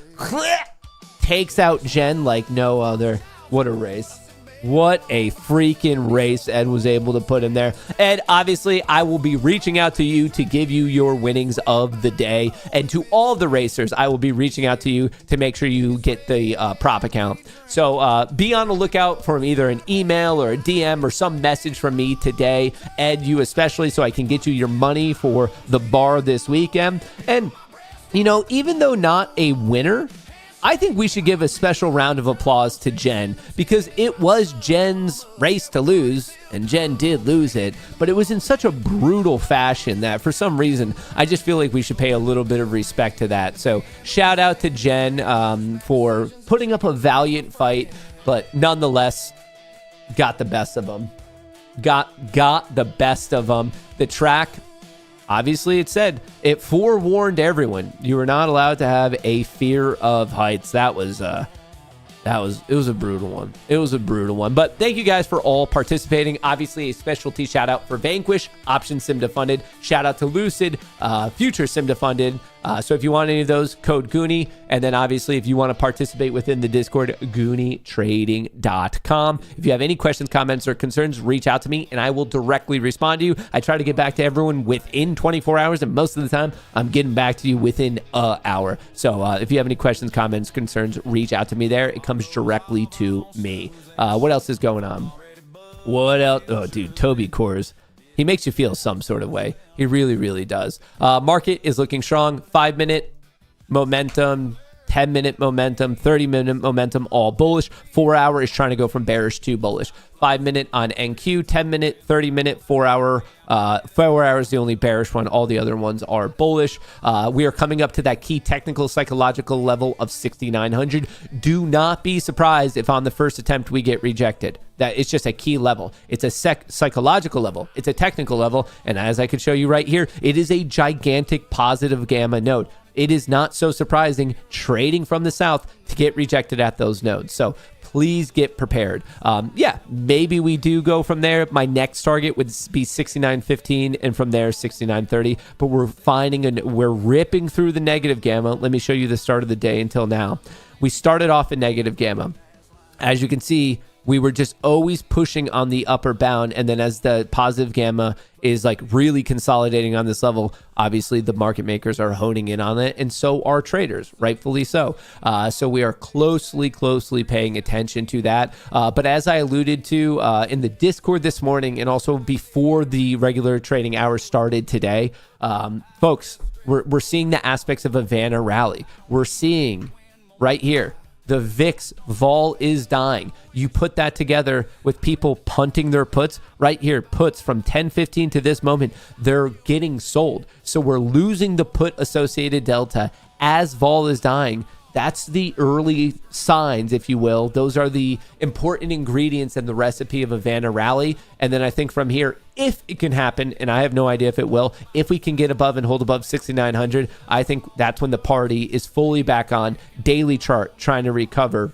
Speaker 2: takes out Jen like no other. What a race. What a freaking race Ed was able to put in there. Ed, obviously, I will be reaching out to you to give you your winnings of the day. And to all the racers, I will be reaching out to you to make sure you get the prop account. So be on the lookout for either an email or a DM or some message from me today. Ed, you especially, so I can get you your money for the bar this weekend. And, you know, even though not a winner, I think we should give a special round of applause to Jen, because it was Jen's race to lose, and Jen did lose it, but it was in such a brutal fashion that for some reason, I just feel like we should pay a little bit of respect to that. So shout out to Jen for putting up a valiant fight, but nonetheless, got the best of them. Got the best of them. The track, obviously, it said, it forewarned everyone. You were not allowed to have a fear of heights. It was a brutal one. It was a brutal one. But thank you guys for all participating. Obviously, a specialty shout out for Vanquish, Option Sim Defunded. Shout out to Lucid, Future Sim Defunded. So if you want any of those, code Goonie. And then obviously, if you want to participate within the Discord, GoonieTrading.com. If you have any questions, comments, or concerns, reach out to me and I will directly respond to you. I try to get back to everyone within 24 hours, and most of the time, I'm getting back to you within an hour. So if you have any questions, comments, concerns, reach out to me there. It comes directly to me. What else is going on? What else? Oh, dude, Toby Kohrs. He makes you feel some sort of way. He really, really does. Market is looking strong. 5-minute momentum, 10-minute momentum, 30-minute momentum, all bullish. 4-hour is trying to go from bearish to bullish. 5-minute on NQ, 10-minute, 30-minute, 4-hour. 4 hour is the only bearish one. All the other ones are bullish. We are coming up to that key technical psychological level of 6,900. Do not be surprised if on the first attempt we get rejected. That it's just a key level. It's a psychological level. It's a technical level. And as I could show you right here, it is a gigantic positive gamma node. It is not so surprising trading from the south to get rejected at those nodes. So please get prepared. Maybe we do go from there. My next target would be 69.15 and from there 69.30. But we're ripping through the negative gamma. Let me show you the start of the day until now. We started off in negative gamma. As you can see, we were just always pushing on the upper bound. And then as the positive gamma is like really consolidating on this level, obviously the market makers are honing in on it. And so are traders, rightfully so. So we are closely paying attention to that. But as I alluded to in the Discord this morning and also before the regular trading hours started today, folks, we're seeing the aspects of a Vanna rally. We're seeing right here, the VIX vol is dying. You put that together with people punting their puts right here, puts from 10:15 to this moment, they're getting sold. So we're losing the put associated delta as vol is dying. That's the early signs, if you will. Those are the important ingredients in the recipe of a Vanna rally. And then I think from here, if it can happen, and I have no idea if it will, if we can get above and hold above 6,900, I think that's when the party is fully back on. Daily chart trying to recover.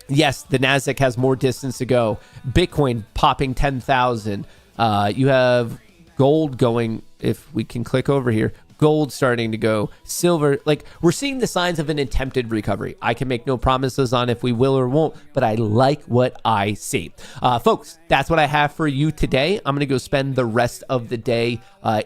Speaker 2: Yes, the NASDAQ has more distance to go. Bitcoin popping 10,000. You have gold going, if we can click over here, gold starting to go, silver, like we're seeing the signs of an attempted recovery. I can make no promises on if we will or won't, but I like what I see. Folks, that's what I have for you today. I'm going to go spend the rest of the day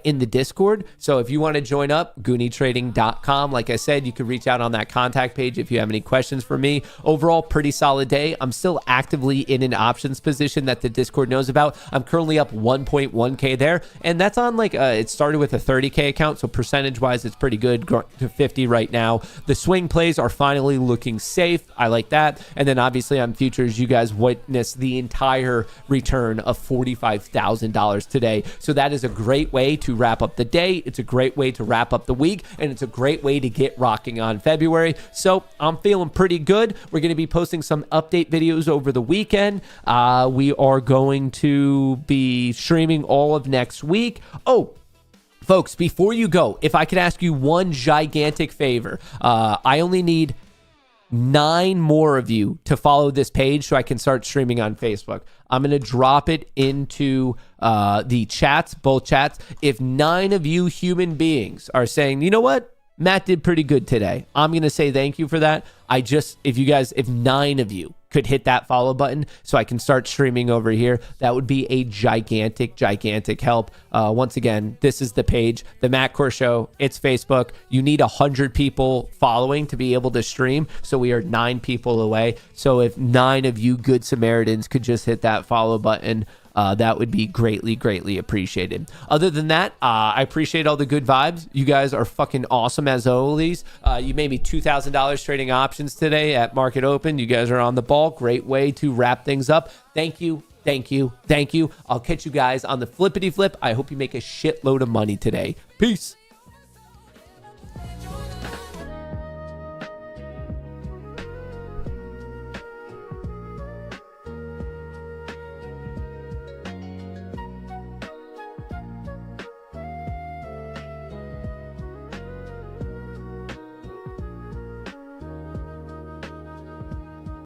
Speaker 2: in the Discord. So if you want to join up, goonietrading.com. Like I said, you can reach out on that contact page if you have any questions for me. Overall, pretty solid day. I'm still actively in an options position that the Discord knows about. I'm currently up 1.1K there, and that's on like, it started with a 30K account, so percentage wise it's pretty good, growing to 50 right now. The swing plays are finally looking safe. I like that. And then obviously on futures, you guys witnessed the entire return of $45,000 today. So that is a great way to wrap up the day. It's a great way to wrap up the week, and it's a great way to get rocking on February. So I'm feeling pretty good. We're going to be posting some update videos over the weekend. We are going to be streaming all of next week. Oh, folks, before you go, if I could ask you one gigantic favor, I only need 9 more of you to follow this page so I can start streaming on Facebook. I'm going to drop it into the chats, both chats. If 9 of you human beings are saying, you know what? Matt did pretty good today, I'm going to say thank you for that. If 9 of you could hit that follow button so I can start streaming over here, that would be a gigantic help. Once again, this is the page, the Matt Kohrs Show. It's Facebook. You need 100 people following to be able to stream. So we are 9 people away. So if 9 of you good Samaritans could just hit that follow button, that would be greatly appreciated. Other than that, I appreciate all the good vibes. You guys are fucking awesome as always. You made me $2,000 trading options today at Market Open. You guys are on the ball. Great way to wrap things up. Thank you. I'll catch you guys on the flippity flip. I hope you make a shitload of money today. Peace.